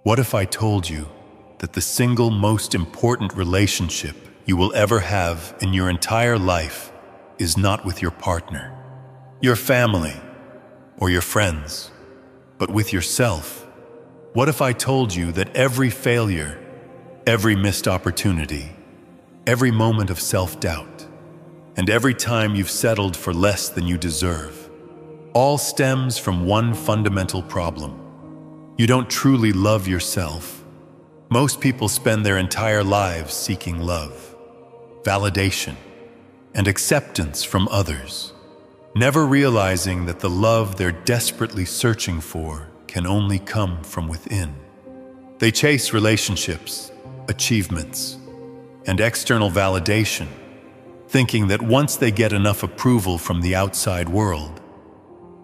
What if I told you that the single most important relationship you will ever have in your entire life is not with your partner, your family, or your friends, but with yourself? What if I told you that every failure, every missed opportunity, every moment of self-doubt, and every time you've settled for less than you deserve, all stems from one fundamental problem? You don't truly love yourself. Most people spend their entire lives seeking love, validation, and acceptance from others, never realizing that the love they're desperately searching for can only come from within. They chase relationships, achievements, and external validation, thinking that once they get enough approval from the outside world,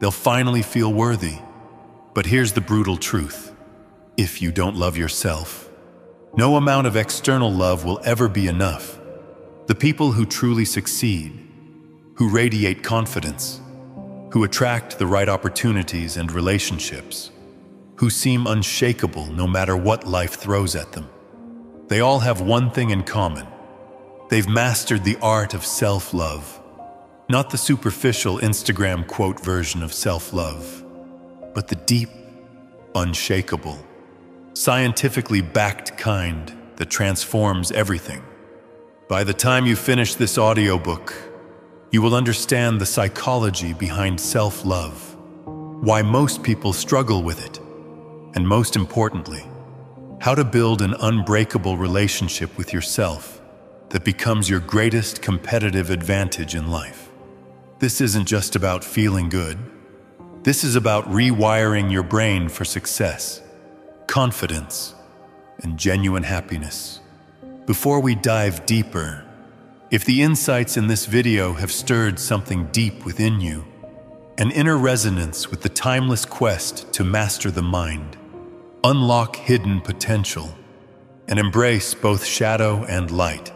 they'll finally feel worthy. But here's the brutal truth. If you don't love yourself, no amount of external love will ever be enough. The people who truly succeed, who radiate confidence, who attract the right opportunities and relationships, who seem unshakable no matter what life throws at them, they all have one thing in common. They've mastered the art of self-love. Not the superficial Instagram quote version of self-love, but the deep, unshakable, scientifically backed kind that transforms everything. By the time you finish this audiobook, you will understand the psychology behind self-love, why most people struggle with it, and most importantly, how to build an unbreakable relationship with yourself that becomes your greatest competitive advantage in life. This isn't just about feeling good. This is about rewiring your brain for success, confidence, and genuine happiness. Before we dive deeper, if the insights in this video have stirred something deep within you, an inner resonance with the timeless quest to master the mind, unlock hidden potential, and embrace both shadow and light,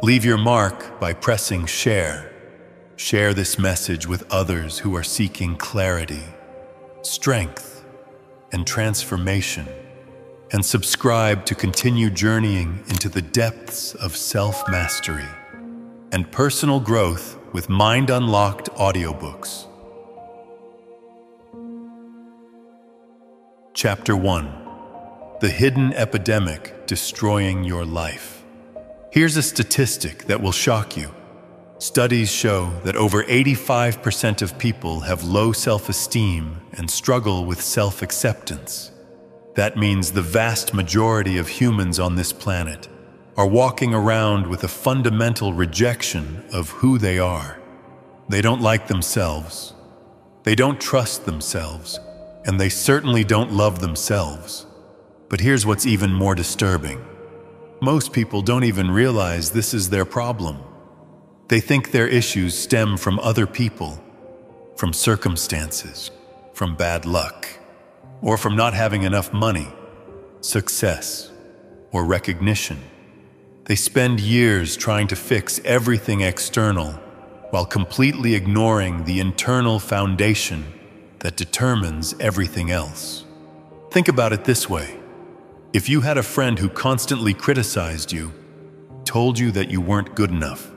leave your mark by pressing share. Share this message with others who are seeking clarity, strength, and transformation, and subscribe to continue journeying into the depths of self-mastery and personal growth with Mind Unlocked audiobooks. Chapter 1: The Hidden Epidemic Destroying Your Life. Here's a statistic that will shock you. Studies show that over 85% of people have low self-esteem and struggle with self-acceptance. That means the vast majority of humans on this planet are walking around with a fundamental rejection of who they are. They don't like themselves, they don't trust themselves, and they certainly don't love themselves. But here's what's even more disturbing. Most people don't even realize this is their problem. They think their issues stem from other people, from circumstances, from bad luck, or from not having enough money, success, or recognition. They spend years trying to fix everything external while completely ignoring the internal foundation that determines everything else. Think about it this way. If you had a friend who constantly criticized you, told you that you weren't good enough,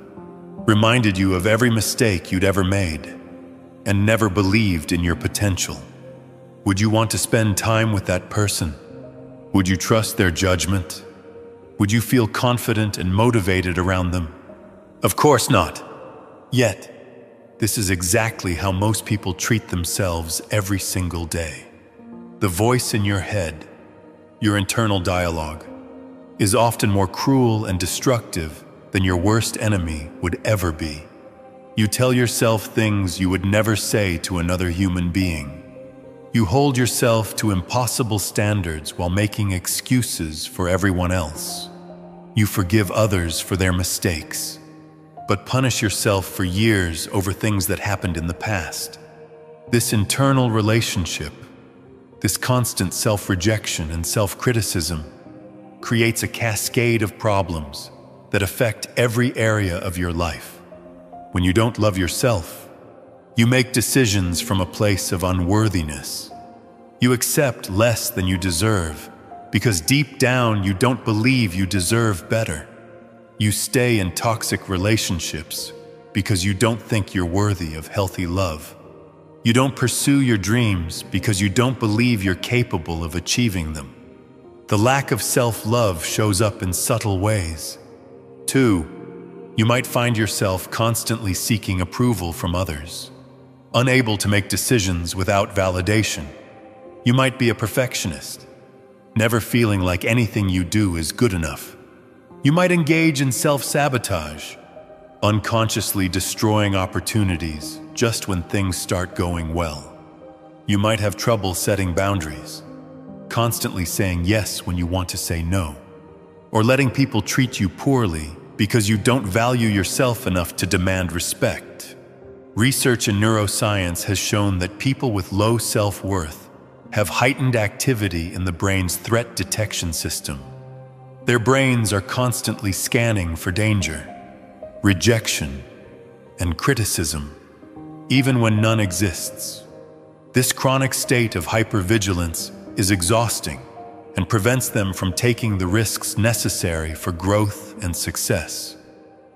reminded you of every mistake you'd ever made, and never believed in your potential, would you want to spend time with that person? Would you trust their judgment? Would you feel confident and motivated around them? Of course not. Yet, this is exactly how most people treat themselves every single day. The voice in your head, your internal dialogue, is often more cruel and destructive than your worst enemy would ever be. You tell yourself things you would never say to another human being. You hold yourself to impossible standards while making excuses for everyone else. You forgive others for their mistakes, but punish yourself for years over things that happened in the past. This internal relationship, this constant self-rejection and self-criticism, creates a cascade of problems that affect every area of your life. When you don't love yourself, you make decisions from a place of unworthiness. You accept less than you deserve because deep down you don't believe you deserve better. You stay in toxic relationships because you don't think you're worthy of healthy love. You don't pursue your dreams because you don't believe you're capable of achieving them. The lack of self-love shows up in subtle ways. 2, you might find yourself constantly seeking approval from others, unable to make decisions without validation. You might be a perfectionist, never feeling like anything you do is good enough. You might engage in self-sabotage, unconsciously destroying opportunities just when things start going well. You might have trouble setting boundaries, constantly saying yes when you want to say no, or letting people treat you poorly because you don't value yourself enough to demand respect. Research in neuroscience has shown that people with low self-worth have heightened activity in the brain's threat detection system. Their brains are constantly scanning for danger, rejection, and criticism, even when none exists. This chronic state of hypervigilance is exhausting and prevents them from taking the risks necessary for growth and success.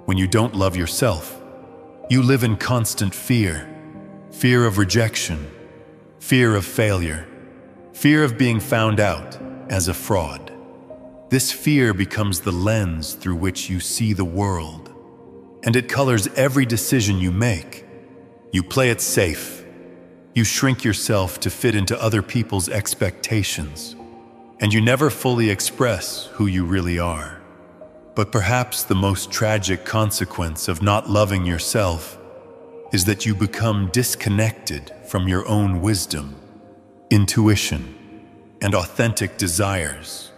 When you don't love yourself, you live in constant fear. Fear of rejection, fear of failure, fear of being found out as a fraud. This fear becomes the lens through which you see the world, and it colors every decision you make. You play it safe. You shrink yourself to fit into other people's expectations, and you never fully express who you really are. But perhaps the most tragic consequence of not loving yourself is that you become disconnected from your own wisdom, intuition, and authentic desires.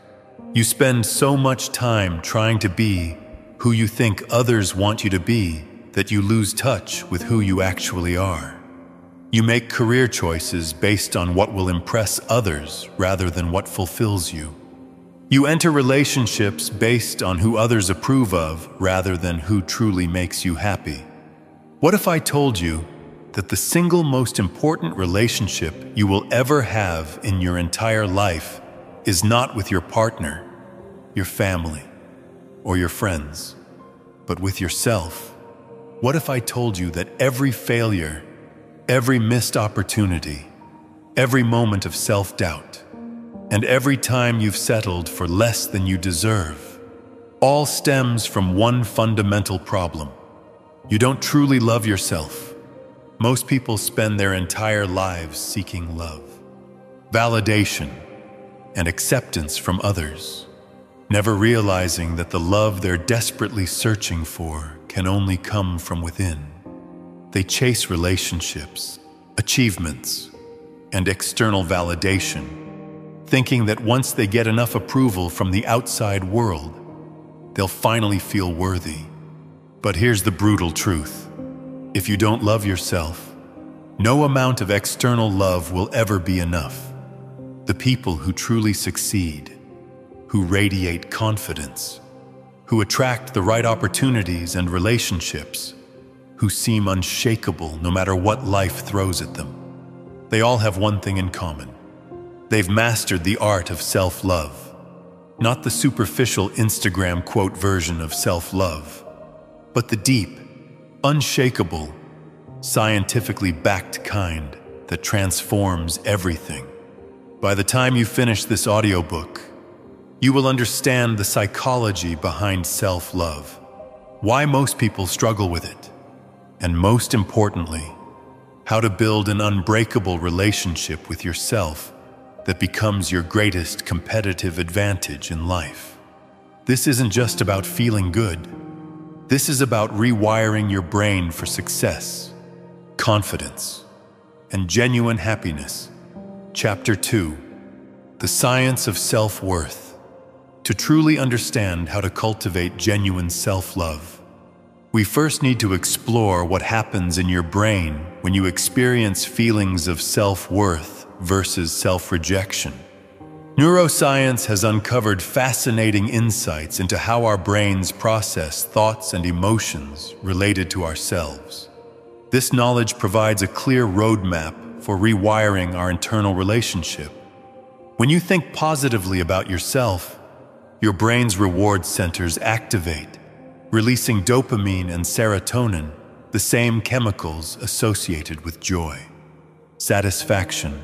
You spend so much time trying to be who you think others want you to be that you lose touch with who you actually are. You make career choices based on what will impress others rather than what fulfills you. You enter relationships based on who others approve of rather than who truly makes you happy. What if I told you that the single most important relationship you will ever have in your entire life is not with your partner, your family, or your friends, but with yourself? What if I told you that every failure, every missed opportunity, every moment of self-doubt, and every time you've settled for less than you deserve, all stems from one fundamental problem? You don't truly love yourself. Most people spend their entire lives seeking love, validation, and acceptance from others, never realizing that the love they're desperately searching for can only come from within. They chase relationships, achievements, and external validation, thinking that once they get enough approval from the outside world, they'll finally feel worthy. But here's the brutal truth. If you don't love yourself, no amount of external love will ever be enough. The people who truly succeed, who radiate confidence, who attract the right opportunities and relationships, who seem unshakable no matter what life throws at them, they all have one thing in common. They've mastered the art of self-love, not the superficial Instagram quote version of self-love, but the deep, unshakable, scientifically backed kind that transforms everything. By the time you finish this audiobook, you will understand the psychology behind self-love, why most people struggle with it, and most importantly, how to build an unbreakable relationship with yourself that becomes your greatest competitive advantage in life. This isn't just about feeling good. This is about rewiring your brain for success, confidence, and genuine happiness. Chapter 2: The Science of Self-Worth. To truly understand how to cultivate genuine self-love, we first need to explore what happens in your brain when you experience feelings of self-worth versus self-rejection. Neuroscience has uncovered fascinating insights into how our brains process thoughts and emotions related to ourselves. This knowledge provides a clear roadmap for rewiring our internal relationship When you think positively about yourself, your brain's reward centers activate, releasing dopamine and serotonin, the same chemicals associated with joy, satisfaction,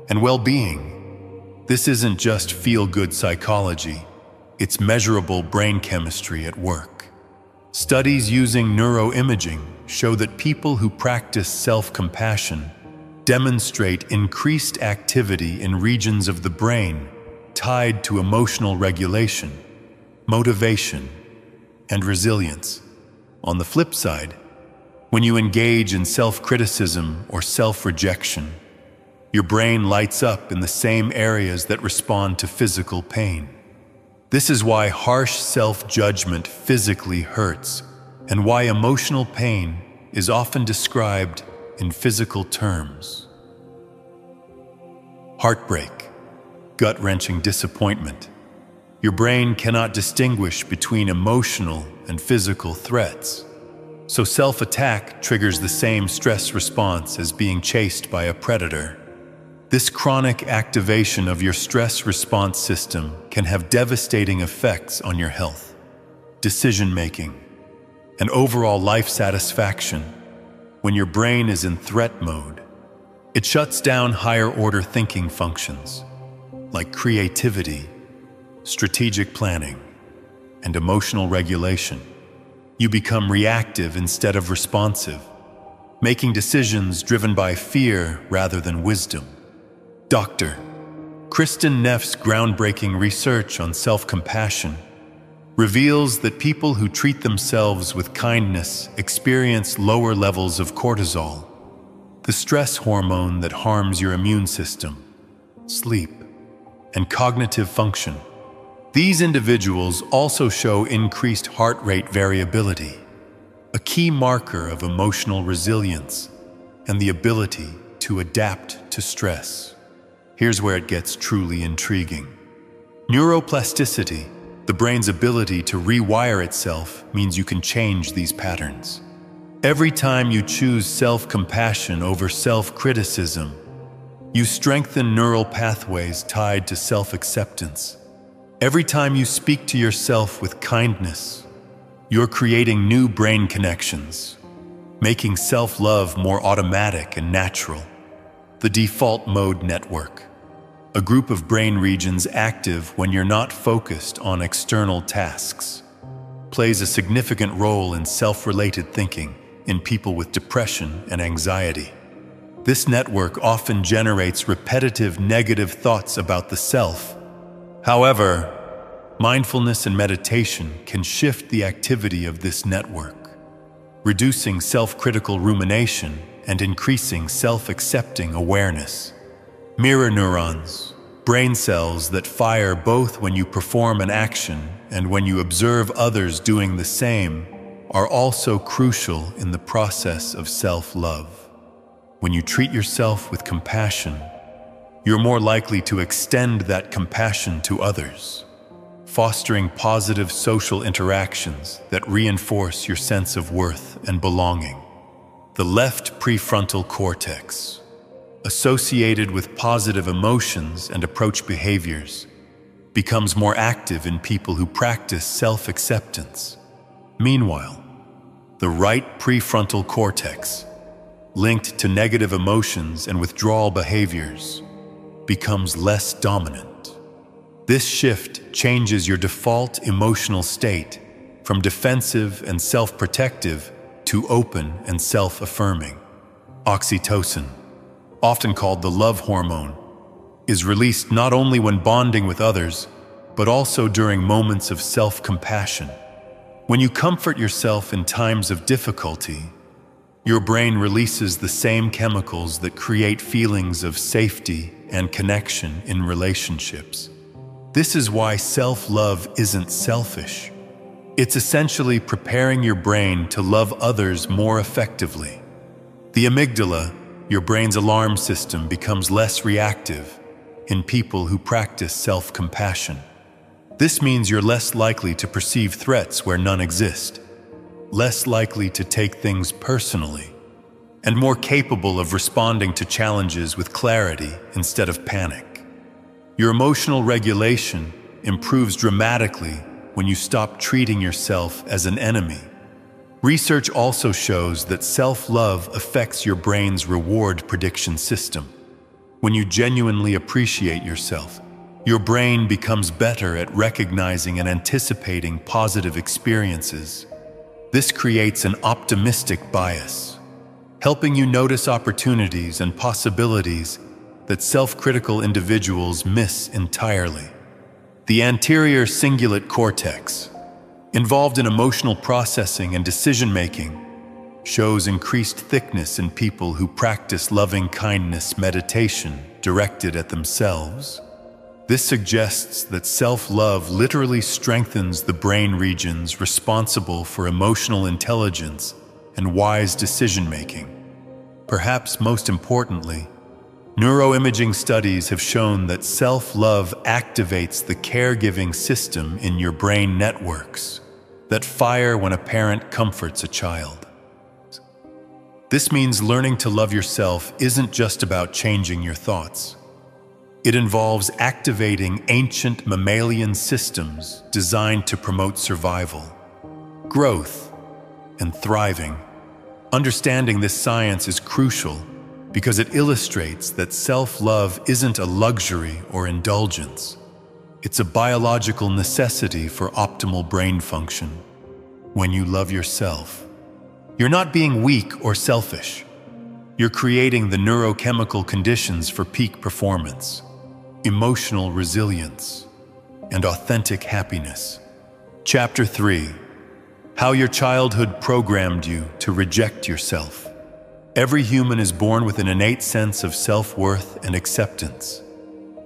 and well-being. This isn't just feel-good psychology, it's measurable brain chemistry at work. Studies using neuroimaging show that people who practice self-compassion demonstrate increased activity in regions of the brain tied to emotional regulation, motivation, and resilience. On the flip side, when you engage in self-criticism or self-rejection, your brain lights up in the same areas that respond to physical pain. This is why harsh self-judgment physically hurts, and why emotional pain is often described in physical terms. Heartbreak, gut-wrenching disappointment. Your brain cannot distinguish between emotional and physical threats, so self-attack triggers the same stress response as being chased by a predator. This chronic activation of your stress response system can have devastating effects on your health, decision-making, and overall life satisfaction. When your brain is in threat mode, it shuts down higher-order thinking functions like creativity, strategic planning, and emotional regulation. You become reactive instead of responsive, making decisions driven by fear rather than wisdom. Dr. Kristin Neff's groundbreaking research on self-compassion reveals that people who treat themselves with kindness experience lower levels of cortisol, the stress hormone that harms your immune system, sleep, and cognitive function. These individuals also show increased heart rate variability, a key marker of emotional resilience and the ability to adapt to stress. Here's where it gets truly intriguing. Neuroplasticity, the brain's ability to rewire itself, means you can change these patterns. Every time you choose self-compassion over self-criticism, you strengthen neural pathways tied to self-acceptance. Every time you speak to yourself with kindness, you're creating new brain connections, making self-love more automatic and natural. The default mode network, a group of brain regions active when you're not focused on external tasks, plays a significant role in self-related thinking in people with depression and anxiety. This network often generates repetitive negative thoughts about the self. However, mindfulness and meditation can shift the activity of this network, reducing self-critical rumination and increasing self-accepting awareness. Mirror neurons, brain cells that fire both when you perform an action and when you observe others doing the same, are also crucial in the process of self-love. When you treat yourself with compassion, you're more likely to extend that compassion to others, fostering positive social interactions that reinforce your sense of worth and belonging. The left prefrontal cortex, associated with positive emotions and approach behaviors, becomes more active in people who practice self-acceptance. Meanwhile, the right prefrontal cortex, linked to negative emotions and withdrawal behaviors, becomes less dominant. This shift changes your default emotional state from defensive and self-protective to open and self-affirming. Oxytocin, often called the love hormone, is released not only when bonding with others, but also during moments of self-compassion. When you comfort yourself in times of difficulty, your brain releases the same chemicals that create feelings of safety and connection in relationships. This is why self-love isn't selfish. It's essentially preparing your brain to love others more effectively. The amygdala, your brain's alarm system, becomes less reactive in people who practice self-compassion. This means you're less likely to perceive threats where none exist, less likely to take things personally, and more capable of responding to challenges with clarity instead of panic. Your emotional regulation improves dramatically when you stop treating yourself as an enemy. Research also shows that self-love affects your brain's reward prediction system. When you genuinely appreciate yourself, your brain becomes better at recognizing and anticipating positive experiences. This creates an optimistic bias, helping you notice opportunities and possibilities that self-critical individuals miss entirely. The anterior cingulate cortex, involved in emotional processing and decision-making, shows increased thickness in people who practice loving-kindness meditation directed at themselves. This suggests that self-love literally strengthens the brain regions responsible for emotional intelligence and wise decision-making. Perhaps most importantly, neuroimaging studies have shown that self-love activates the caregiving system in your brain networks that fire when a parent comforts a child. This means learning to love yourself isn't just about changing your thoughts. It involves activating ancient mammalian systems designed to promote survival, growth, and thriving. Understanding this science is crucial because it illustrates that self-love isn't a luxury or indulgence. It's a biological necessity for optimal brain function. When you love yourself, you're not being weak or selfish. You're creating the neurochemical conditions for peak performance, emotional resilience, and authentic happiness. Chapter 3: How your childhood programmed you to reject yourself. Every human is born with an innate sense of self-worth and acceptance.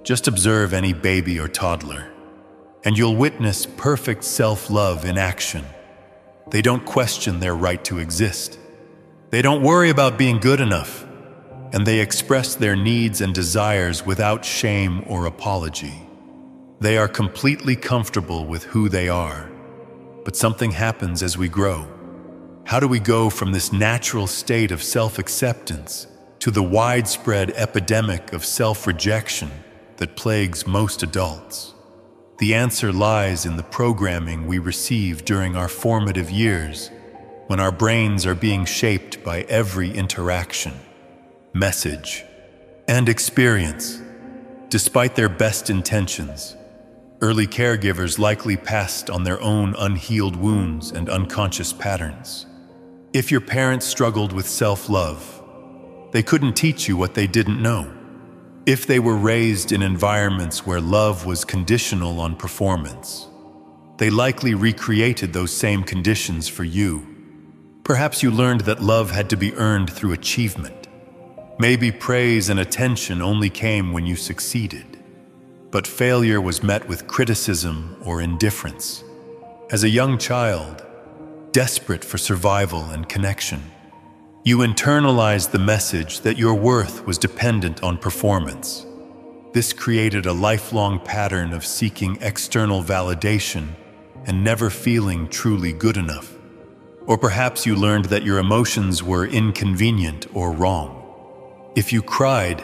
Just observe any baby or toddler, and you'll witness perfect self-love in action. They don't question their right to exist. They don't worry about being good enough, and they express their needs and desires without shame or apology. They are completely comfortable with who they are. But something happens as we grow. How do we go from this natural state of self-acceptance to the widespread epidemic of self-rejection that plagues most adults? The answer lies in the programming we receive during our formative years, when our brains are being shaped by every interaction, message, and experience. Despite their best intentions, early caregivers likely passed on their own unhealed wounds and unconscious patterns. If your parents struggled with self-love, they couldn't teach you what they didn't know. If they were raised in environments where love was conditional on performance, they likely recreated those same conditions for you. Perhaps you learned that love had to be earned through achievement. Maybe praise and attention only came when you succeeded, but failure was met with criticism or indifference. As a young child, desperate for survival and connection, you internalized the message that your worth was dependent on performance. This created a lifelong pattern of seeking external validation and never feeling truly good enough. Or perhaps you learned that your emotions were inconvenient or wrong. If you cried,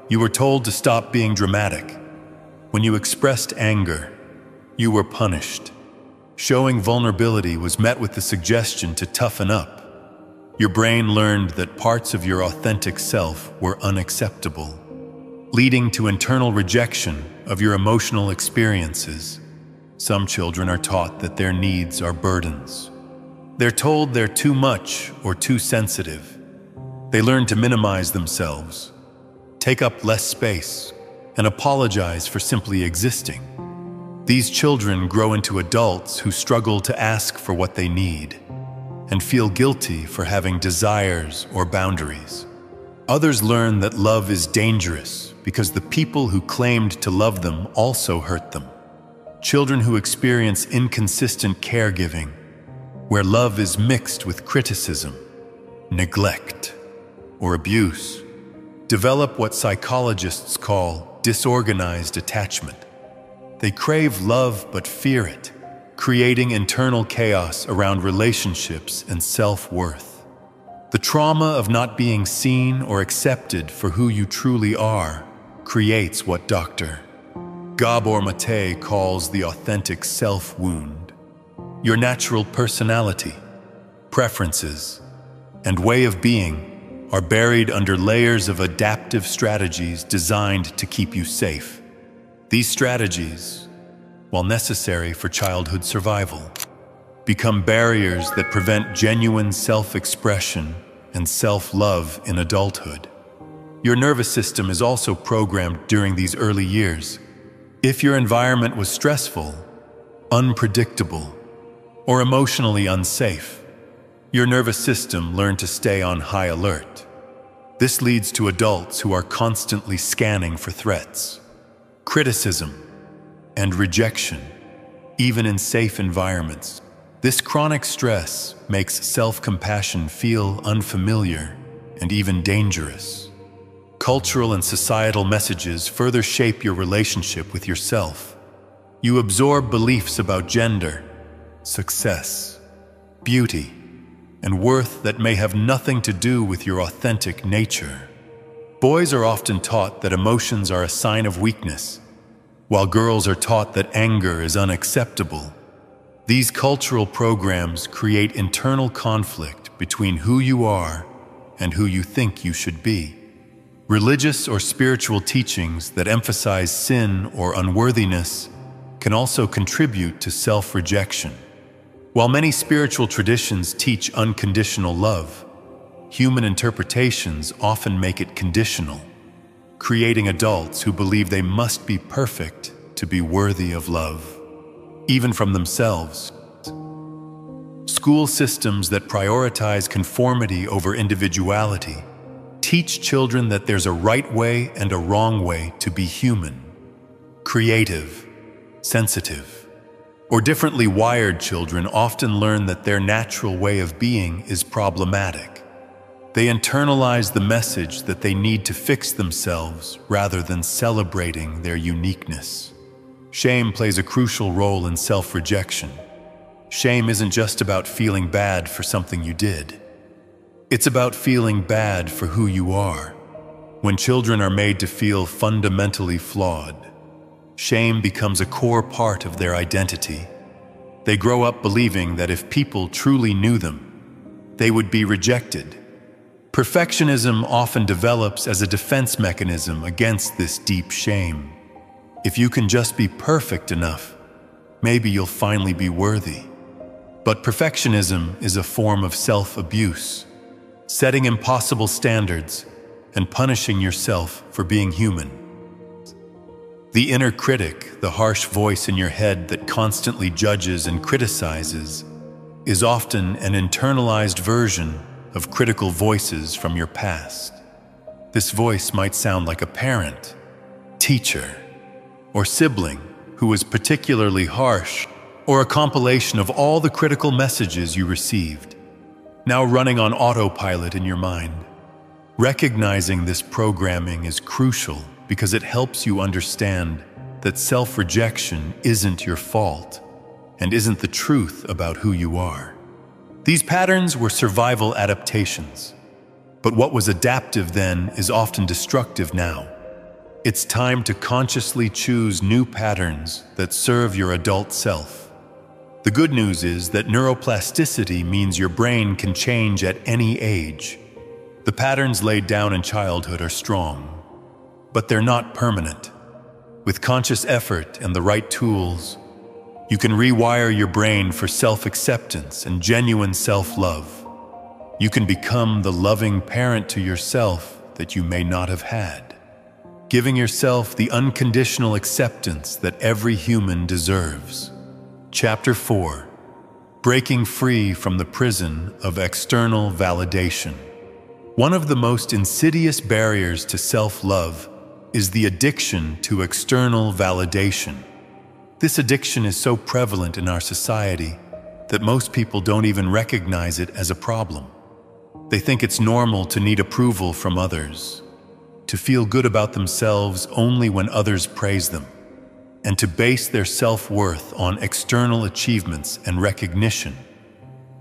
you were told to stop being dramatic. When you expressed anger, you were punished. Showing vulnerability was met with the suggestion to toughen up. Your brain learned that parts of your authentic self were unacceptable, leading to internal rejection of your emotional experiences. Some children are taught that their needs are burdens. They're told they're too much or too sensitive. They learn to minimize themselves, take up less space, and apologize for simply existing. These children grow into adults who struggle to ask for what they need and feel guilty for having desires or boundaries. Others learn that love is dangerous because the people who claimed to love them also hurt them. Children who experience inconsistent caregiving, where love is mixed with criticism, neglect, or abuse, develop what psychologists call disorganized attachment. They crave love but fear it, creating internal chaos around relationships and self-worth. The trauma of not being seen or accepted for who you truly are creates what Dr. Gabor Mate calls the authentic self wound. Your natural personality, preferences, and way of being are buried under layers of adaptive strategies designed to keep you safe. These strategies, while necessary for childhood survival, become barriers that prevent genuine self-expression and self-love in adulthood. Your nervous system is also programmed during these early years. If your environment was stressful, unpredictable, or emotionally unsafe, your nervous system learned to stay on high alert. This leads to adults who are constantly scanning for threats, criticism, and rejection, even in safe environments. This chronic stress makes self-compassion feel unfamiliar and even dangerous. Cultural and societal messages further shape your relationship with yourself. You absorb beliefs about gender, success, beauty, and worth that may have nothing to do with your authentic nature. Boys are often taught that emotions are a sign of weakness, while girls are taught that anger is unacceptable. These cultural programs create internal conflict between who you are and who you think you should be. Religious or spiritual teachings that emphasize sin or unworthiness can also contribute to self-rejection. While many spiritual traditions teach unconditional love, human interpretations often make it conditional, creating adults who believe they must be perfect to be worthy of love, even from themselves. School systems that prioritize conformity over individuality teach children that there's a right way and a wrong way to be human. Creative, sensitive, or differently wired children often learn that their natural way of being is problematic. They internalize the message that they need to fix themselves rather than celebrating their uniqueness. Shame plays a crucial role in self-rejection. Shame isn't just about feeling bad for something you did. It's about feeling bad for who you are. When children are made to feel fundamentally flawed, shame becomes a core part of their identity. They grow up believing that if people truly knew them, they would be rejected. Perfectionism often develops as a defense mechanism against this deep shame. If you can just be perfect enough, maybe you'll finally be worthy. But perfectionism is a form of self-abuse, setting impossible standards and punishing yourself for being human. The inner critic, the harsh voice in your head that constantly judges and criticizes, is often an internalized version of critical voices from your past. This voice might sound like a parent, teacher, or sibling who was particularly harsh, or a compilation of all the critical messages you received, now running on autopilot in your mind. Recognizing this programming is crucial because it helps you understand that self-rejection isn't your fault and isn't the truth about who you are. These patterns were survival adaptations, but what was adaptive then is often destructive now. It's time to consciously choose new patterns that serve your adult self. The good news is that neuroplasticity means your brain can change at any age. The patterns laid down in childhood are strong, but they're not permanent. With conscious effort and the right tools, you can rewire your brain for self-acceptance and genuine self-love. You can become the loving parent to yourself that you may not have had, giving yourself the unconditional acceptance that every human deserves. Chapter 4: Breaking Free from the Prison of External Validation. One of the most insidious barriers to self-love is the addiction to external validation. This addiction is so prevalent in our society that most people don't even recognize it as a problem. They think it's normal to need approval from others, to feel good about themselves only when others praise them, and to base their self-worth on external achievements and recognition.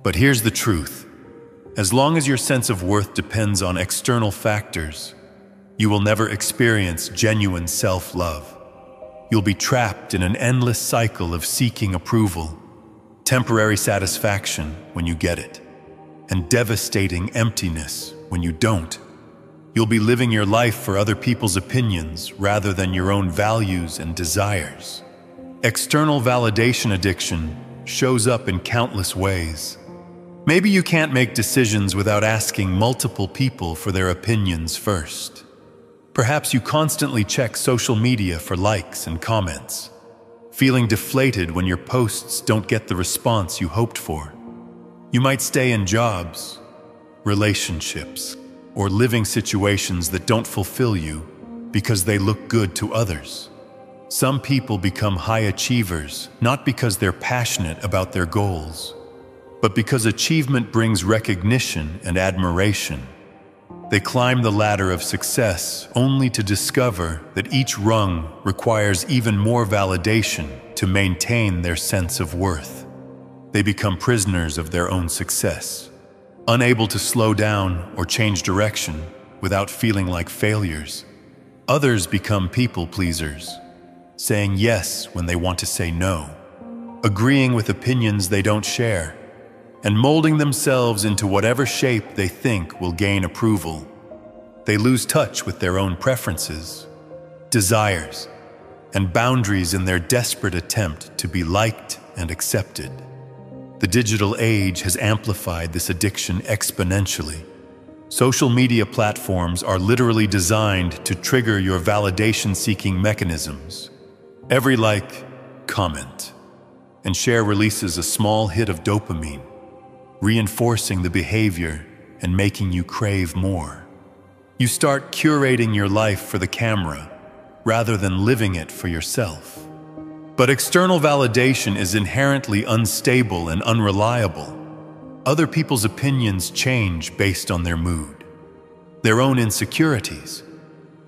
But here's the truth. As long as your sense of worth depends on external factors, you will never experience genuine self-love. you'll be trapped in an endless cycle of seeking approval, temporary satisfaction when you get it, and devastating emptiness when you don't. You'll be living your life for other people's opinions rather than your own values and desires. External validation addiction shows up in countless ways. Maybe you can't make decisions without asking multiple people for their opinions first. Perhaps you constantly check social media for likes and comments, feeling deflated when your posts don't get the response you hoped for. You might stay in jobs, relationships, or living situations that don't fulfill you because they look good to others. Some people become high achievers not because they're passionate about their goals, but because achievement brings recognition and admiration. They climb the ladder of success only to discover that each rung requires even more validation to maintain their sense of worth. They become prisoners of their own success, unable to slow down or change direction without feeling like failures. Others become people pleasers, saying yes when they want to say no, agreeing with opinions they don't share, and molding themselves into whatever shape they think will gain approval. They lose touch with their own preferences, desires, and boundaries in their desperate attempt to be liked and accepted. The digital age has amplified this addiction exponentially. Social media platforms are literally designed to trigger your validation-seeking mechanisms. Every like, comment, and share releases a small hit of dopamine, reinforcing the behavior and making you crave more. You start curating your life for the camera rather than living it for yourself. But external validation is inherently unstable and unreliable. Other people's opinions change based on their mood, their own insecurities,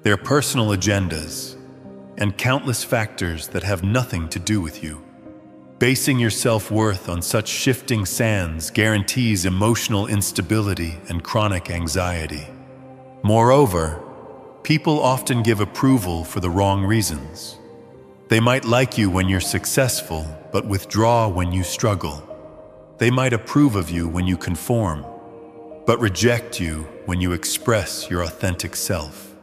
their personal agendas, and countless factors that have nothing to do with you. Basing your self-worth on such shifting sands guarantees emotional instability and chronic anxiety. Moreover, people often give approval for the wrong reasons. They might like you when you're successful, but withdraw when you struggle. They might approve of you when you conform, but reject you when you express your authentic self.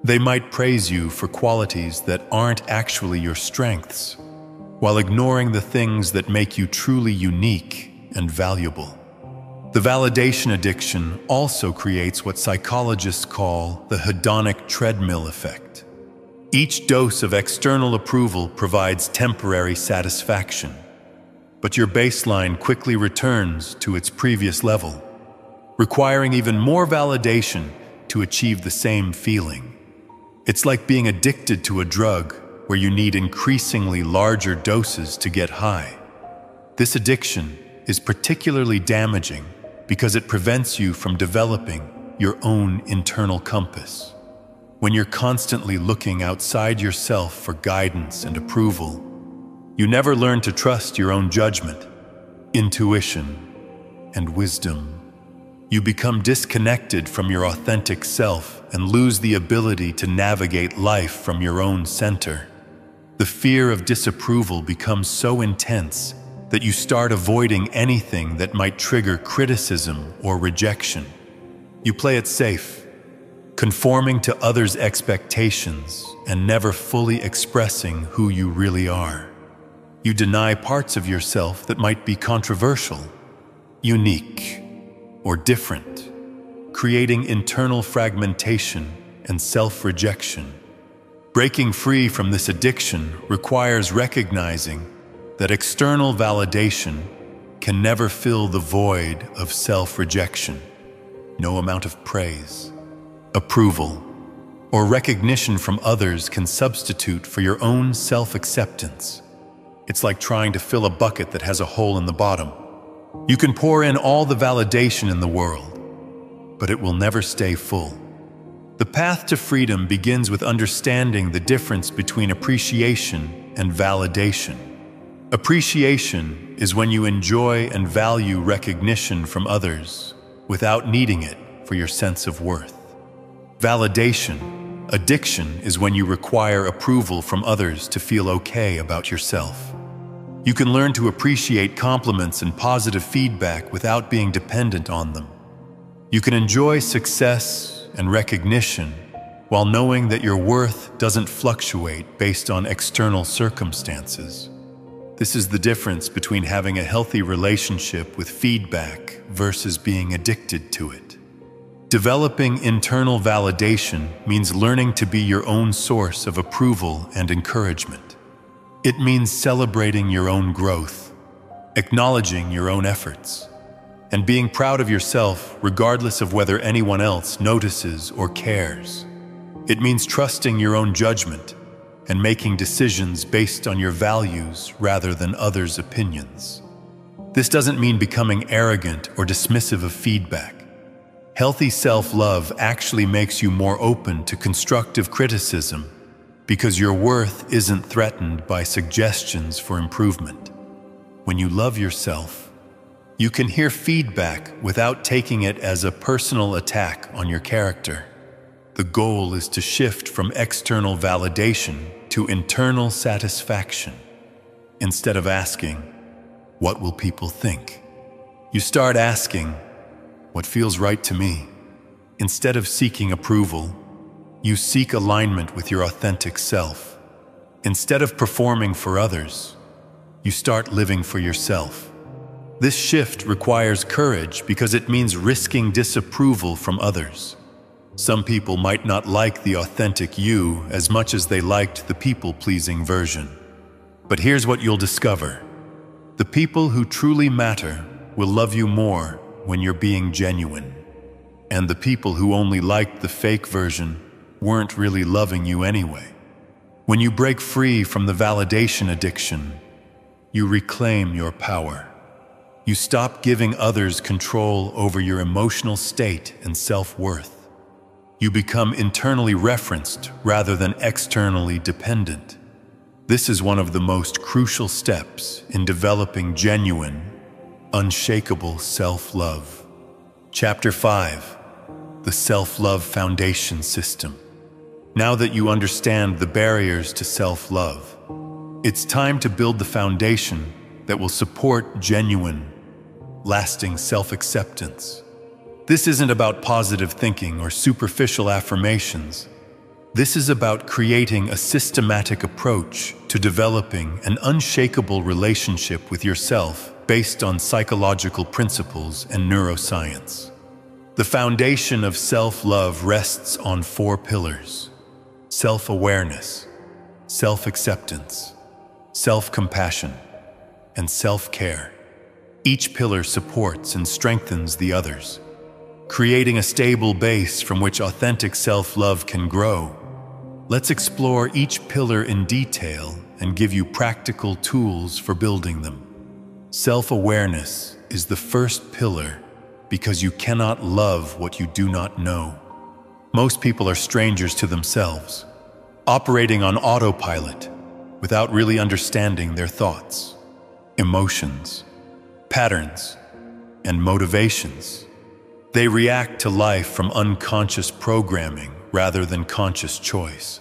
They might praise you for qualities that aren't actually your strengths, while ignoring the things that make you truly unique and valuable. The validation addiction also creates what psychologists call the hedonic treadmill effect. Each dose of external approval provides temporary satisfaction, but your baseline quickly returns to its previous level, requiring even more validation to achieve the same feeling. It's like being addicted to a drug where you need increasingly larger doses to get high. This addiction is particularly damaging because it prevents you from developing your own internal compass. When you're constantly looking outside yourself for guidance and approval, you never learn to trust your own judgment, intuition, and wisdom. You become disconnected from your authentic self and lose the ability to navigate life from your own center. The fear of disapproval becomes so intense that you start avoiding anything that might trigger criticism or rejection. You play it safe, conforming to others' expectations and never fully expressing who you really are. You deny parts of yourself that might be controversial, unique, or different, creating internal fragmentation and self-rejection. Breaking free from this addiction requires recognizing that external validation can never fill the void of self-rejection. No amount of praise, approval, or recognition from others can substitute for your own self-acceptance. It's like trying to fill a bucket that has a hole in the bottom. You can pour in all the validation in the world, but it will never stay full. The path to freedom begins with understanding the difference between appreciation and validation. Appreciation is when you enjoy and value recognition from others without needing it for your sense of worth. Validation Addiction is when you require approval from others to feel okay about yourself. You can learn to appreciate compliments and positive feedback without being dependent on them. You can enjoy success and recognition while knowing that your worth doesn't fluctuate based on external circumstances. This is the difference between having a healthy relationship with feedback versus being addicted to it. Developing internal validation means learning to be your own source of approval and encouragement. It means celebrating your own growth, acknowledging your own efforts, and being proud of yourself regardless of whether anyone else notices or cares. It means trusting your own judgment and making decisions based on your values rather than others' opinions. This doesn't mean becoming arrogant or dismissive of feedback. Healthy self-love actually makes you more open to constructive criticism because your worth isn't threatened by suggestions for improvement. When you love yourself, you can hear feedback without taking it as a personal attack on your character. The goal is to shift from external validation to internal satisfaction. Instead of asking, "What will people think?" you start asking, "What feels right to me?" Instead of seeking approval, you seek alignment with your authentic self. Instead of performing for others, you start living for yourself. This shift requires courage because it means risking disapproval from others. Some people might not like the authentic you as much as they liked the people-pleasing version. But here's what you'll discover. The people who truly matter will love you more when you're being genuine. And the people who only liked the fake version weren't really loving you anyway. When you break free from the validation addiction, you reclaim your power. You stop giving others control over your emotional state and self-worth. You become internally referenced rather than externally dependent. This is one of the most crucial steps in developing genuine, unshakable self-love. Chapter 5: The Self-Love Foundation System. Now that you understand the barriers to self-love, it's time to build the foundation that will support genuine, lasting self-acceptance. This isn't about positive thinking or superficial affirmations. This is about creating a systematic approach to developing an unshakable relationship with yourself based on psychological principles and neuroscience. The foundation of self-love rests on 4 pillars: self-awareness, self-acceptance, self-compassion, and self-care. Each pillar supports and strengthens the others, creating a stable base from which authentic self-love can grow. Let's explore each pillar in detail and give you practical tools for building them. Self-awareness is the first pillar because you cannot love what you do not know. Most people are strangers to themselves, operating on autopilot without really understanding their thoughts, emotions, patterns, and motivations. They react to life from unconscious programming rather than conscious choice.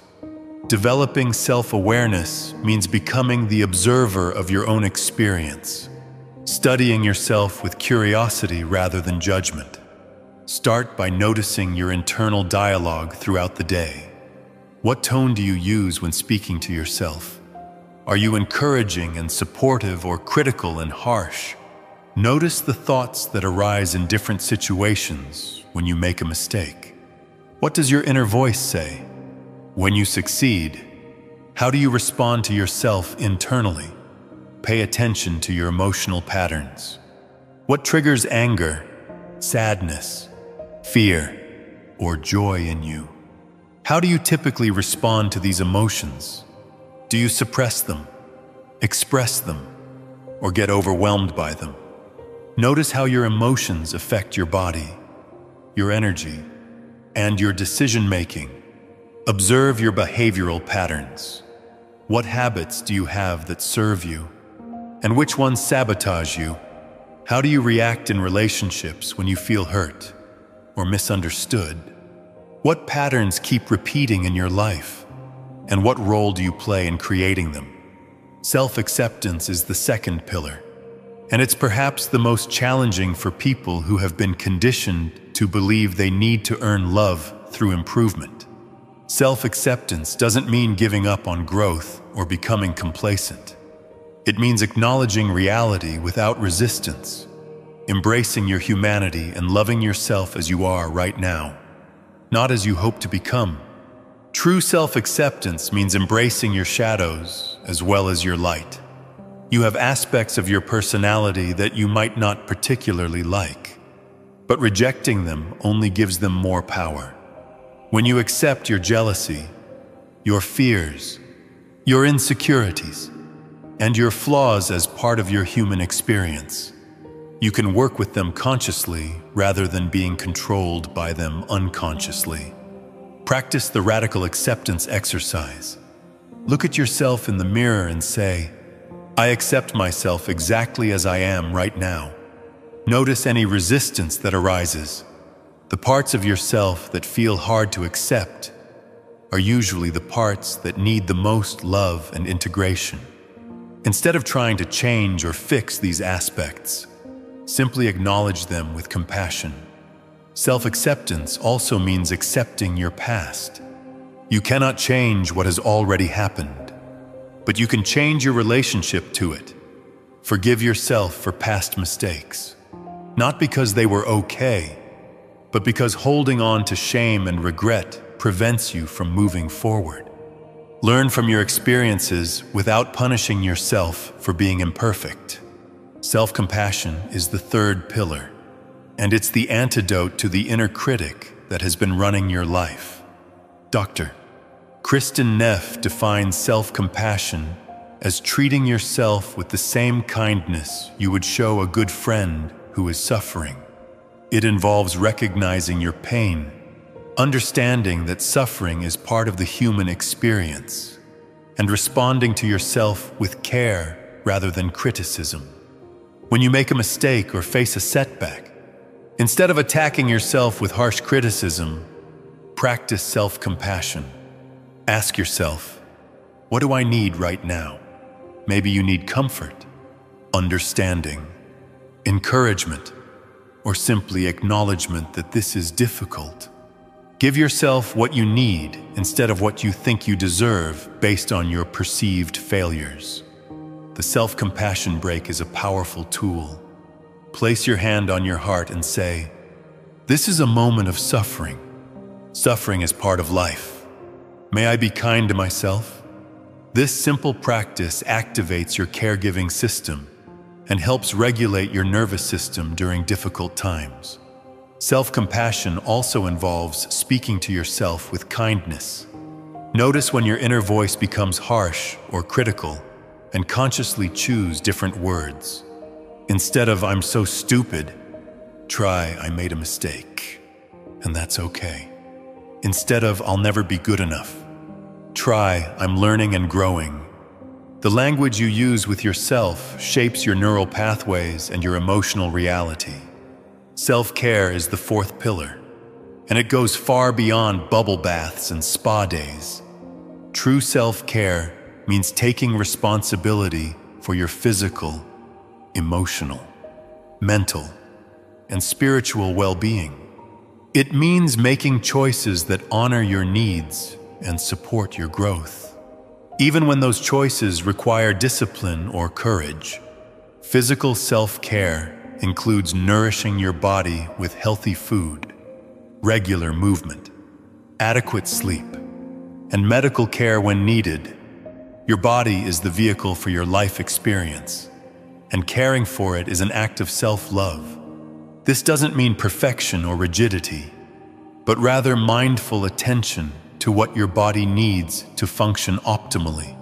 Developing self-awareness means becoming the observer of your own experience, studying yourself with curiosity rather than judgment. Start by noticing your internal dialogue throughout the day. What tone do you use when speaking to yourself? Are you encouraging and supportive or critical and harsh? Notice the thoughts that arise in different situations when you make a mistake. What does your inner voice say? When you succeed, how do you respond to yourself internally? Pay attention to your emotional patterns. What triggers anger, sadness, fear, or joy in you? How do you typically respond to these emotions? Do you suppress them, express them, or get overwhelmed by them? Notice how your emotions affect your body, your energy, and your decision-making. Observe your behavioral patterns. What habits do you have that serve you? And which ones sabotage you? How do you react in relationships when you feel hurt or misunderstood? What patterns keep repeating in your life? And what role do you play in creating them? Self-acceptance is the second pillar, and it's perhaps the most challenging for people who have been conditioned to believe they need to earn love through improvement. Self-acceptance doesn't mean giving up on growth or becoming complacent. It means acknowledging reality without resistance, embracing your humanity and loving yourself as you are right now, not as you hope to become. True self-acceptance means embracing your shadows as well as your light. You have aspects of your personality that you might not particularly like, but rejecting them only gives them more power. When you accept your jealousy, your fears, your insecurities, and your flaws as part of your human experience, you can work with them consciously rather than being controlled by them unconsciously. Practice the radical acceptance exercise. Look at yourself in the mirror and say, "I accept myself exactly as I am right now." Notice any resistance that arises. The parts of yourself that feel hard to accept are usually the parts that need the most love and integration. Instead of trying to change or fix these aspects, simply acknowledge them with compassion. Self-acceptance also means accepting your past. You cannot change what has already happened, but you can change your relationship to it. Forgive yourself for past mistakes, not because they were okay, but because holding on to shame and regret prevents you from moving forward. Learn from your experiences without punishing yourself for being imperfect. Self-compassion is the third pillar, and it's the antidote to the inner critic that has been running your life. Dr. Kristin Neff defines self-compassion as treating yourself with the same kindness you would show a good friend who is suffering. It involves recognizing your pain, understanding that suffering is part of the human experience, and responding to yourself with care rather than criticism. When you make a mistake or face a setback, instead of attacking yourself with harsh criticism, practice self-compassion. Ask yourself, what do I need right now? Maybe you need comfort, understanding, encouragement, or simply acknowledgement that this is difficult. Give yourself what you need instead of what you think you deserve based on your perceived failures. The self-compassion break is a powerful tool. Place your hand on your heart and say, "This is a moment of suffering. Suffering is part of life. May I be kind to myself?" This simple practice activates your caregiving system and helps regulate your nervous system during difficult times. Self-compassion also involves speaking to yourself with kindness. Notice when your inner voice becomes harsh or critical and consciously choose different words. Instead of "I'm so stupid," try "I made a mistake, and that's okay." Instead of "I'll never be good enough," try "I'm learning and growing." The language you use with yourself shapes your neural pathways and your emotional reality. Self-care is the fourth pillar, and it goes far beyond bubble baths and spa days. True self-care means taking responsibility for your physical, emotional, mental, and spiritual well-being. It means making choices that honor your needs and support your growth. Even when those choices require discipline or courage, physical self-care includes nourishing your body with healthy food, regular movement, adequate sleep, and medical care when needed. Your body is the vehicle for your life experience, and caring for it is an act of self-love. This doesn't mean perfection or rigidity, but rather mindful attention to what your body needs to function optimally.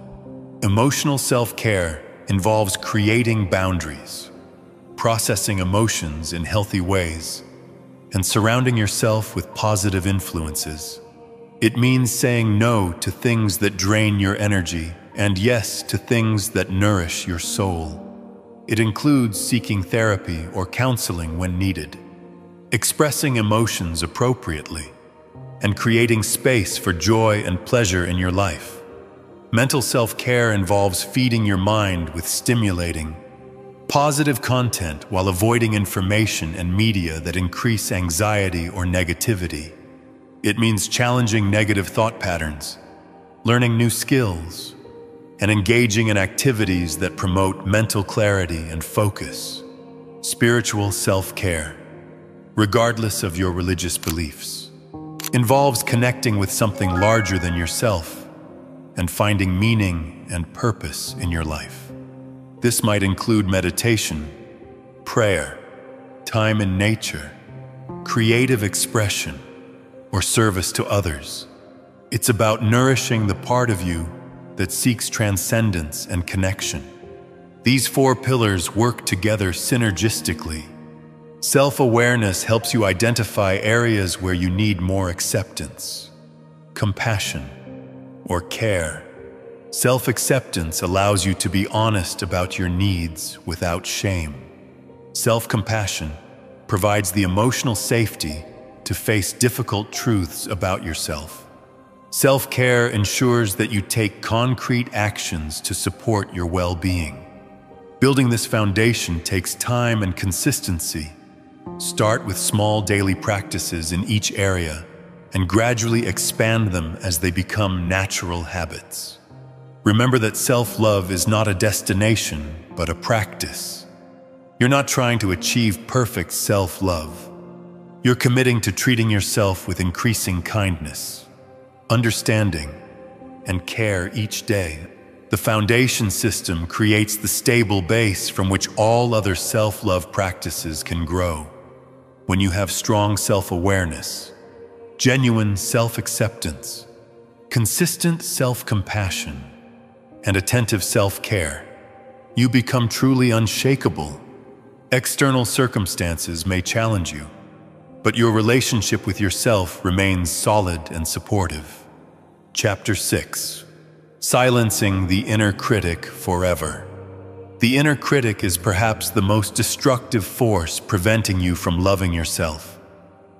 Emotional self-care involves creating boundaries, processing emotions in healthy ways, and surrounding yourself with positive influences. It means saying no to things that drain your energy and yes to things that nourish your soul. It includes seeking therapy or counseling when needed, expressing emotions appropriately, and creating space for joy and pleasure in your life. Mental self-care involves feeding your mind with stimulating, positive content while avoiding information and media that increase anxiety or negativity. It means challenging negative thought patterns, learning new skills, and engaging in activities that promote mental clarity and focus. Spiritual self-care, regardless of your religious beliefs, involves connecting with something larger than yourself and finding meaning and purpose in your life. This might include meditation, prayer, time in nature, creative expression, or service to others. It's about nourishing the part of you that seeks transcendence and connection. These 4 pillars work together synergistically. Self-awareness helps you identify areas where you need more acceptance, compassion, or care. Self-acceptance allows you to be honest about your needs without shame. Self-compassion provides the emotional safety to face difficult truths about yourself. Self-care ensures that you take concrete actions to support your well-being. Building this foundation takes time and consistency. Start with small daily practices in each area and gradually expand them as they become natural habits. Remember that self-love is not a destination, but a practice. You're not trying to achieve perfect self-love. You're committing to treating yourself with increasing kindness, understanding, and care each day. The foundation system creates the stable base from which all other self-love practices can grow. When you have strong self-awareness, genuine self-acceptance, consistent self-compassion, and attentive self-care, you become truly unshakable. External circumstances may challenge you, but your relationship with yourself remains solid and supportive. Chapter 6. Silencing the inner critic forever. The inner critic is perhaps the most destructive force preventing you from loving yourself.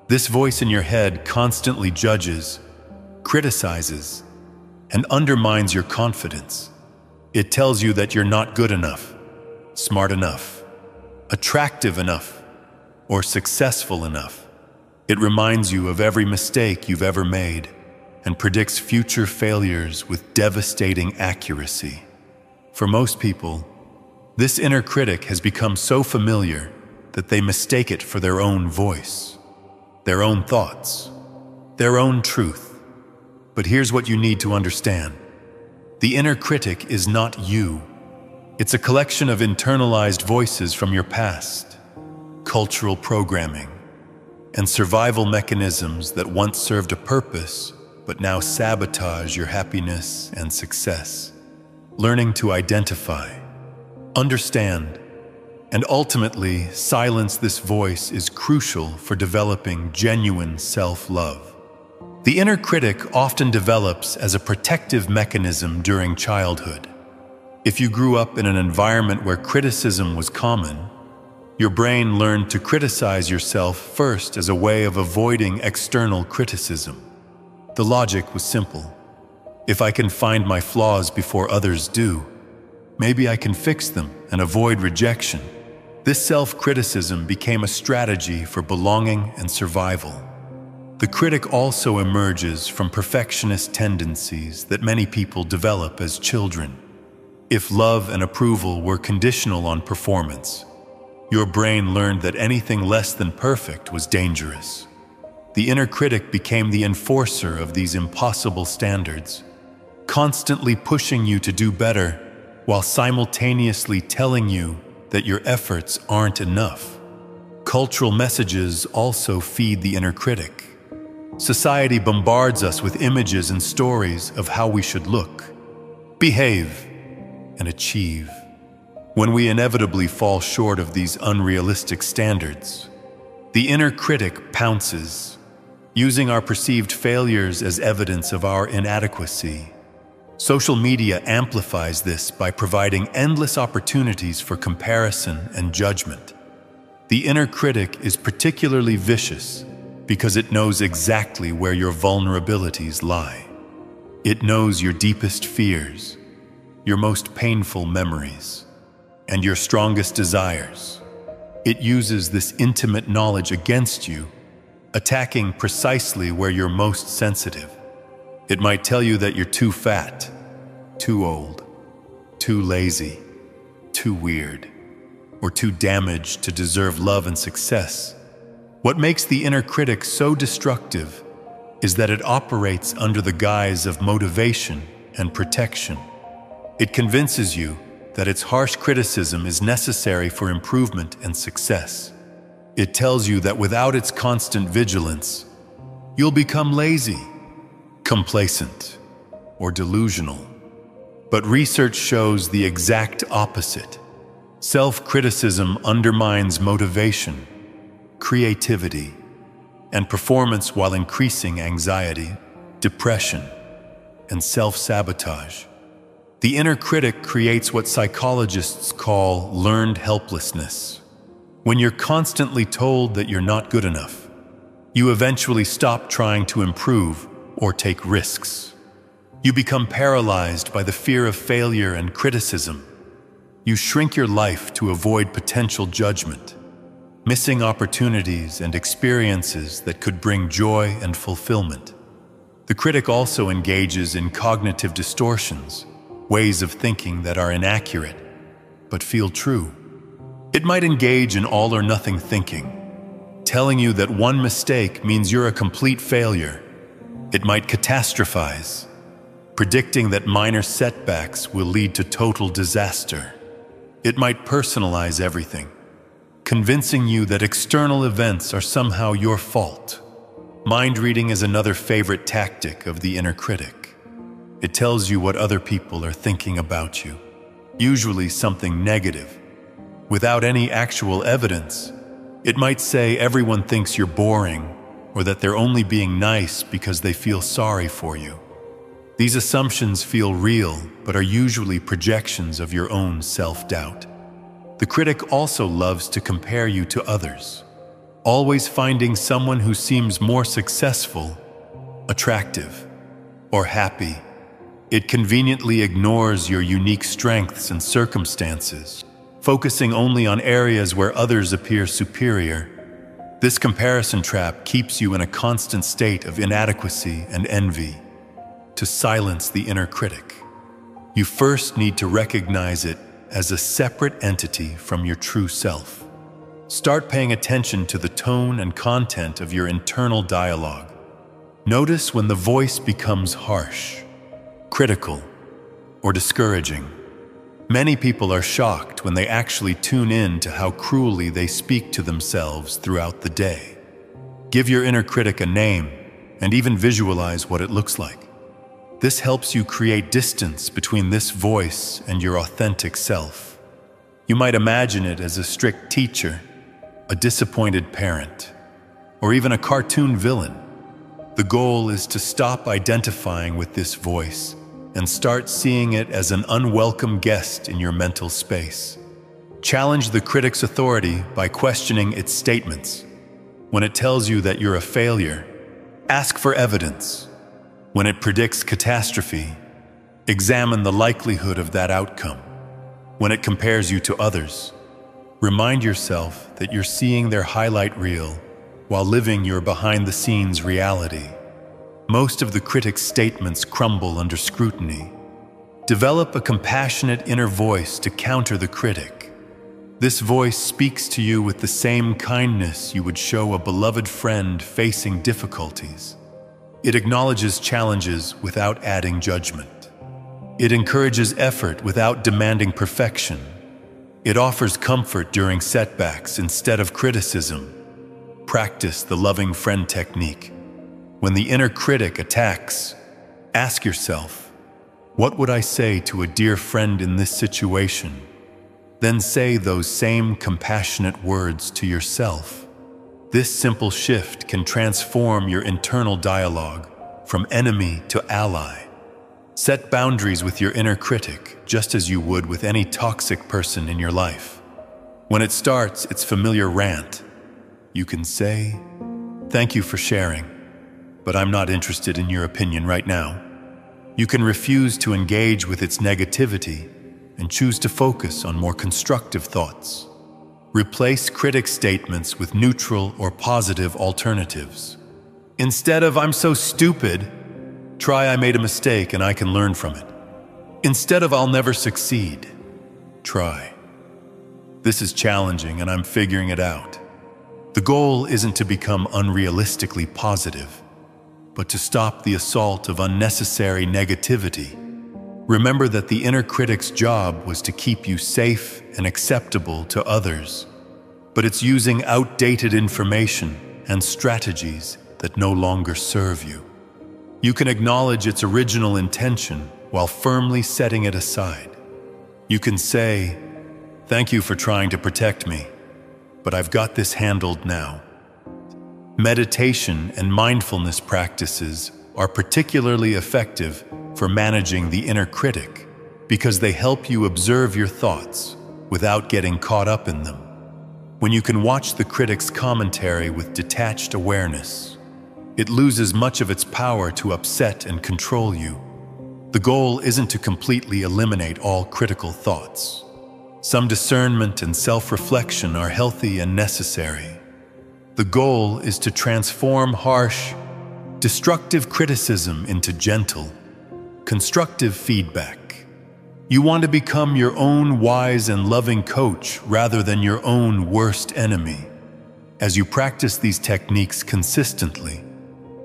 This voice in your head constantly judges, criticizes, and undermines your confidence. It tells you that you're not good enough, smart enough, attractive enough, or successful enough. It reminds you of every mistake you've ever made and predicts future failures with devastating accuracy. For most people, this inner critic has become so familiar that they mistake it for their own voice, their own thoughts, their own truth. But here's what you need to understand. The inner critic is not you. It's a collection of internalized voices from your past, cultural programming, and survival mechanisms that once served a purpose but now sabotage your happiness and success. Learning to identify, understand, and ultimately silence this voice is crucial for developing genuine self-love. The inner critic often develops as a protective mechanism during childhood. If you grew up in an environment where criticism was common, your brain learned to criticize yourself first as a way of avoiding external criticism. The logic was simple. If I can find my flaws before others do, maybe I can fix them and avoid rejection. This self-criticism became a strategy for belonging and survival. The critic also emerges from perfectionist tendencies that many people develop as children. If love and approval were conditional on performance, your brain learned that anything less than perfect was dangerous. The inner critic became the enforcer of these impossible standards, constantly pushing you to do better while simultaneously telling you that your efforts aren't enough. Cultural messages also feed the inner critic. Society bombards us with images and stories of how we should look, behave, and achieve. When we inevitably fall short of these unrealistic standards, the inner critic pounces, using our perceived failures as evidence of our inadequacy. Social media amplifies this by providing endless opportunities for comparison and judgment. The inner critic is particularly vicious because it knows exactly where your vulnerabilities lie. It knows your deepest fears, your most painful memories, and your strongest desires. It uses this intimate knowledge against you, attacking precisely where you're most sensitive. It might tell you that you're too fat, too old, too lazy, too weird, or too damaged to deserve love and success. What makes the inner critic so destructive is that it operates under the guise of motivation and protection. It convinces you that its harsh criticism is necessary for improvement and success. It tells you that without its constant vigilance, you'll become lazy, complacent, or delusional. But research shows the exact opposite. Self-criticism undermines motivation, creativity, and performance while increasing anxiety, depression, and self-sabotage. The inner critic creates what psychologists call learned helplessness. When you're constantly told that you're not good enough, you eventually stop trying to improve or take risks. You become paralyzed by the fear of failure and criticism. You shrink your life to avoid potential judgment, missing opportunities and experiences that could bring joy and fulfillment. The critic also engages in cognitive distortions, ways of thinking that are inaccurate but feel true. It might engage in all-or-nothing thinking, telling you that one mistake means you're a complete failure. It might catastrophize, predicting that minor setbacks will lead to total disaster. It might personalize everything, convincing you that external events are somehow your fault. Mind reading is another favorite tactic of the inner critic. It tells you what other people are thinking about you, usually something negative. Without any actual evidence, it might say everyone thinks you're boring or that they're only being nice because they feel sorry for you. These assumptions feel real, but are usually projections of your own self-doubt. The critic also loves to compare you to others, always finding someone who seems more successful, attractive, or happy. It conveniently ignores your unique strengths and circumstances, focusing only on areas where others appear superior. This comparison trap keeps you in a constant state of inadequacy and envy. To silence the inner critic, you first need to recognize it as a separate entity from your true self. Start paying attention to the tone and content of your internal dialogue. Notice when the voice becomes harsh, critical, or discouraging. Many people are shocked when they actually tune in to how cruelly they speak to themselves throughout the day. Give your inner critic a name and even visualize what it looks like. This helps you create distance between this voice and your authentic self. You might imagine it as a strict teacher, a disappointed parent, or even a cartoon villain. The goal is to stop identifying with this voice and start seeing it as an unwelcome guest in your mental space. Challenge the critic's authority by questioning its statements. When it tells you that you're a failure, ask for evidence. When it predicts catastrophe, examine the likelihood of that outcome. When it compares you to others, remind yourself that you're seeing their highlight reel while living your behind-the-scenes reality. Most of the critic's statements crumble under scrutiny. Develop a compassionate inner voice to counter the critic. This voice speaks to you with the same kindness you would show a beloved friend facing difficulties. It acknowledges challenges without adding judgment. It encourages effort without demanding perfection. It offers comfort during setbacks instead of criticism. Practice the loving friend technique. When the inner critic attacks, ask yourself, what would I say to a dear friend in this situation? Then say those same compassionate words to yourself. This simple shift can transform your internal dialogue from enemy to ally. Set boundaries with your inner critic, just as you would with any toxic person in your life. When it starts its familiar rant, you can say, Thank you for sharing, but I'm not interested in your opinion right now. You can refuse to engage with its negativity and choose to focus on more constructive thoughts. Replace critic statements with neutral or positive alternatives. Instead of "I'm so stupid," try "I made a mistake and I can learn from it." Instead of "I'll never succeed," try "This is challenging and I'm figuring it out." The goal isn't to become unrealistically positive, but to stop the assault of unnecessary negativity. Remember that the inner critic's job was to keep you safe and acceptable to others, but it's using outdated information and strategies that no longer serve you. You can acknowledge its original intention while firmly setting it aside. You can say, "Thank you for trying to protect me, but I've got this handled now." Meditation and mindfulness practices are particularly effective for managing the inner critic because they help you observe your thoughts without getting caught up in them. When you can watch the critic's commentary with detached awareness, it loses much of its power to upset and control you. The goal isn't to completely eliminate all critical thoughts. Some discernment and self-reflection are healthy and necessary. The goal is to transform harsh, destructive criticism into gentle, constructive feedback. You want to become your own wise and loving coach rather than your own worst enemy. As you practice these techniques consistently,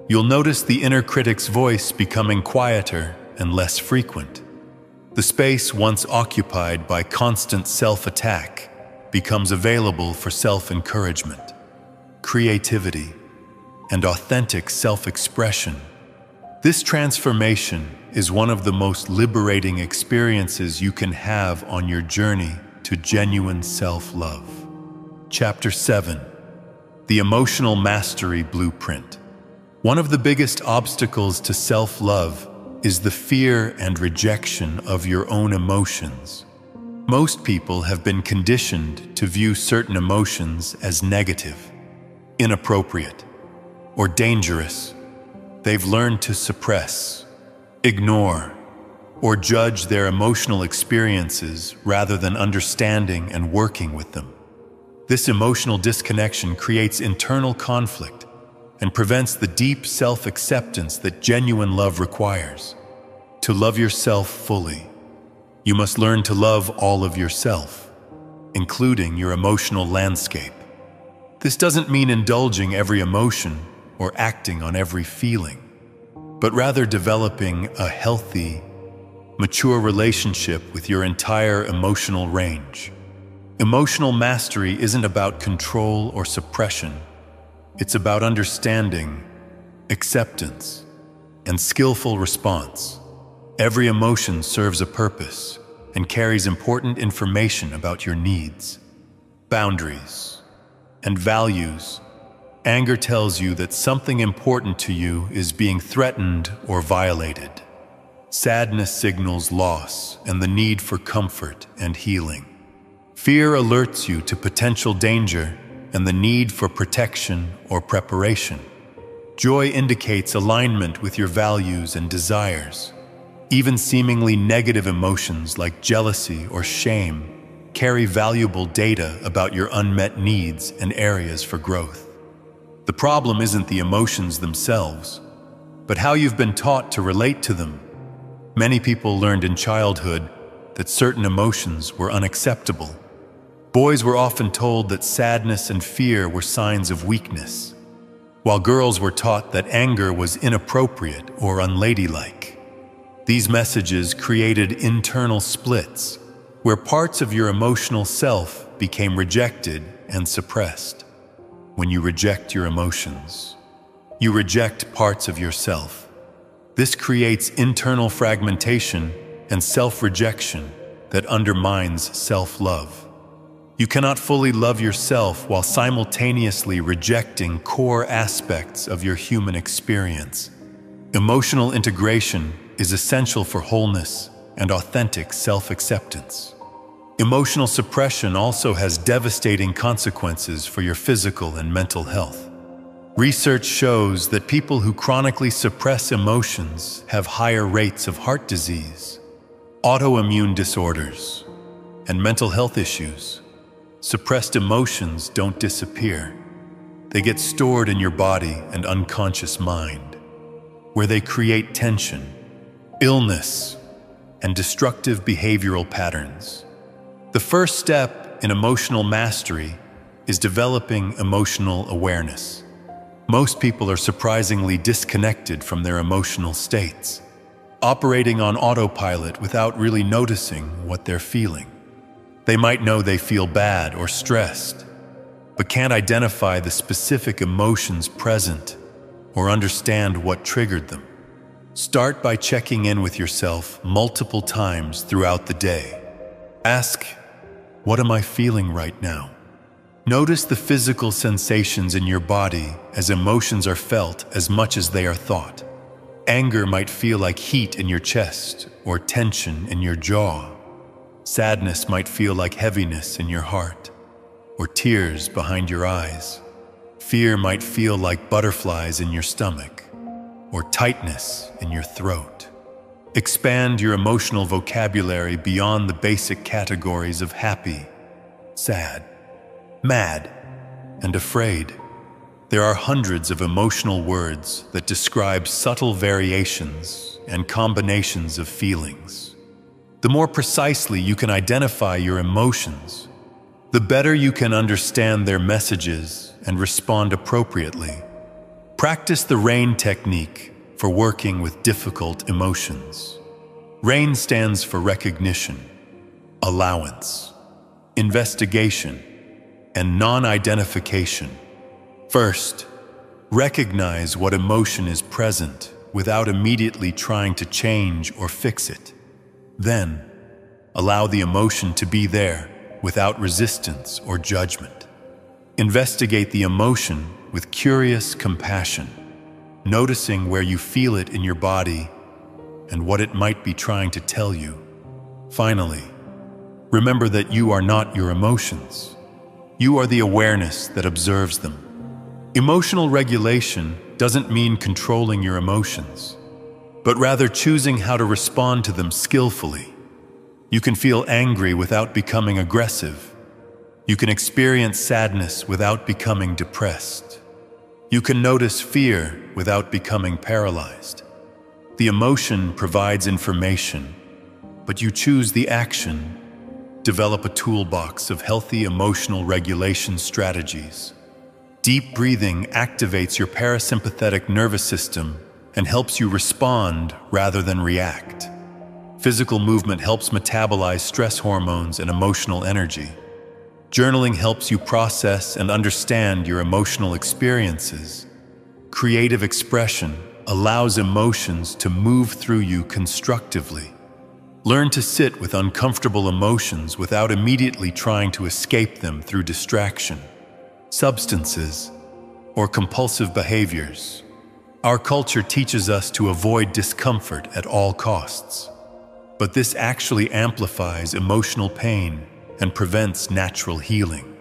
you'll notice the inner critic's voice becoming quieter and less frequent. The space once occupied by constant self-attack becomes available for self-encouragement, creativity, and authentic self-expression. This transformation is one of the most liberating experiences you can have on your journey to genuine self-love. Chapter 7: The Emotional Mastery Blueprint. One of the biggest obstacles to self-love is the fear and rejection of your own emotions. Most people have been conditioned to view certain emotions as negative, inappropriate, or dangerous. They've learned to suppress, ignore, or judge their emotional experiences rather than understanding and working with them. This emotional disconnection creates internal conflict and prevents the deep self-acceptance that genuine love requires. To love yourself fully, you must learn to love all of yourself, including your emotional landscape. This doesn't mean indulging every emotion or acting on every feeling, but rather developing a healthy, mature relationship with your entire emotional range. Emotional mastery isn't about control or suppression. It's about understanding, acceptance, and skillful response. Every emotion serves a purpose and carries important information about your needs, boundaries, and values. Anger tells you that something important to you is being threatened or violated. Sadness signals loss and the need for comfort and healing. Fear alerts you to potential danger and the need for protection or preparation. Joy indicates alignment with your values and desires. Even seemingly negative emotions like jealousy or shame carry valuable data about your unmet needs and areas for growth. The problem isn't the emotions themselves, but how you've been taught to relate to them. Many people learned in childhood that certain emotions were unacceptable. Boys were often told that sadness and fear were signs of weakness, while girls were taught that anger was inappropriate or unladylike. These messages created internal splits, where parts of your emotional self became rejected and suppressed. When you reject your emotions, you reject parts of yourself. This creates internal fragmentation and self-rejection that undermines self-love. You cannot fully love yourself while simultaneously rejecting core aspects of your human experience. Emotional integration is essential for wholeness and authentic self-acceptance. Emotional suppression also has devastating consequences for your physical and mental health. Research shows that people who chronically suppress emotions have higher rates of heart disease, autoimmune disorders, and mental health issues. Suppressed emotions don't disappear. They get stored in your body and unconscious mind, where they create tension, illness, and destructive behavioral patterns. The first step in emotional mastery is developing emotional awareness. Most people are surprisingly disconnected from their emotional states, operating on autopilot without really noticing what they're feeling. They might know they feel bad or stressed, but can't identify the specific emotions present or understand what triggered them. Start by checking in with yourself multiple times throughout the day. Ask, "What am I feeling right now?" Notice the physical sensations in your body as emotions are felt as much as they are thought. Anger might feel like heat in your chest or tension in your jaw. Sadness might feel like heaviness in your heart or tears behind your eyes. Fear might feel like butterflies in your stomach or tightness in your throat. Expand your emotional vocabulary beyond the basic categories of happy, sad, mad, and afraid. There are hundreds of emotional words that describe subtle variations and combinations of feelings. The more precisely you can identify your emotions, the better you can understand their messages and respond appropriately. Practice the RAIN technique for working with difficult emotions. RAIN stands for recognition, allowance, investigation, and non-identification. First, recognize what emotion is present without immediately trying to change or fix it. Then, allow the emotion to be there without resistance or judgment. Investigate the emotion with curious compassion, noticing where you feel it in your body and what it might be trying to tell you. Finally, remember that you are not your emotions. You are the awareness that observes them. Emotional regulation doesn't mean controlling your emotions, but rather choosing how to respond to them skillfully. You can feel angry without becoming aggressive. You can experience sadness without becoming depressed. You can notice fear without becoming paralyzed. The emotion provides information, but you choose the action. Develop a toolbox of healthy emotional regulation strategies. Deep breathing activates your parasympathetic nervous system and helps you respond rather than react. Physical movement helps metabolize stress hormones and emotional energy. Journaling helps you process and understand your emotional experiences. Creative expression allows emotions to move through you constructively. Learn to sit with uncomfortable emotions without immediately trying to escape them through distraction, substances, or compulsive behaviors. Our culture teaches us to avoid discomfort at all costs, but this actually amplifies emotional pain and prevents natural healing.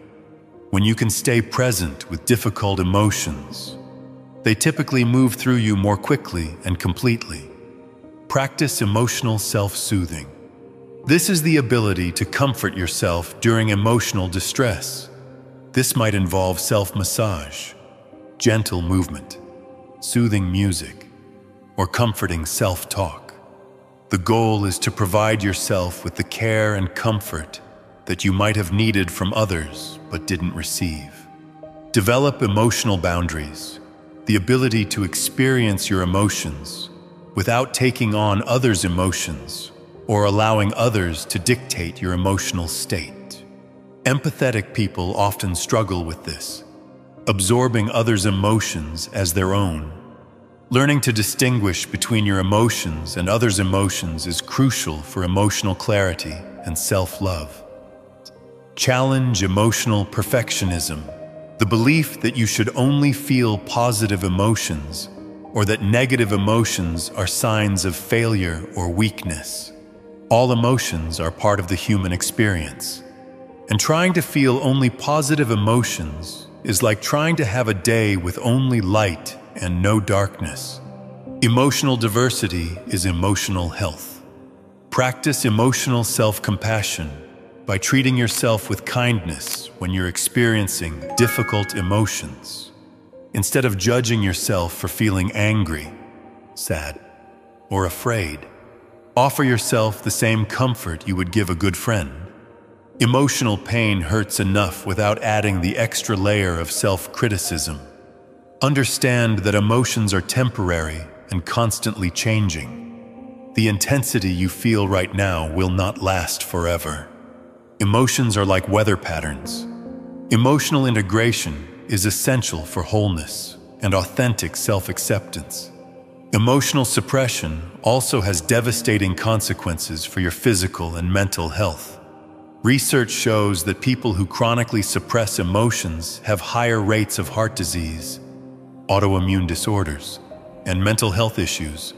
When you can stay present with difficult emotions, they typically move through you more quickly and completely. Practice emotional self-soothing. This is the ability to comfort yourself during emotional distress. This might involve self-massage, gentle movement, soothing music, or comforting self-talk. The goal is to provide yourself with the care and comfort that you might have needed from others but didn't receive. Develop emotional boundaries, the ability to experience your emotions without taking on others' emotions or allowing others to dictate your emotional state. Empathetic people often struggle with this, absorbing others' emotions as their own. Learning to distinguish between your emotions and others' emotions is crucial for emotional clarity and self-love. Challenge emotional perfectionism, the belief that you should only feel positive emotions or that negative emotions are signs of failure or weakness. All emotions are part of the human experience, and trying to feel only positive emotions is like trying to have a day with only light and no darkness. Emotional diversity is emotional health. Practice emotional self-compassion by treating yourself with kindness when you're experiencing difficult emotions. Instead of judging yourself for feeling angry, sad, or afraid, offer yourself the same comfort you would give a good friend. Emotional pain hurts enough without adding the extra layer of self-criticism. Understand that emotions are temporary and constantly changing. The intensity you feel right now will not last forever. Emotions are like weather patterns. Emotional integration is essential for wholeness and authentic self-acceptance. Emotional suppression also has devastating consequences for your physical and mental health. Research shows that people who chronically suppress emotions have higher rates of heart disease, autoimmune disorders, and mental health issues.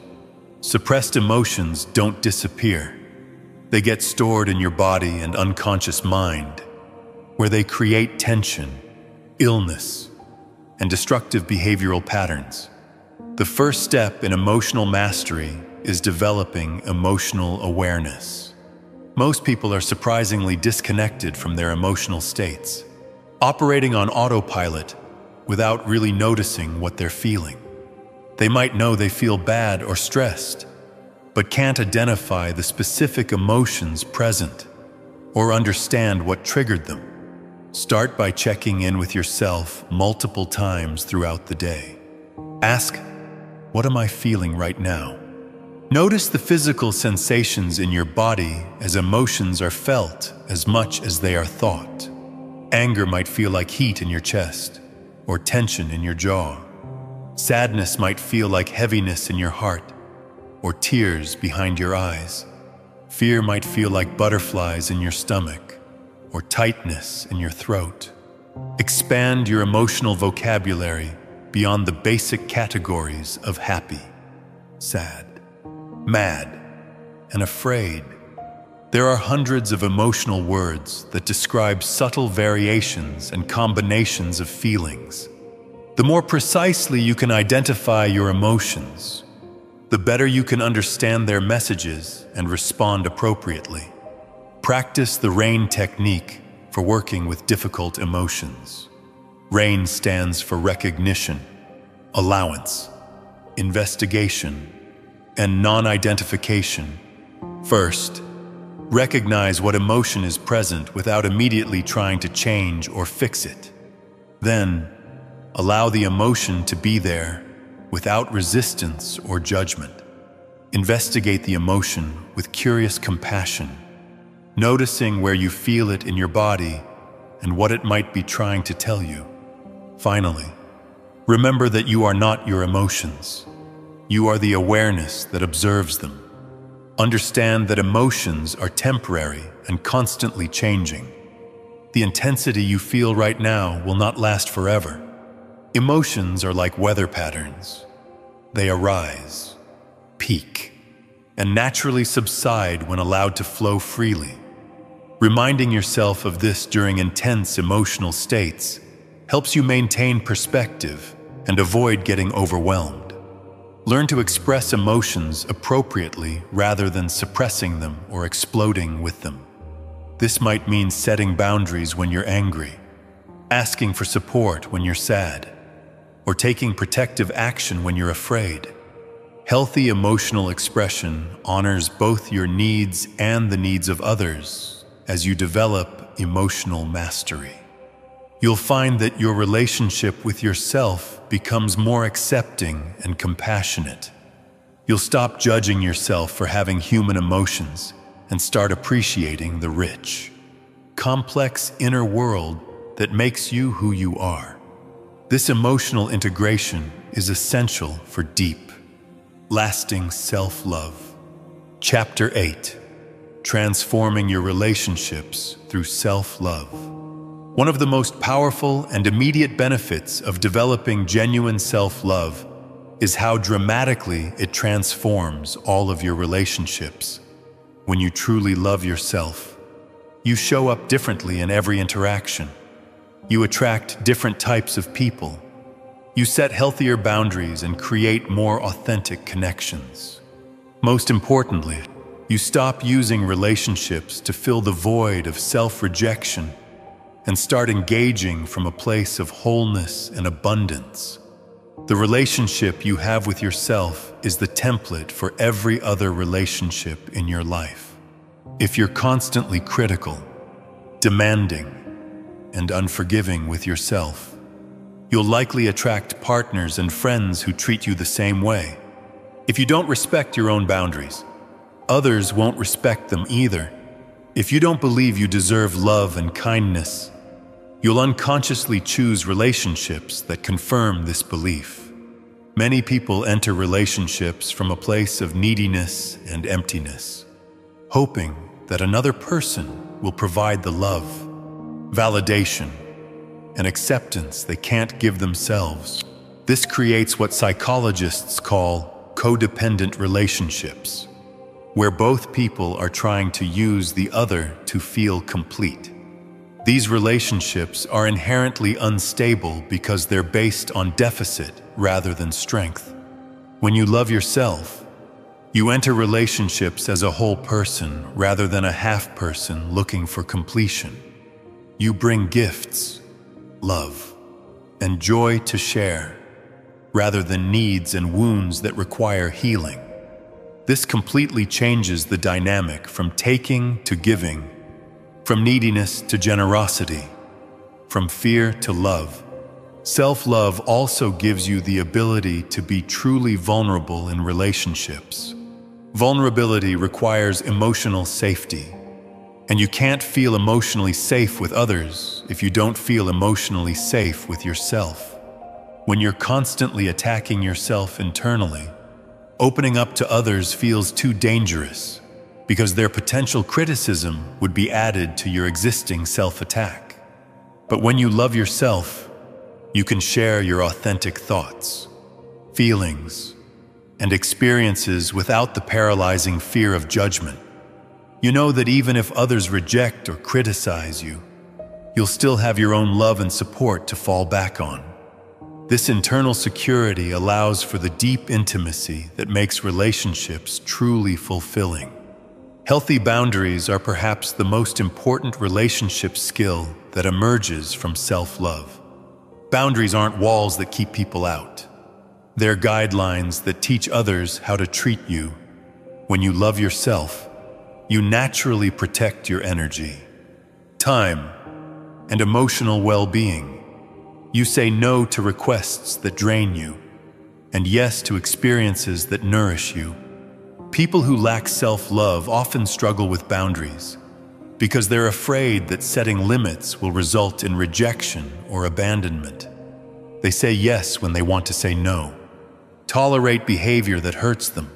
Suppressed emotions don't disappear. They get stored in your body and unconscious mind, where they create tension, illness, and destructive behavioral patterns. The first step in emotional mastery is developing emotional awareness. Most people are surprisingly disconnected from their emotional states, operating on autopilot without really noticing what they're feeling. They might know they feel bad or stressed, but can't identify the specific emotions present or understand what triggered them. Start by checking in with yourself multiple times throughout the day. Ask, "What am I feeling right now?" Notice the physical sensations in your body as emotions are felt as much as they are thought. Anger might feel like heat in your chest or tension in your jaw. Sadness might feel like heaviness in your heart or tears behind your eyes. Fear might feel like butterflies in your stomach or tightness in your throat. Expand your emotional vocabulary beyond the basic categories of happy, sad, mad, and afraid. There are hundreds of emotional words that describe subtle variations and combinations of feelings. The more precisely you can identify your emotions, the better you can understand their messages and respond appropriately. Practice the RAIN technique for working with difficult emotions. RAIN stands for recognition, allowance, investigation, and non-identification. First, recognize what emotion is present without immediately trying to change or fix it. Then, allow the emotion to be there without resistance or judgment. Investigate the emotion with curious compassion, noticing where you feel it in your body and what it might be trying to tell you. Finally, remember that you are not your emotions. You are the awareness that observes them. Understand that emotions are temporary and constantly changing. The intensity you feel right now will not last forever. Emotions are like weather patterns. They arise, peak, and naturally subside when allowed to flow freely. Reminding yourself of this during intense emotional states helps you maintain perspective and avoid getting overwhelmed. Learn to express emotions appropriately rather than suppressing them or exploding with them. This might mean setting boundaries when you're angry, asking for support when you're sad, or taking protective action when you're afraid. Healthy emotional expression honors both your needs and the needs of others as you develop emotional mastery. You'll find that your relationship with yourself becomes more accepting and compassionate. You'll stop judging yourself for having human emotions and start appreciating the rich, complex inner world that makes you who you are. This emotional integration is essential for deep, lasting self-love. Chapter 8: Transforming Your Relationships Through Self-Love. One of the most powerful and immediate benefits of developing genuine self-love is how dramatically it transforms all of your relationships. When you truly love yourself, you show up differently in every interaction. You attract different types of people. You set healthier boundaries and create more authentic connections. Most importantly, you stop using relationships to fill the void of self-rejection and start engaging from a place of wholeness and abundance. The relationship you have with yourself is the template for every other relationship in your life. If you're constantly critical, demanding, and unforgiving with yourself, you'll likely attract partners and friends who treat you the same way. If you don't respect your own boundaries, others won't respect them either. If you don't believe you deserve love and kindness, you'll unconsciously choose relationships that confirm this belief. Many people enter relationships from a place of neediness and emptiness, hoping that another person will provide the love, validation, and acceptance they can't give themselves. This creates what psychologists call codependent relationships, where both people are trying to use the other to feel complete. These relationships are inherently unstable because they're based on deficit rather than strength. When you love yourself, you enter relationships as a whole person rather than a half person looking for completion. You bring gifts, love, and joy to share, rather than needs and wounds that require healing. This completely changes the dynamic from taking to giving, from neediness to generosity, from fear to love. Self-love also gives you the ability to be truly vulnerable in relationships. Vulnerability requires emotional safety, and you can't feel emotionally safe with others if you don't feel emotionally safe with yourself. When you're constantly attacking yourself internally, opening up to others feels too dangerous, because their potential criticism would be added to your existing self-attack. But when you love yourself, you can share your authentic thoughts, feelings, and experiences without the paralyzing fear of judgment. You know that even if others reject or criticize you, you'll still have your own love and support to fall back on. This internal security allows for the deep intimacy that makes relationships truly fulfilling. Healthy boundaries are perhaps the most important relationship skill that emerges from self-love. Boundaries aren't walls that keep people out. They're guidelines that teach others how to treat you. When you love yourself, you naturally protect your energy, time, and emotional well-being. You say no to requests that drain you, and yes to experiences that nourish you. People who lack self-love often struggle with boundaries because they're afraid that setting limits will result in rejection or abandonment. They say yes when they want to say no, tolerate behavior that hurts them,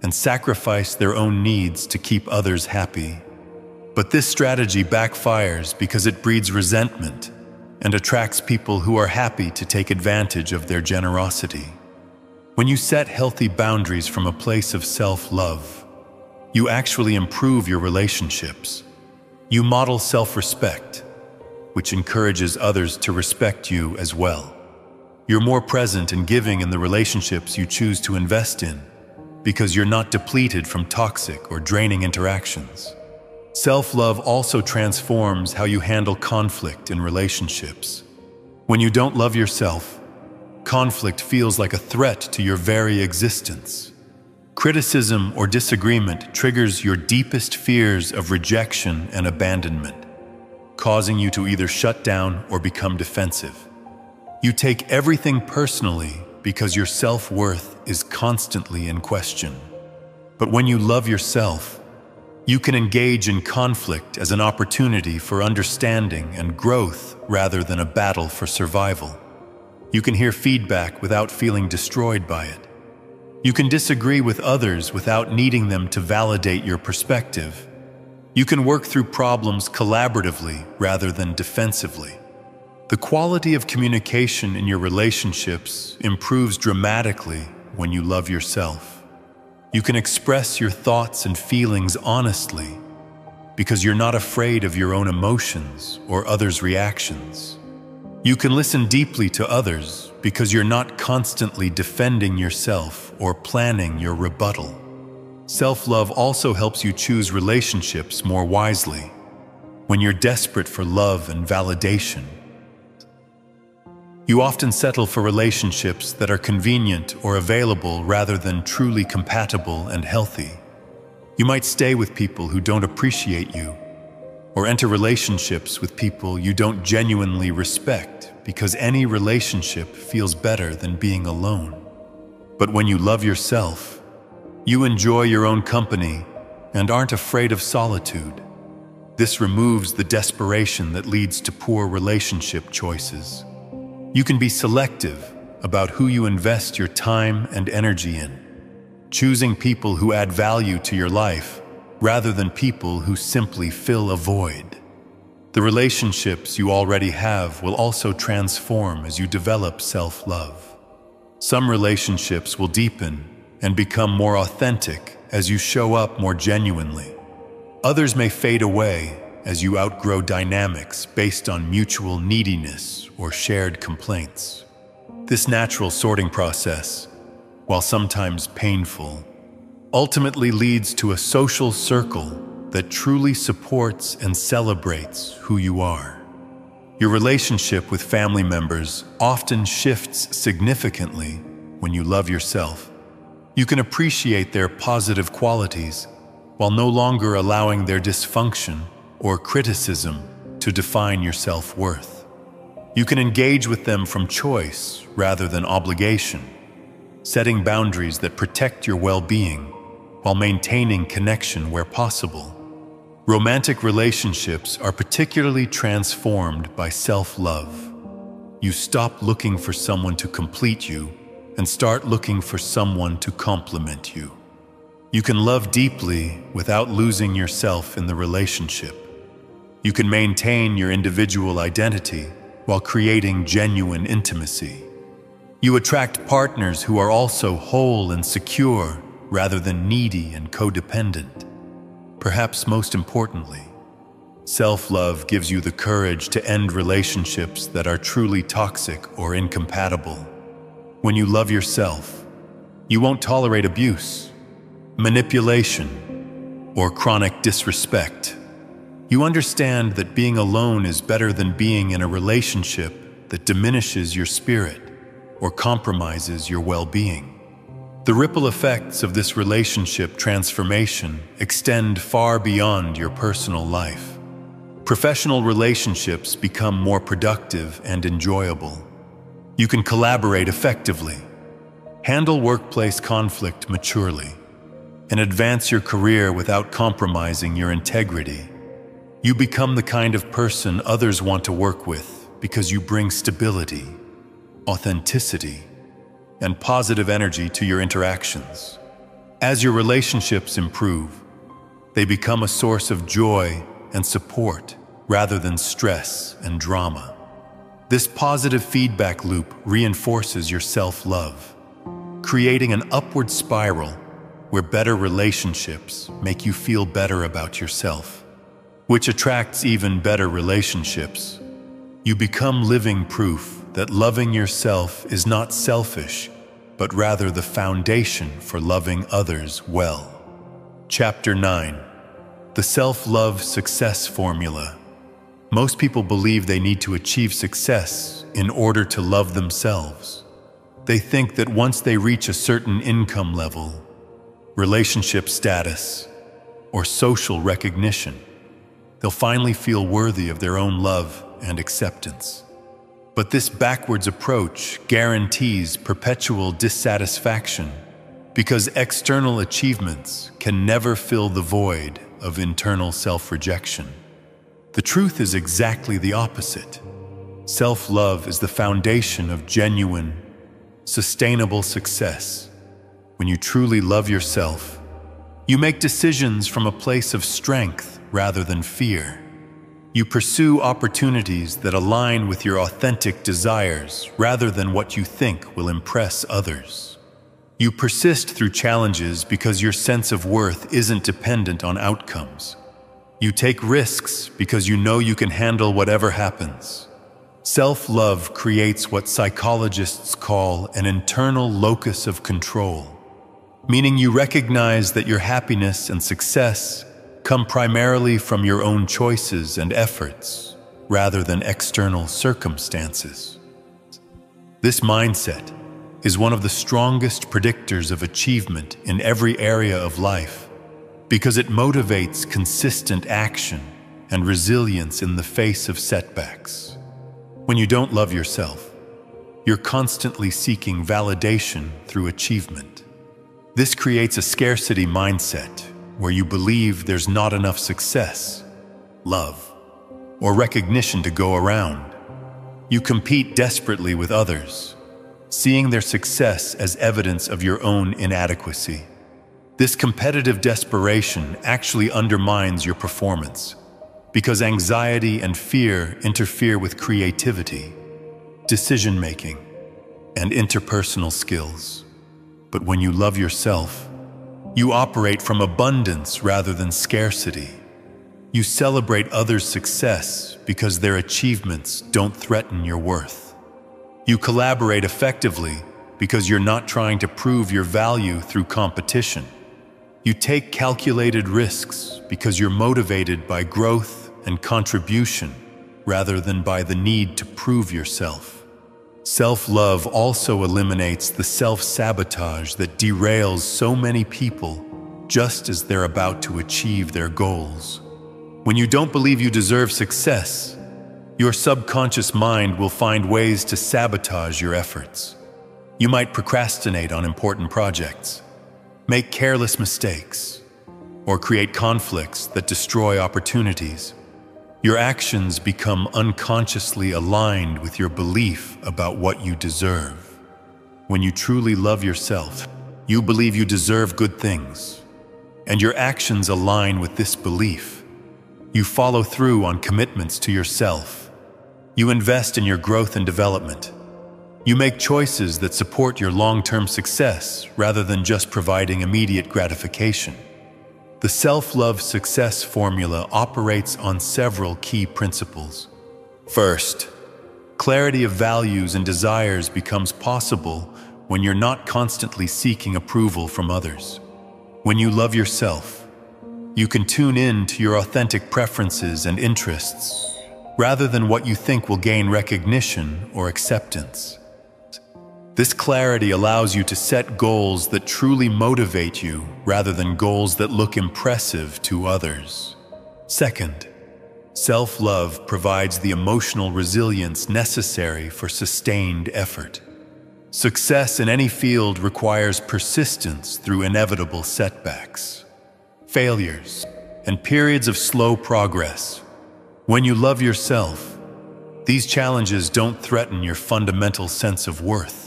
and sacrifice their own needs to keep others happy. But this strategy backfires because it breeds resentment and attracts people who are happy to take advantage of their generosity. When you set healthy boundaries from a place of self-love, you actually improve your relationships. You model self-respect, which encourages others to respect you as well. You're more present and giving in the relationships you choose to invest in because you're not depleted from toxic or draining interactions. Self-love also transforms how you handle conflict in relationships. When you don't love yourself, conflict feels like a threat to your very existence. Criticism or disagreement triggers your deepest fears of rejection and abandonment, causing you to either shut down or become defensive. You take everything personally because your self-worth is constantly in question. But when you love yourself, you can engage in conflict as an opportunity for understanding and growth rather than a battle for survival. You can hear feedback without feeling destroyed by it. You can disagree with others without needing them to validate your perspective. You can work through problems collaboratively rather than defensively. The quality of communication in your relationships improves dramatically when you love yourself. You can express your thoughts and feelings honestly because you're not afraid of your own emotions or others' reactions. You can listen deeply to others because you're not constantly defending yourself or planning your rebuttal. Self-love also helps you choose relationships more wisely. When you're desperate for love and validation, you often settle for relationships that are convenient or available rather than truly compatible and healthy. You might stay with people who don't appreciate you, or enter relationships with people you don't genuinely respect because any relationship feels better than being alone. But when you love yourself, you enjoy your own company and aren't afraid of solitude. This removes the desperation that leads to poor relationship choices. You can be selective about who you invest your time and energy in, choosing people who add value to your life rather than people who simply fill a void. The relationships you already have will also transform as you develop self-love. Some relationships will deepen and become more authentic as you show up more genuinely. Others may fade away as you outgrow dynamics based on mutual neediness or shared complaints. This natural sorting process, while sometimes painful, ultimately leads to a social circle that truly supports and celebrates who you are. Your relationship with family members often shifts significantly when you love yourself. You can appreciate their positive qualities while no longer allowing their dysfunction or criticism to define your self-worth. You can engage with them from choice rather than obligation, setting boundaries that protect your well-being while maintaining connection where possible. Romantic relationships are particularly transformed by self-love. You stop looking for someone to complete you and start looking for someone to complement you. You can love deeply without losing yourself in the relationship. You can maintain your individual identity while creating genuine intimacy. You attract partners who are also whole and secure rather than needy and codependent. Perhaps most importantly, self-love gives you the courage to end relationships that are truly toxic or incompatible. When you love yourself, you won't tolerate abuse, manipulation, or chronic disrespect. You understand that being alone is better than being in a relationship that diminishes your spirit or compromises your well-being. The ripple effects of this relationship transformation extend far beyond your personal life. Professional relationships become more productive and enjoyable. You can collaborate effectively, handle workplace conflict maturely, and advance your career without compromising your integrity. You become the kind of person others want to work with because you bring stability, authenticity, and positive energy to your interactions. As your relationships improve, they become a source of joy and support rather than stress and drama. This positive feedback loop reinforces your self-love, creating an upward spiral where better relationships make you feel better about yourself, which attracts even better relationships. You become living proof that loving yourself is not selfish, but rather the foundation for loving others well. Chapter 9. The Self-Love Success Formula. Most people believe they need to achieve success in order to love themselves. They think that once they reach a certain income level, relationship status, or social recognition, they'll finally feel worthy of their own love and acceptance. But this backwards approach guarantees perpetual dissatisfaction because external achievements can never fill the void of internal self-rejection. The truth is exactly the opposite. Self-love is the foundation of genuine, sustainable success. When you truly love yourself, you make decisions from a place of strength rather than fear. You pursue opportunities that align with your authentic desires rather than what you think will impress others. You persist through challenges because your sense of worth isn't dependent on outcomes. You take risks because you know you can handle whatever happens. Self-love creates what psychologists call an internal locus of control, meaning you recognize that your happiness and success come primarily from your own choices and efforts, rather than external circumstances. This mindset is one of the strongest predictors of achievement in every area of life because it motivates consistent action and resilience in the face of setbacks. When you don't love yourself, you're constantly seeking validation through achievement. This creates a scarcity mindset where you believe there's not enough success, love, or recognition to go around. You compete desperately with others, seeing their success as evidence of your own inadequacy. This competitive desperation actually undermines your performance because anxiety and fear interfere with creativity, decision-making, and interpersonal skills. But when you love yourself, you operate from abundance rather than scarcity. You celebrate others' success because their achievements don't threaten your worth. You collaborate effectively because you're not trying to prove your value through competition. You take calculated risks because you're motivated by growth and contribution rather than by the need to prove yourself. Self-love also eliminates the self-sabotage that derails so many people just as they're about to achieve their goals. When you don't believe you deserve success, your subconscious mind will find ways to sabotage your efforts. You might procrastinate on important projects, make careless mistakes, or create conflicts that destroy opportunities. Your actions become unconsciously aligned with your belief about what you deserve. When you truly love yourself, you believe you deserve good things, and your actions align with this belief. You follow through on commitments to yourself. You invest in your growth and development. You make choices that support your long-term success rather than just providing immediate gratification. The self-love success formula operates on several key principles. First, clarity of values and desires becomes possible when you're not constantly seeking approval from others. When you love yourself, you can tune in to your authentic preferences and interests, rather than what you think will gain recognition or acceptance. This clarity allows you to set goals that truly motivate you rather than goals that look impressive to others. Second, self-love provides the emotional resilience necessary for sustained effort. Success in any field requires persistence through inevitable setbacks, failures, and periods of slow progress. When you love yourself, these challenges don't threaten your fundamental sense of worth.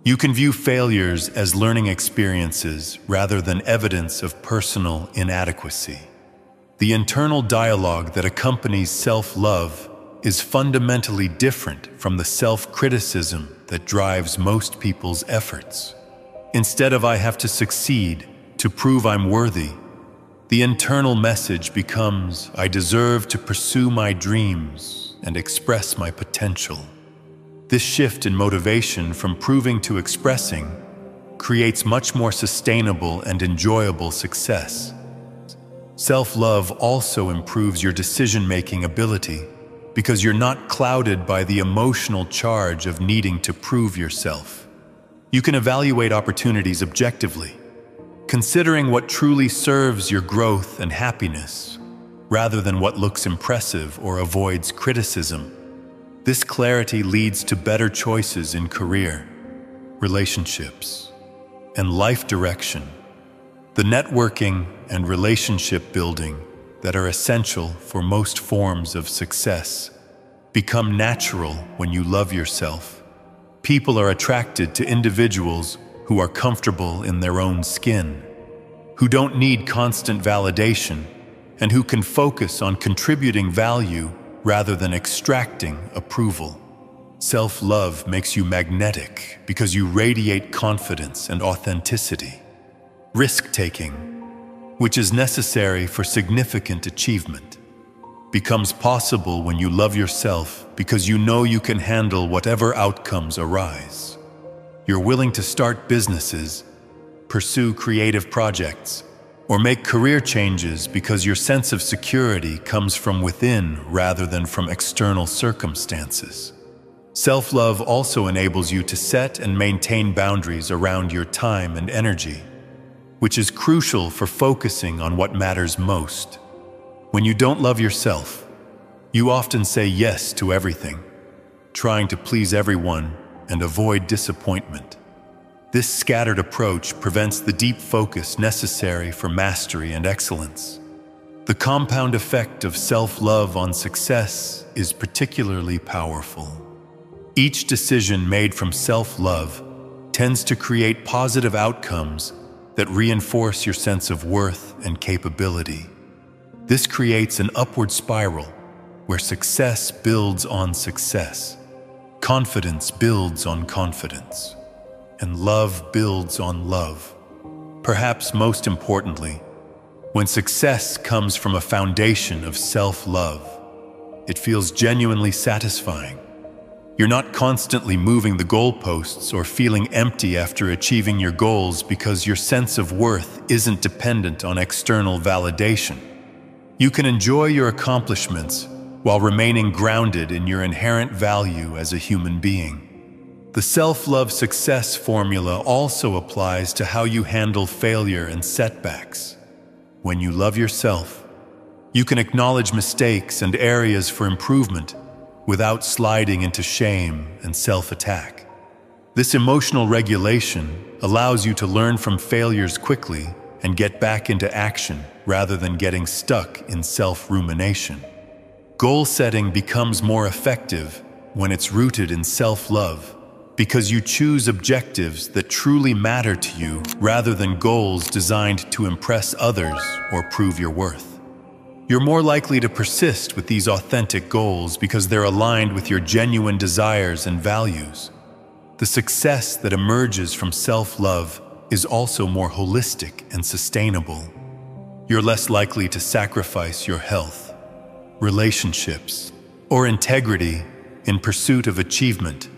You can view failures as learning experiences rather than evidence of personal inadequacy. The internal dialogue that accompanies self-love is fundamentally different from the self-criticism that drives most people's efforts. Instead of "I have to succeed to prove I'm worthy," the internal message becomes "I deserve to pursue my dreams and express my potential." This shift in motivation from proving to expressing creates much more sustainable and enjoyable success. Self-love also improves your decision-making ability because you're not clouded by the emotional charge of needing to prove yourself. You can evaluate opportunities objectively, considering what truly serves your growth and happiness, rather than what looks impressive or avoids criticism. This clarity leads to better choices in career, relationships, and life direction. The networking and relationship building that are essential for most forms of success become natural when you love yourself. People are attracted to individuals who are comfortable in their own skin, who don't need constant validation, and who can focus on contributing value rather than extracting approval. Self-love makes you magnetic because you radiate confidence and authenticity. Risk-taking, which is necessary for significant achievement. becomes possible when you love yourself because you know you can handle whatever outcomes arise. You're willing to start businesses, pursue creative projects, or make career changes because your sense of security comes from within rather than from external circumstances. Self-love also enables you to set and maintain boundaries around your time and energy, which is crucial for focusing on what matters most. When you don't love yourself, you often say yes to everything, trying to please everyone and avoid disappointment. This scattered approach prevents the deep focus necessary for mastery and excellence. The compound effect of self-love on success is particularly powerful. Each decision made from self-love tends to create positive outcomes that reinforce your sense of worth and capability. This creates an upward spiral where success builds on success, confidence builds on confidence, and love builds on love. Perhaps most importantly, when success comes from a foundation of self-love, it feels genuinely satisfying. You're not constantly moving the goalposts or feeling empty after achieving your goals because your sense of worth isn't dependent on external validation. You can enjoy your accomplishments while remaining grounded in your inherent value as a human being. The self-love success formula also applies to how you handle failure and setbacks. When you love yourself, you can acknowledge mistakes and areas for improvement without sliding into shame and self-attack. This emotional regulation allows you to learn from failures quickly and get back into action rather than getting stuck in self-rumination. Goal setting becomes more effective when it's rooted in self-love, because you choose objectives that truly matter to you rather than goals designed to impress others or prove your worth. You're more likely to persist with these authentic goals because they're aligned with your genuine desires and values. The success that emerges from self-love is also more holistic and sustainable. You're less likely to sacrifice your health, relationships, or integrity in pursuit of achievement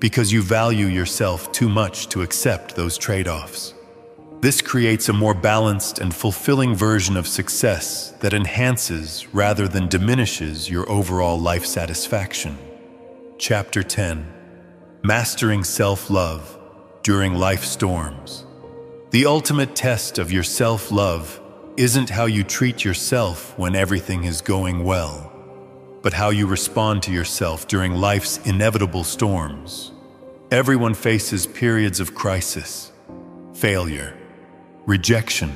because you value yourself too much to accept those trade-offs. This creates a more balanced and fulfilling version of success that enhances rather than diminishes your overall life satisfaction. Chapter 10: Mastering Self-Love During Life Storms. The ultimate test of your self-love isn't how you treat yourself when everything is going well, but how you respond to yourself during life's inevitable storms. Everyone faces periods of crisis, failure, rejection,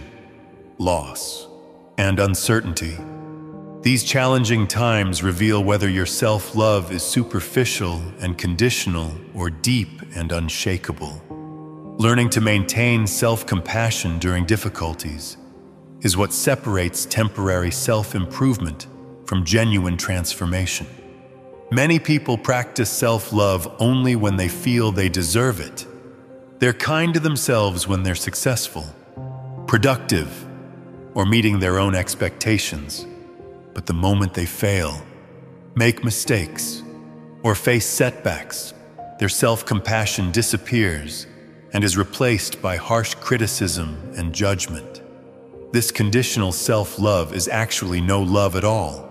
loss, and uncertainty. These challenging times reveal whether your self-love is superficial and conditional or deep and unshakable. Learning to maintain self-compassion during difficulties is what separates temporary self-improvement from genuine transformation. Many people practice self-love only when they feel they deserve it. They're kind to themselves when they're successful, productive, or meeting their own expectations. But the moment they fail, make mistakes, or face setbacks, their self-compassion disappears and is replaced by harsh criticism and judgment. This conditional self-love is actually no love at all,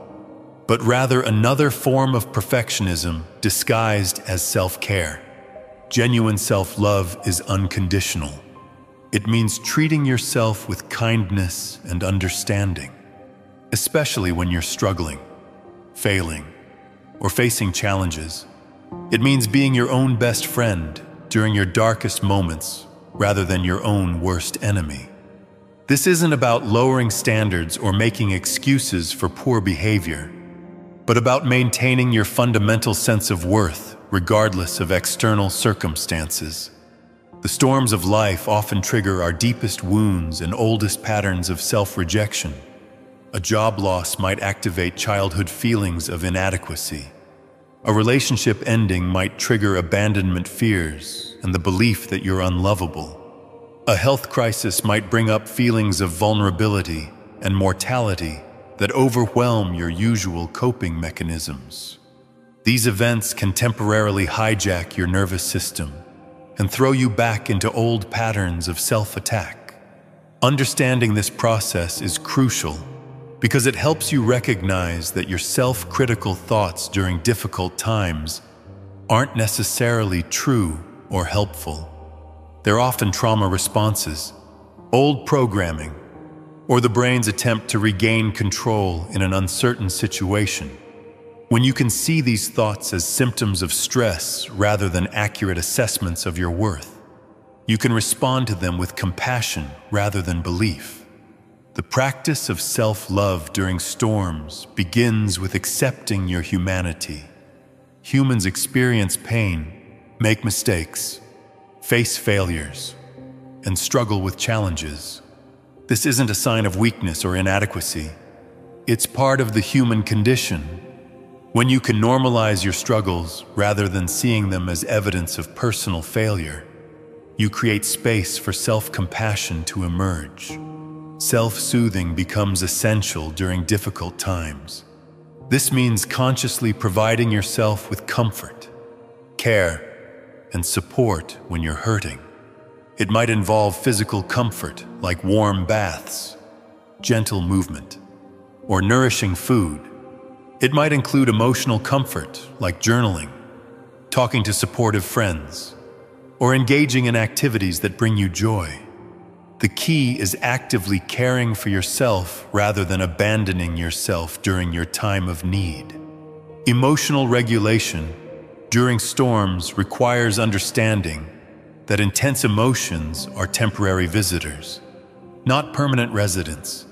but rather another form of perfectionism disguised as self-care. Genuine self-love is unconditional. It means treating yourself with kindness and understanding, especially when you're struggling, failing, or facing challenges. It means being your own best friend during your darkest moments rather than your own worst enemy. This isn't about lowering standards or making excuses for poor behavior, but about maintaining your fundamental sense of worth regardless of external circumstances. The storms of life often trigger our deepest wounds and oldest patterns of self-rejection. A job loss might activate childhood feelings of inadequacy. A relationship ending might trigger abandonment fears and the belief that you're unlovable. A health crisis might bring up feelings of vulnerability and mortality that overwhelm your usual coping mechanisms. These events can temporarily hijack your nervous system and throw you back into old patterns of self-attack. Understanding this process is crucial because it helps you recognize that your self-critical thoughts during difficult times aren't necessarily true or helpful. They're often trauma responses, old programming, or the brain's attempt to regain control in an uncertain situation. When you can see these thoughts as symptoms of stress rather than accurate assessments of your worth, you can respond to them with compassion rather than belief. The practice of self-love during storms begins with accepting your humanity. Humans experience pain, make mistakes, face failures, and struggle with challenges. This isn't a sign of weakness or inadequacy. It's part of the human condition. When you can normalize your struggles rather than seeing them as evidence of personal failure, you create space for self-compassion to emerge. Self-soothing becomes essential during difficult times. This means consciously providing yourself with comfort, care, and support when you're hurting. It might involve physical comfort like warm baths, gentle movement, or nourishing food. It might include emotional comfort like journaling, talking to supportive friends, or engaging in activities that bring you joy. The key is actively caring for yourself rather than abandoning yourself during your time of need. Emotional regulation during storms requires understanding that intense emotions are temporary visitors, not permanent residents.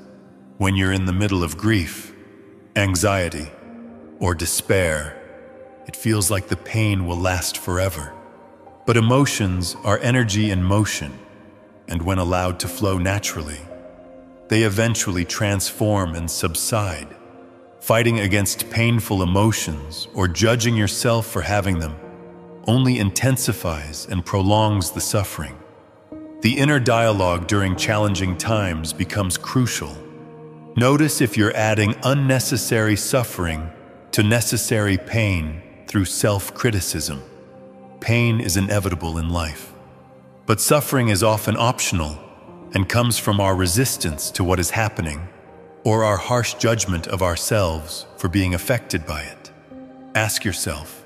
When you're in the middle of grief, anxiety, or despair, it feels like the pain will last forever. But emotions are energy in motion, and when allowed to flow naturally, they eventually transform and subside. Fighting against painful emotions or judging yourself for having them only intensifies and prolongs the suffering. The inner dialogue during challenging times becomes crucial. Notice if you're adding unnecessary suffering to necessary pain through self-criticism. Pain is inevitable in life, but suffering is often optional and comes from our resistance to what is happening or our harsh judgment of ourselves for being affected by it. Ask yourself,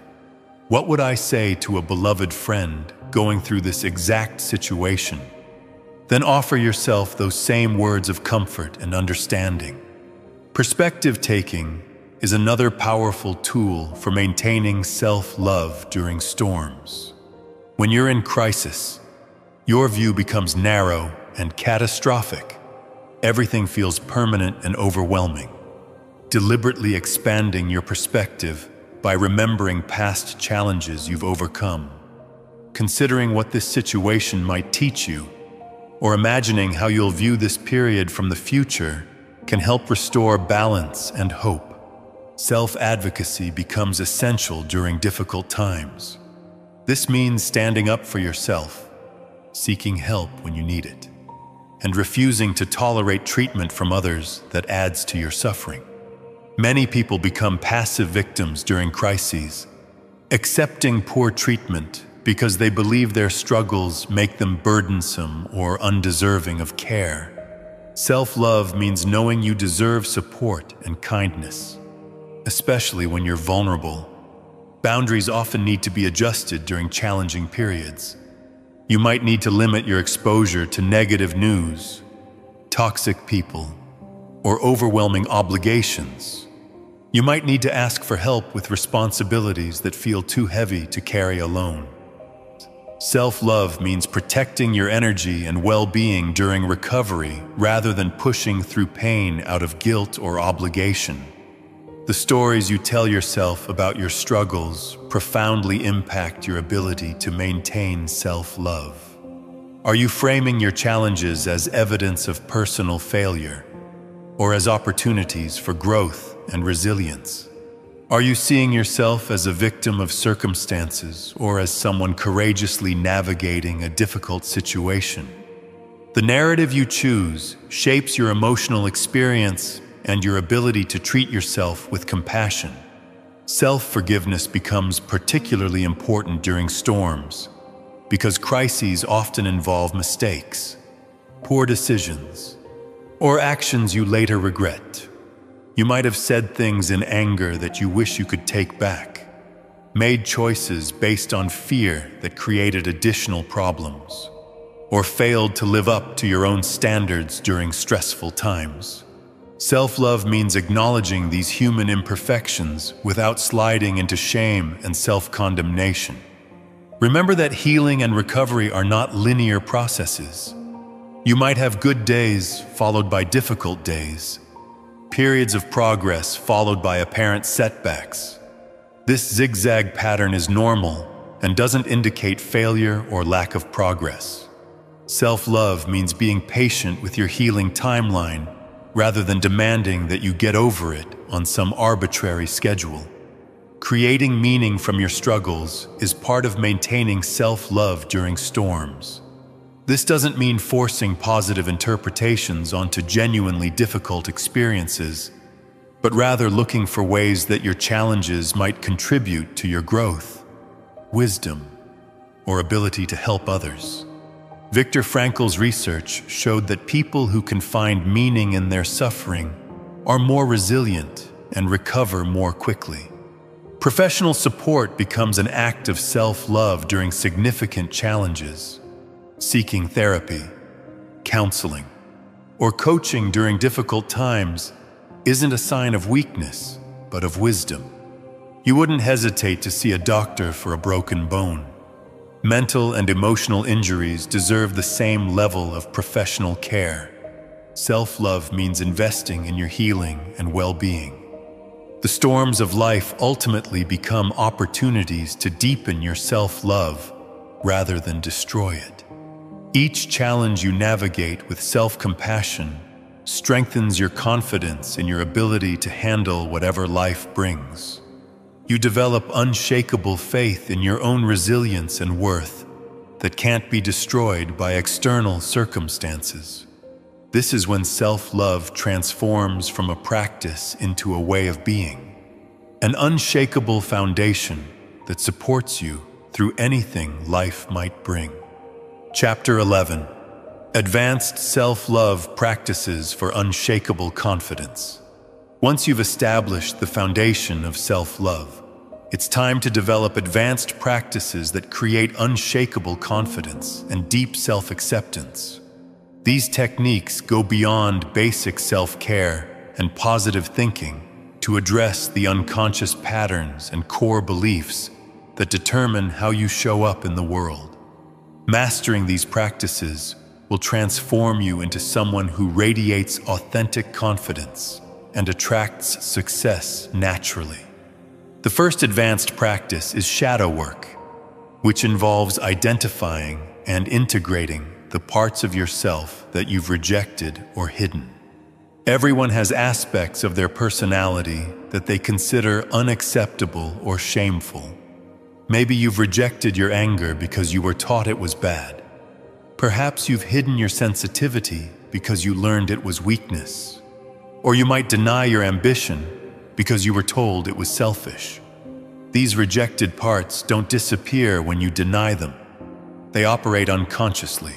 what would I say to a beloved friend going through this exact situation? Then offer yourself those same words of comfort and understanding. Perspective taking is another powerful tool for maintaining self-love during storms. When you're in crisis, your view becomes narrow and catastrophic. Everything feels permanent and overwhelming. Deliberately expanding your perspective by remembering past challenges you've overcome, considering what this situation might teach you, or imagining how you'll view this period from the future can help restore balance and hope. Self-advocacy becomes essential during difficult times. This means standing up for yourself, seeking help when you need it, and refusing to tolerate treatment from others that adds to your suffering. Many people become passive victims during crises, accepting poor treatment because they believe their struggles make them burdensome or undeserving of care. Self-love means knowing you deserve support and kindness, especially when you're vulnerable. Boundaries often need to be adjusted during challenging periods. You might need to limit your exposure to negative news, toxic people, or overwhelming obligations. You might need to ask for help with responsibilities that feel too heavy to carry alone. Self-love means protecting your energy and well-being during recovery rather than pushing through pain out of guilt or obligation. The stories you tell yourself about your struggles profoundly impact your ability to maintain self-love. Are you framing your challenges as evidence of personal failure or as opportunities for growth and resilience? Are you seeing yourself as a victim of circumstances or as someone courageously navigating a difficult situation? The narrative you choose shapes your emotional experience and your ability to treat yourself with compassion. Self-forgiveness becomes particularly important during storms because crises often involve mistakes, poor decisions, or actions you later regret. You might have said things in anger that you wish you could take back, made choices based on fear that created additional problems, or failed to live up to your own standards during stressful times. Self-love means acknowledging these human imperfections without sliding into shame and self-condemnation. Remember that healing and recovery are not linear processes. You might have good days followed by difficult days, periods of progress followed by apparent setbacks. This zigzag pattern is normal and doesn't indicate failure or lack of progress. Self-love means being patient with your healing timeline rather than demanding that you get over it on some arbitrary schedule. Creating meaning from your struggles is part of maintaining self-love during storms. This doesn't mean forcing positive interpretations onto genuinely difficult experiences, but rather looking for ways that your challenges might contribute to your growth, wisdom, or ability to help others. Viktor Frankl's research showed that people who can find meaning in their suffering are more resilient and recover more quickly. Professional support becomes an act of self-love during significant challenges. Seeking therapy, counseling, or coaching during difficult times isn't a sign of weakness, but of wisdom. You wouldn't hesitate to see a doctor for a broken bone. Mental and emotional injuries deserve the same level of professional care. Self-love means investing in your healing and well-being. The storms of life ultimately become opportunities to deepen your self-love rather than destroy it. Each challenge you navigate with self-compassion strengthens your confidence in your ability to handle whatever life brings. You develop unshakable faith in your own resilience and worth that can't be destroyed by external circumstances. This is when self-love transforms from a practice into a way of being, an unshakable foundation that supports you through anything life might bring. Chapter 11. Advanced Self-Love Practices for Unshakable Confidence. Once you've established the foundation of self-love, it's time to develop advanced practices that create unshakable confidence and deep self-acceptance. These techniques go beyond basic self-care and positive thinking to address the unconscious patterns and core beliefs that determine how you show up in the world. Mastering these practices will transform you into someone who radiates authentic confidence and attracts success naturally. The first advanced practice is shadow work, which involves identifying and integrating the parts of yourself that you've rejected or hidden. Everyone has aspects of their personality that they consider unacceptable or shameful. Maybe you've rejected your anger because you were taught it was bad. Perhaps you've hidden your sensitivity because you learned it was weakness. Or you might deny your ambition because you were told it was selfish. These rejected parts don't disappear when you deny them. They operate unconsciously,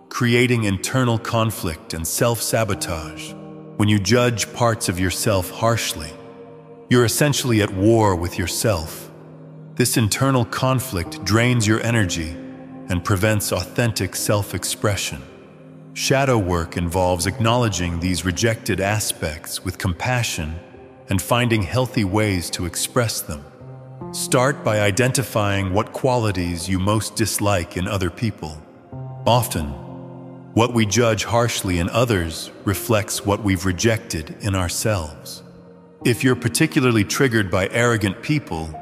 creating internal conflict and self-sabotage. When you judge parts of yourself harshly, you're essentially at war with yourself. This internal conflict drains your energy and prevents authentic self-expression. Shadow work involves acknowledging these rejected aspects with compassion and finding healthy ways to express them. Start by identifying what qualities you most dislike in other people. Often, what we judge harshly in others reflects what we've rejected in ourselves. If you're particularly triggered by arrogant people,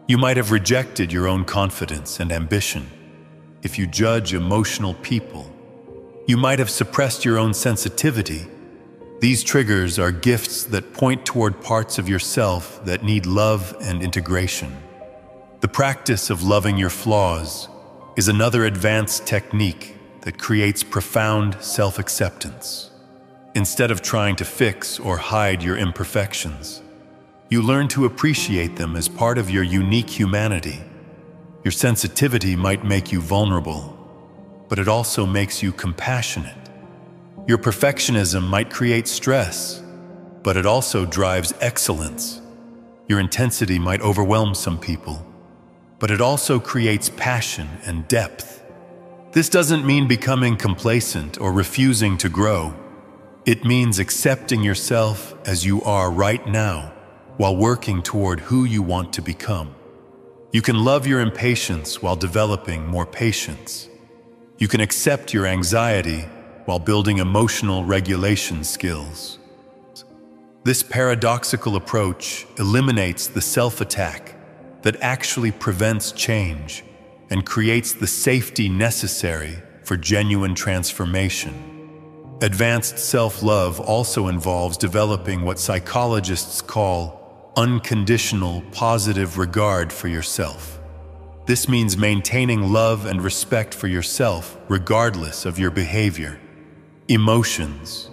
you might have rejected your own confidence and ambition. If you judge emotional people, you might have suppressed your own sensitivity. These triggers are gifts that point toward parts of yourself that need love and integration. The practice of loving your flaws is another advanced technique that creates profound self-acceptance. Instead of trying to fix or hide your imperfections, you learn to appreciate them as part of your unique humanity. Your sensitivity might make you vulnerable, but it also makes you compassionate. Your perfectionism might create stress, but it also drives excellence. Your intensity might overwhelm some people, but it also creates passion and depth. This doesn't mean becoming complacent or refusing to grow. It means accepting yourself as you are right now while working toward who you want to become. You can love your impatience while developing more patience. You can accept your anxiety while building emotional regulation skills. This paradoxical approach eliminates the self-attack that actually prevents change and creates the safety necessary for genuine transformation. Advanced self-love also involves developing what psychologists call unconditional positive regard for yourself. This means maintaining love and respect for yourself regardless of your behavior, emotions,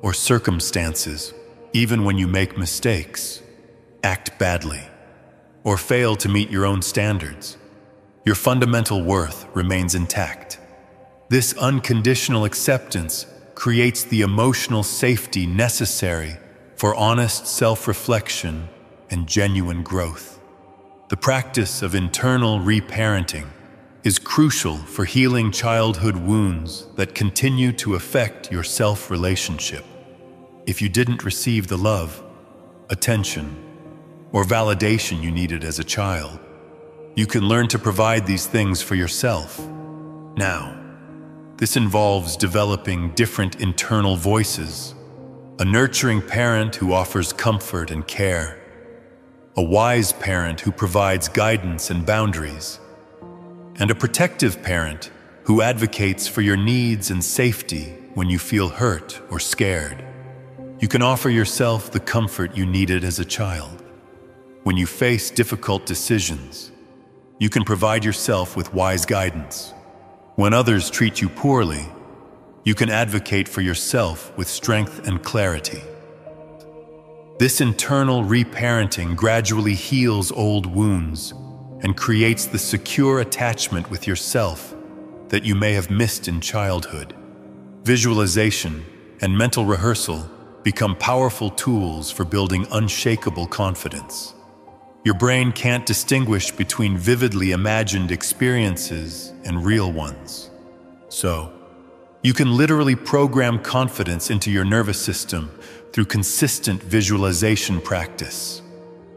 or circumstances, even when you make mistakes, act badly, or fail to meet your own standards. Your fundamental worth remains intact. This unconditional acceptance creates the emotional safety necessary for honest self-reflection and genuine growth. The practice of internal reparenting is crucial for healing childhood wounds that continue to affect your self-relationship. If you didn't receive the love, attention, or validation you needed as a child, you can learn to provide these things for yourself. Now, this involves developing different internal voices, a nurturing parent who offers comfort and care, a wise parent who provides guidance and boundaries, and a protective parent who advocates for your needs and safety when you feel hurt or scared. You can offer yourself the comfort you needed as a child. When you face difficult decisions, you can provide yourself with wise guidance. When others treat you poorly, you can advocate for yourself with strength and clarity. This internal reparenting gradually heals old wounds and creates the secure attachment with yourself that you may have missed in childhood. Visualization and mental rehearsal become powerful tools for building unshakable confidence. Your brain can't distinguish between vividly imagined experiences and real ones. So, you can literally program confidence into your nervous system through consistent visualization practice.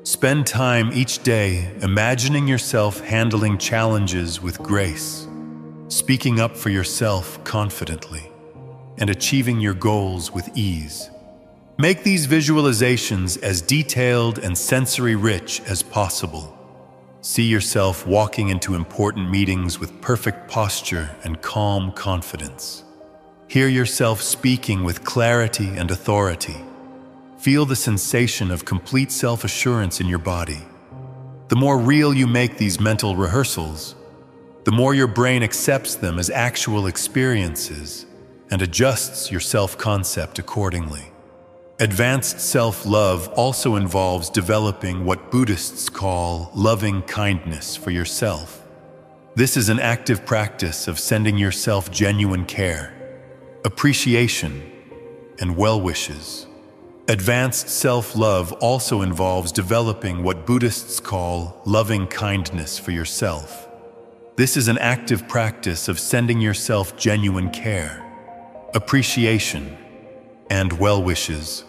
Spend time each day imagining yourself handling challenges with grace, speaking up for yourself confidently, and achieving your goals with ease. Make these visualizations as detailed and sensory-rich as possible. See yourself walking into important meetings with perfect posture and calm confidence. Hear yourself speaking with clarity and authority. Feel the sensation of complete self-assurance in your body. The more real you make these mental rehearsals, the more your brain accepts them as actual experiences and adjusts your self-concept accordingly. Advanced self-love also involves developing what Buddhists call loving kindness for yourself. This is an active practice of sending yourself genuine care, appreciation, and well wishes. Advanced self-love also involves developing what Buddhists call loving kindness for yourself. This is an active practice of sending yourself genuine care, appreciation, and well wishes.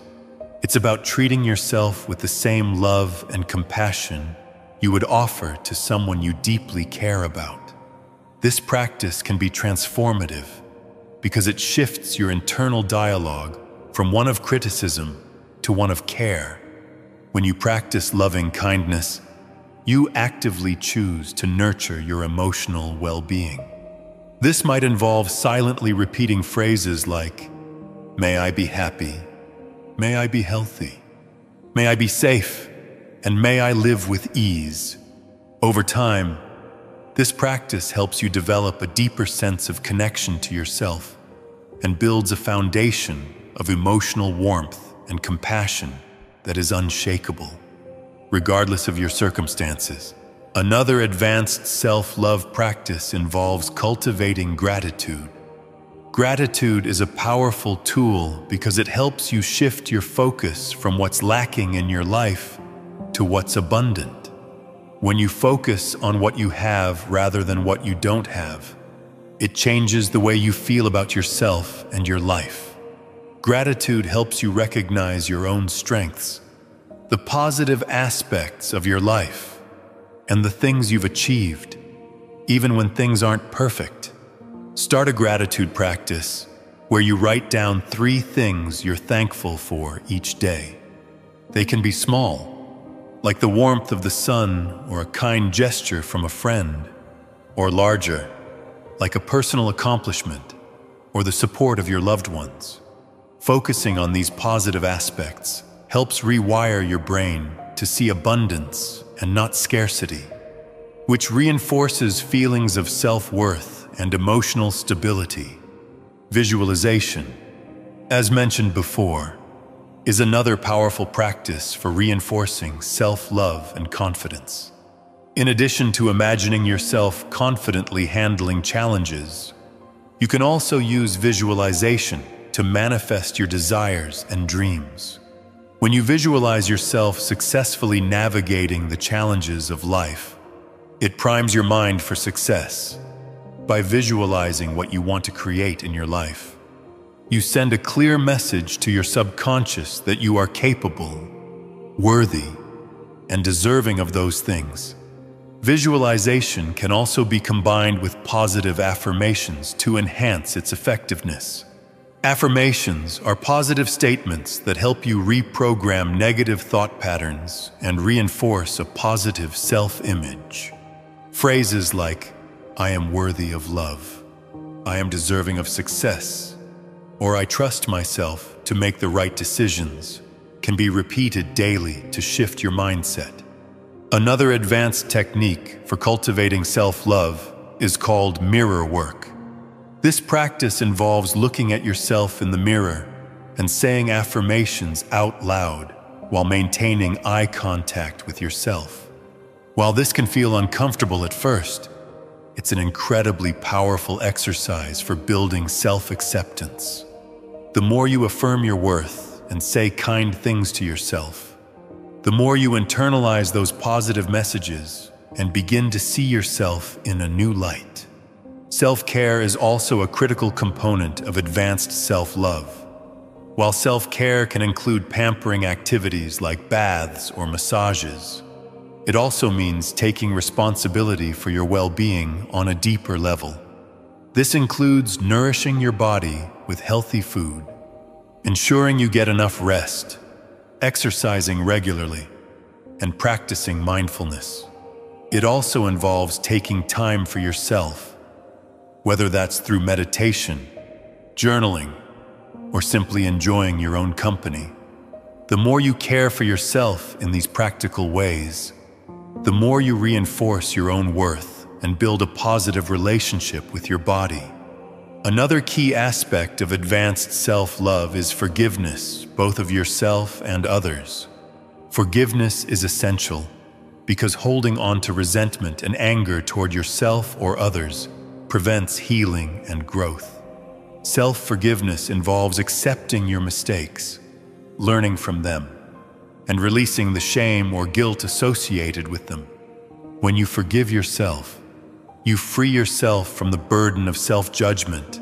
It's about treating yourself with the same love and compassion you would offer to someone you deeply care about. This practice can be transformative because it shifts your internal dialogue from one of criticism to one of care. When you practice loving kindness, you actively choose to nurture your emotional well-being. This might involve silently repeating phrases like, "May I be happy, may I be healthy, may I be safe, and may I live with ease." Over time, this practice helps you develop a deeper sense of connection to yourself and builds a foundation of emotional warmth and compassion that is unshakable, regardless of your circumstances. Another advanced self-love practice involves cultivating gratitude. Gratitude is a powerful tool because it helps you shift your focus from what's lacking in your life to what's abundant. When you focus on what you have rather than what you don't have, it changes the way you feel about yourself and your life. Gratitude helps you recognize your own strengths, the positive aspects of your life, and the things you've achieved, even when things aren't perfect. Start a gratitude practice where you write down 3 things you're thankful for each day. They can be small, like the warmth of the sun or a kind gesture from a friend, or larger, like a personal accomplishment or the support of your loved ones. Focusing on these positive aspects helps rewire your brain to see abundance and not scarcity, which reinforces feelings of self-worth and emotional stability. Visualization, as mentioned before, is another powerful practice for reinforcing self-love and confidence. In addition to imagining yourself confidently handling challenges, you can also use visualization to manifest your desires and dreams. When you visualize yourself successfully navigating the challenges of life, it primes your mind for success. By visualizing what you want to create in your life, you send a clear message to your subconscious that you are capable, worthy, and deserving of those things. Visualization can also be combined with positive affirmations to enhance its effectiveness. Affirmations are positive statements that help you reprogram negative thought patterns and reinforce a positive self-image. Phrases like, "I am worthy of love," "I am deserving of success," or "I trust myself to make the right decisions," can be repeated daily to shift your mindset. Another advanced technique for cultivating self-love is called mirror work. This practice involves looking at yourself in the mirror and saying affirmations out loud while maintaining eye contact with yourself. While this can feel uncomfortable at first, it's an incredibly powerful exercise for building self-acceptance. The more you affirm your worth and say kind things to yourself, the more you internalize those positive messages and begin to see yourself in a new light. Self-care is also a critical component of advanced self-love. While self-care can include pampering activities like baths or massages, it also means taking responsibility for your well-being on a deeper level. This includes nourishing your body with healthy food, ensuring you get enough rest, exercising regularly, and practicing mindfulness. It also involves taking time for yourself, whether that's through meditation, journaling, or simply enjoying your own company. The more you care for yourself in these practical ways, the more you reinforce your own worth and build a positive relationship with your body. Another key aspect of advanced self-love is forgiveness, both of yourself and others. Forgiveness is essential because holding on to resentment and anger toward yourself or others prevents healing and growth. Self-forgiveness involves accepting your mistakes, learning from them, and releasing the shame or guilt associated with them. When you forgive yourself, you free yourself from the burden of self-judgment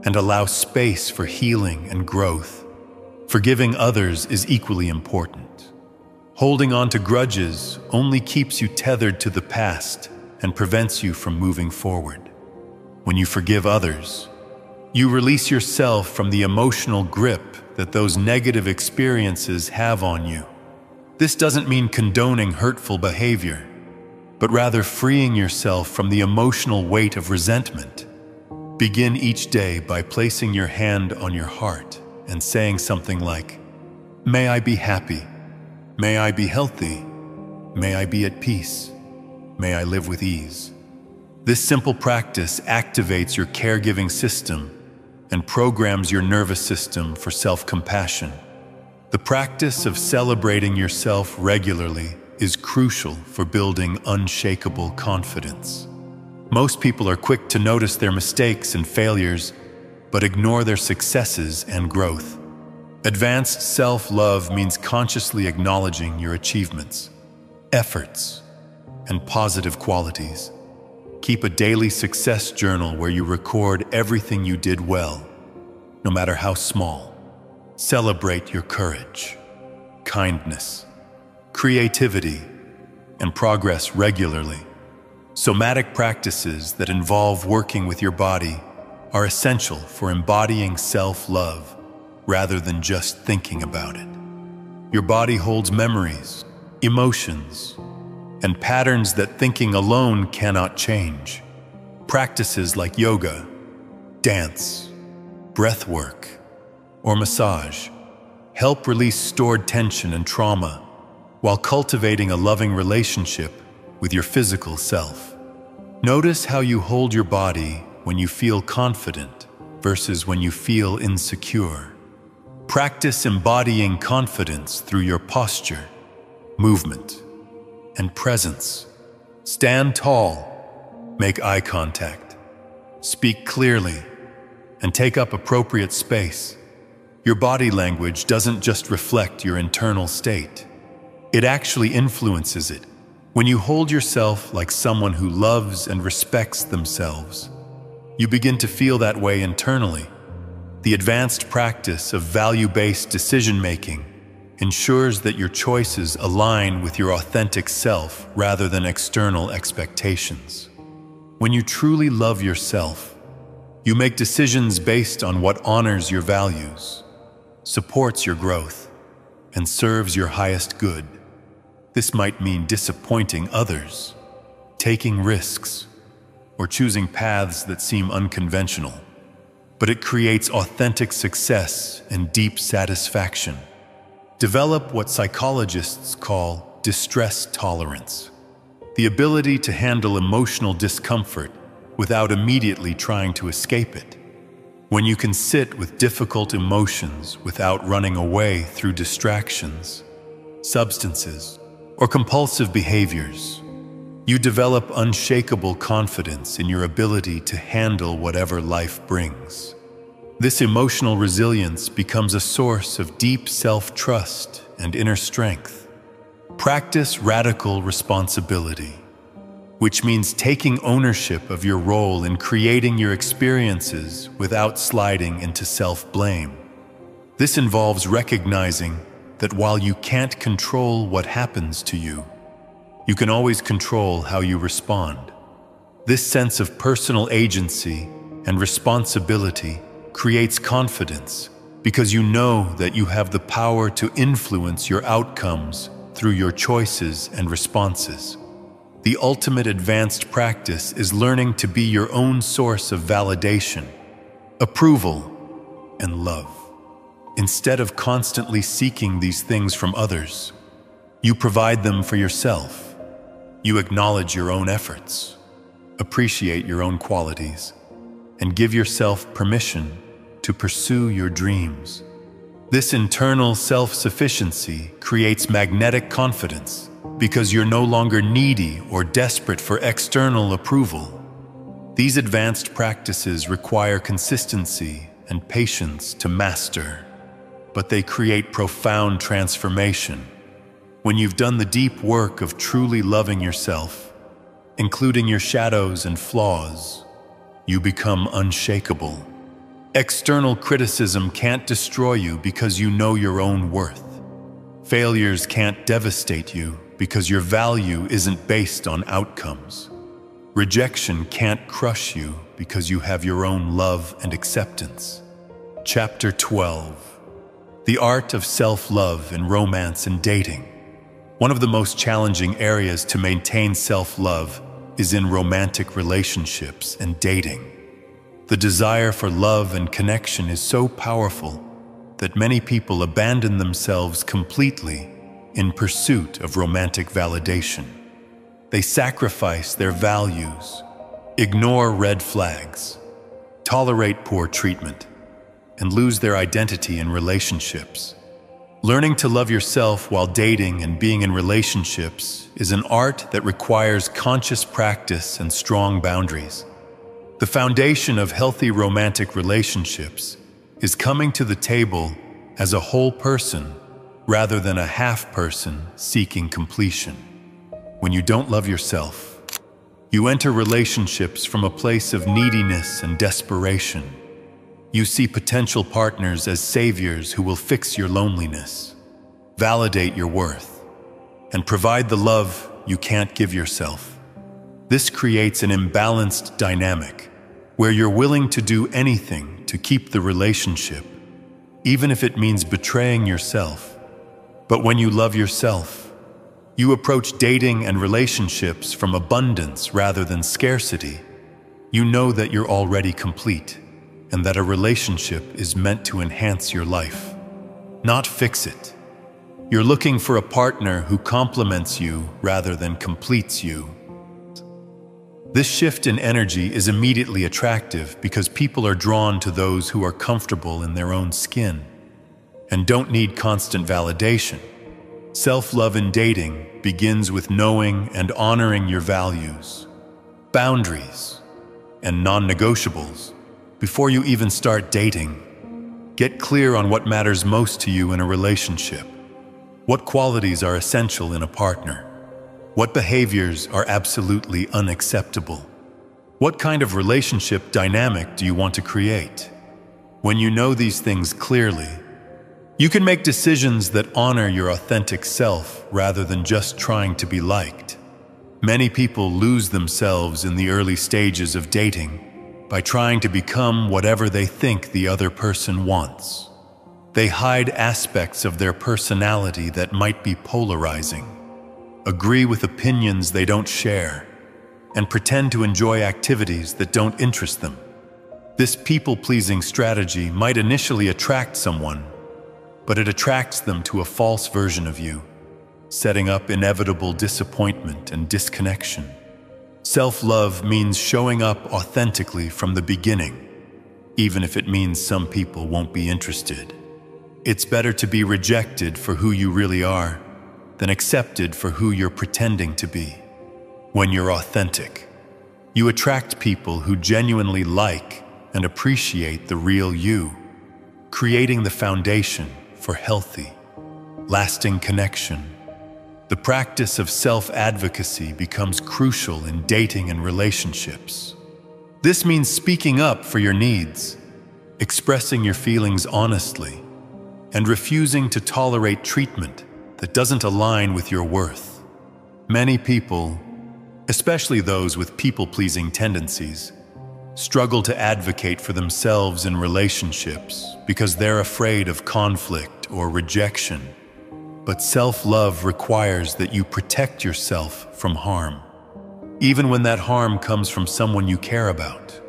and allow space for healing and growth. Forgiving others is equally important. Holding on to grudges only keeps you tethered to the past and prevents you from moving forward. When you forgive others, you release yourself from the emotional grip that those negative experiences have on you. This doesn't mean condoning hurtful behavior, but rather freeing yourself from the emotional weight of resentment. Begin each day by placing your hand on your heart and saying something like, "May I be happy. May I be healthy. May I be at peace. May I live with ease." This simple practice activates your caregiving system and programs your nervous system for self-compassion. The practice of celebrating yourself regularly is crucial for building unshakable confidence. Most people are quick to notice their mistakes and failures, but ignore their successes and growth. Advanced self-love means consciously acknowledging your achievements, efforts, and positive qualities. Keep a daily success journal where you record everything you did well, no matter how small. Celebrate your courage, kindness, creativity, and progress regularly. Somatic practices that involve working with your body are essential for embodying self-love rather than just thinking about it. Your body holds memories, emotions, and patterns that thinking alone cannot change. Practices like yoga, dance, breath work, or massage help release stored tension and trauma while cultivating a loving relationship with your physical self. Notice how you hold your body when you feel confident versus when you feel insecure. Practice embodying confidence through your posture, movement, and presence. Stand tall, make eye contact, speak clearly, and take up appropriate space. Your body language doesn't just reflect your internal state. It actually influences it. When you hold yourself like someone who loves and respects themselves, you begin to feel that way internally. The advanced practice of value-based decision-making ensures that your choices align with your authentic self rather than external expectations. When you truly love yourself, you make decisions based on what honors your values, supports your growth, and serves your highest good. This might mean disappointing others, taking risks, or choosing paths that seem unconventional. But it creates authentic success and deep satisfaction. Develop what psychologists call distress tolerance, the ability to handle emotional discomfort without immediately trying to escape it. When you can sit with difficult emotions without running away through distractions, substances, or compulsive behaviors, you develop unshakable confidence in your ability to handle whatever life brings. This emotional resilience becomes a source of deep self-trust and inner strength. Practice radical responsibility, which means taking ownership of your role in creating your experiences without sliding into self-blame. This involves recognizing that while you can't control what happens to you, you can always control how you respond. This sense of personal agency and responsibility creates confidence because you know that you have the power to influence your outcomes through your choices and responses. The ultimate advanced practice is learning to be your own source of validation, approval, and love. Instead of constantly seeking these things from others, you provide them for yourself. You acknowledge your own efforts, appreciate your own qualities, and give yourself permission to pursue your dreams. This internal self-sufficiency creates magnetic confidence because you're no longer needy or desperate for external approval. These advanced practices require consistency and patience to master, but they create profound transformation. When you've done the deep work of truly loving yourself, including your shadows and flaws, you become unshakable. External criticism can't destroy you because you know your own worth. Failures can't devastate you because your value isn't based on outcomes. Rejection can't crush you because you have your own love and acceptance. Chapter 12. The Art of Self-Love in Romance and Dating. One of the most challenging areas to maintain self-love is in romantic relationships and dating. The desire for love and connection is so powerful that many people abandon themselves completely in pursuit of romantic validation. They sacrifice their values, ignore red flags, tolerate poor treatment, and lose their identity in relationships. Learning to love yourself while dating and being in relationships is an art that requires conscious practice and strong boundaries. The foundation of healthy romantic relationships is coming to the table as a whole person rather than a half person seeking completion. When you don't love yourself, you enter relationships from a place of neediness and desperation. You see potential partners as saviors who will fix your loneliness, validate your worth, and provide the love you can't give yourself. This creates an imbalanced dynamic where you're willing to do anything to keep the relationship, even if it means betraying yourself. But when you love yourself, you approach dating and relationships from abundance rather than scarcity. You know that you're already complete, and that a relationship is meant to enhance your life, not fix it. You're looking for a partner who complements you rather than completes you. This shift in energy is immediately attractive because people are drawn to those who are comfortable in their own skin and don't need constant validation. Self-love in dating begins with knowing and honoring your values, boundaries, and non-negotiables. Before you even start dating, get clear on what matters most to you in a relationship. What qualities are essential in a partner? What behaviors are absolutely unacceptable? What kind of relationship dynamic do you want to create? When you know these things clearly, you can make decisions that honor your authentic self rather than just trying to be liked. Many people lose themselves in the early stages of dating by trying to become whatever they think the other person wants. They hide aspects of their personality that might be polarizing, agree with opinions they don't share, and pretend to enjoy activities that don't interest them. This people-pleasing strategy might initially attract someone, but it attracts them to a false version of you, setting up inevitable disappointment and disconnection. Self-love means showing up authentically from the beginning, even if it means some people won't be interested. It's better to be rejected for who you really are than accepted for who you're pretending to be. When you're authentic, you attract people who genuinely like and appreciate the real you, creating the foundation for healthy, lasting connection. The practice of self-advocacy becomes crucial in dating and relationships. This means speaking up for your needs, expressing your feelings honestly, and refusing to tolerate treatment that doesn't align with your worth. Many people, especially those with people-pleasing tendencies, struggle to advocate for themselves in relationships because they're afraid of conflict or rejection. But self-love requires that you protect yourself from harm, even when that harm comes from someone you care about.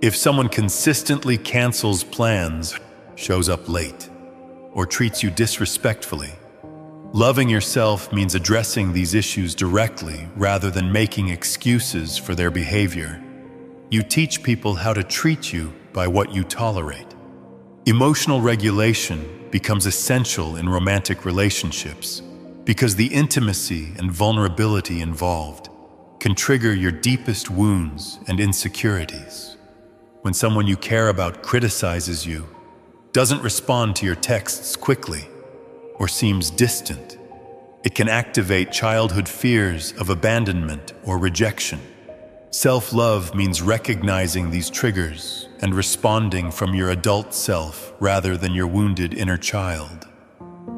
If someone consistently cancels plans, shows up late, or treats you disrespectfully, loving yourself means addressing these issues directly rather than making excuses for their behavior. You teach people how to treat you by what you tolerate. Emotional regulation becomes essential in romantic relationships because the intimacy and vulnerability involved can trigger your deepest wounds and insecurities. When someone you care about criticizes you, doesn't respond to your texts quickly, or seems distant, it can activate childhood fears of abandonment or rejection. Self-love means recognizing these triggers and responding from your adult self rather than your wounded inner child.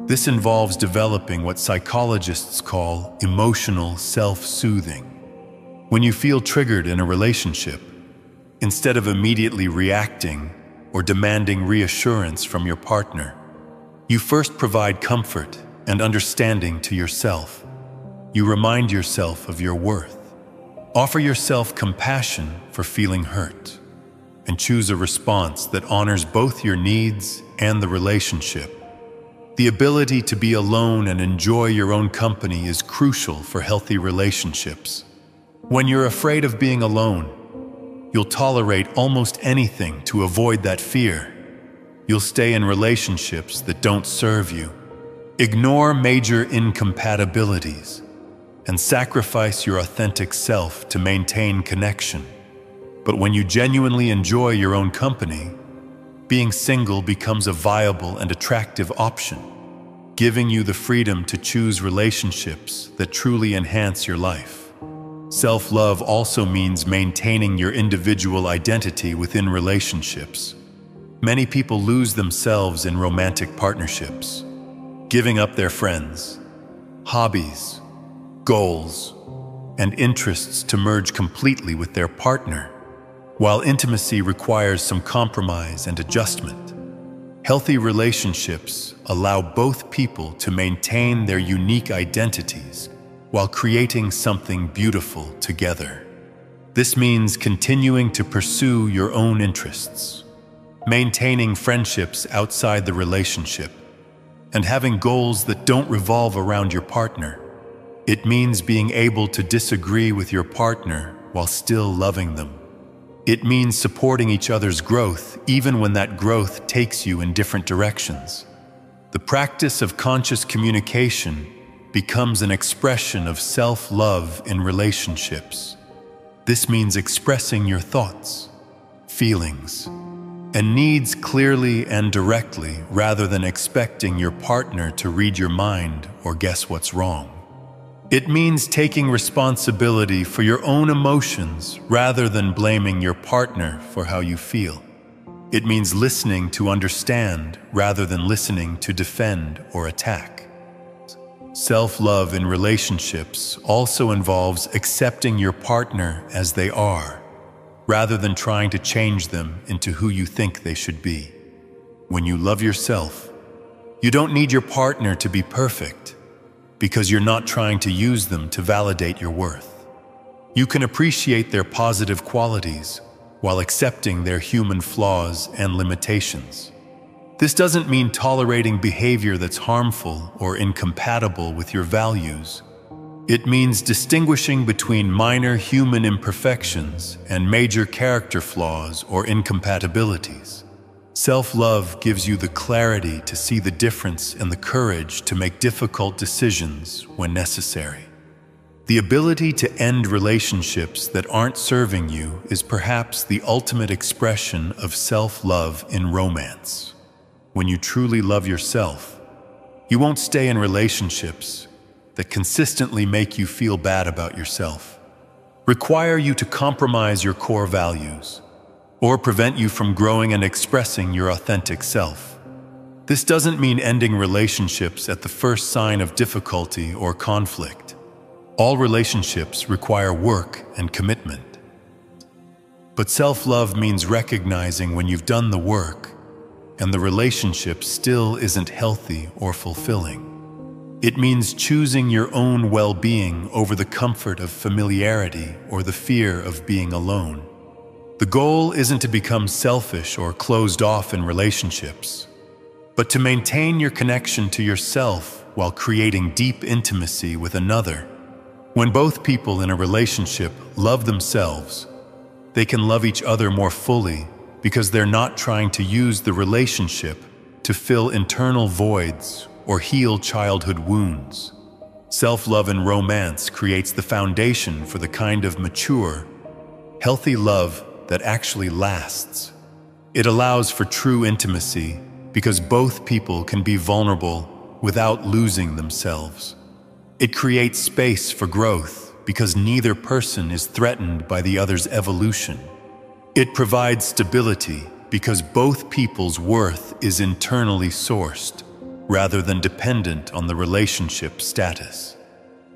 This involves developing what psychologists call emotional self-soothing. When you feel triggered in a relationship, instead of immediately reacting or demanding reassurance from your partner, you first provide comfort and understanding to yourself. You remind yourself of your worth. Offer yourself compassion for feeling hurt, and choose a response that honors both your needs and the relationship. The ability to be alone and enjoy your own company is crucial for healthy relationships. When you're afraid of being alone, you'll tolerate almost anything to avoid that fear. You'll stay in relationships that don't serve you, ignore major incompatibilities, and sacrifice your authentic self to maintain connection. But when you genuinely enjoy your own company, being single becomes a viable and attractive option, giving you the freedom to choose relationships that truly enhance your life. Self-love also means maintaining your individual identity within relationships. Many people lose themselves in romantic partnerships, giving up their friends, hobbies, goals, and interests to merge completely with their partner. While intimacy requires some compromise and adjustment, healthy relationships allow both people to maintain their unique identities while creating something beautiful together. This means continuing to pursue your own interests, maintaining friendships outside the relationship, and having goals that don't revolve around your partner. It means being able to disagree with your partner while still loving them. It means supporting each other's growth even when that growth takes you in different directions. The practice of conscious communication becomes an expression of self-love in relationships. This means expressing your thoughts, feelings, and needs clearly and directly rather than expecting your partner to read your mind or guess what's wrong. It means taking responsibility for your own emotions rather than blaming your partner for how you feel. It means listening to understand rather than listening to defend or attack. Self-love in relationships also involves accepting your partner as they are, rather than trying to change them into who you think they should be. When you love yourself, you don't need your partner to be perfect, because you're not trying to use them to validate your worth. You can appreciate their positive qualities while accepting their human flaws and limitations. This doesn't mean tolerating behavior that's harmful or incompatible with your values. It means distinguishing between minor human imperfections and major character flaws or incompatibilities. Self-love gives you the clarity to see the difference and the courage to make difficult decisions when necessary. The ability to end relationships that aren't serving you is perhaps the ultimate expression of self-love in romance. When you truly love yourself, you won't stay in relationships that consistently make you feel bad about yourself, require you to compromise your core values, or prevent you from growing and expressing your authentic self. This doesn't mean ending relationships at the first sign of difficulty or conflict. All relationships require work and commitment. But self-love means recognizing when you've done the work and the relationship still isn't healthy or fulfilling. It means choosing your own well-being over the comfort of familiarity or the fear of being alone. The goal isn't to become selfish or closed off in relationships, but to maintain your connection to yourself while creating deep intimacy with another. When both people in a relationship love themselves, they can love each other more fully because they're not trying to use the relationship to fill internal voids or heal childhood wounds. Self-love in romance creates the foundation for the kind of mature, healthy love that actually lasts. It allows for true intimacy because both people can be vulnerable without losing themselves. It creates space for growth because neither person is threatened by the other's evolution. It provides stability because both people's worth is internally sourced rather than dependent on the relationship status.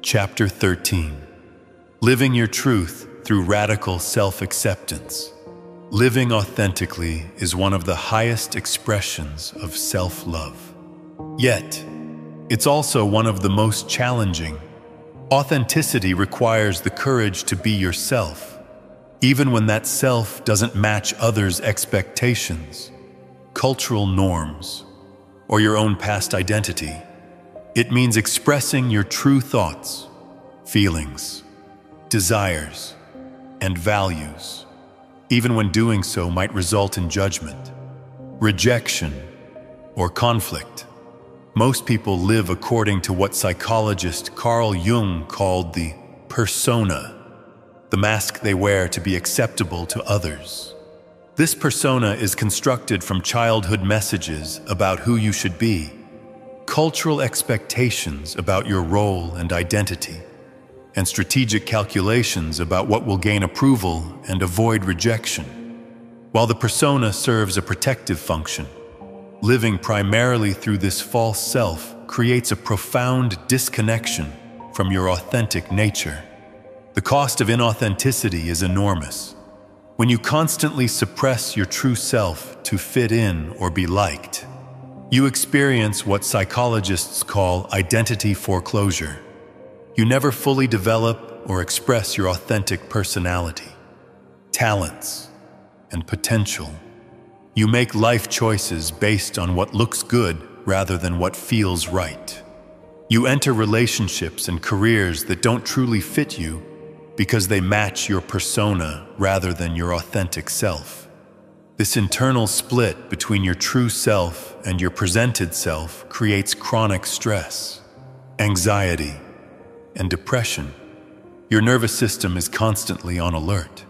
Chapter 13. Living your truth through radical self-acceptance. Living authentically is one of the highest expressions of self-love. Yet, it's also one of the most challenging. Authenticity requires the courage to be yourself, even when that self doesn't match others' expectations, cultural norms, or your own past identity. It means expressing your true thoughts, feelings, desires, and values, even when doing so might result in judgment. rejection, or conflict. Most people live according to what psychologist Carl Jung called the persona, the mask they wear to be acceptable to others. This persona is constructed from childhood messages about who you should be, cultural expectations about your role and identity, and strategic calculations about what will gain approval and avoid rejection. While the persona serves a protective function, living primarily through this false self creates a profound disconnection from your authentic nature. The cost of inauthenticity is enormous. When you constantly suppress your true self to fit in or be liked, you experience what psychologists call identity foreclosure. You never fully develop or express your authentic personality, talents, and potential. You make life choices based on what looks good rather than what feels right. You enter relationships and careers that don't truly fit you because they match your persona rather than your authentic self. This internal split between your true self and your presented self creates chronic stress, anxiety, and depression. Your nervous system is constantly on alert,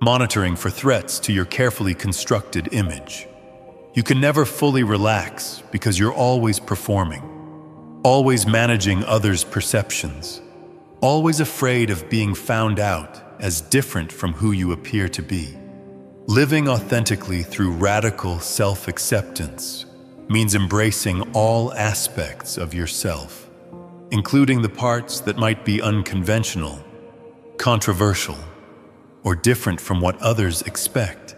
monitoring for threats to your carefully constructed image. You can never fully relax because you're always performing, always managing others' perceptions, always afraid of being found out as different from who you appear to be. Living authentically through radical self-acceptance means embracing all aspects of yourself, including the parts that might be unconventional, controversial, or different from what others expect.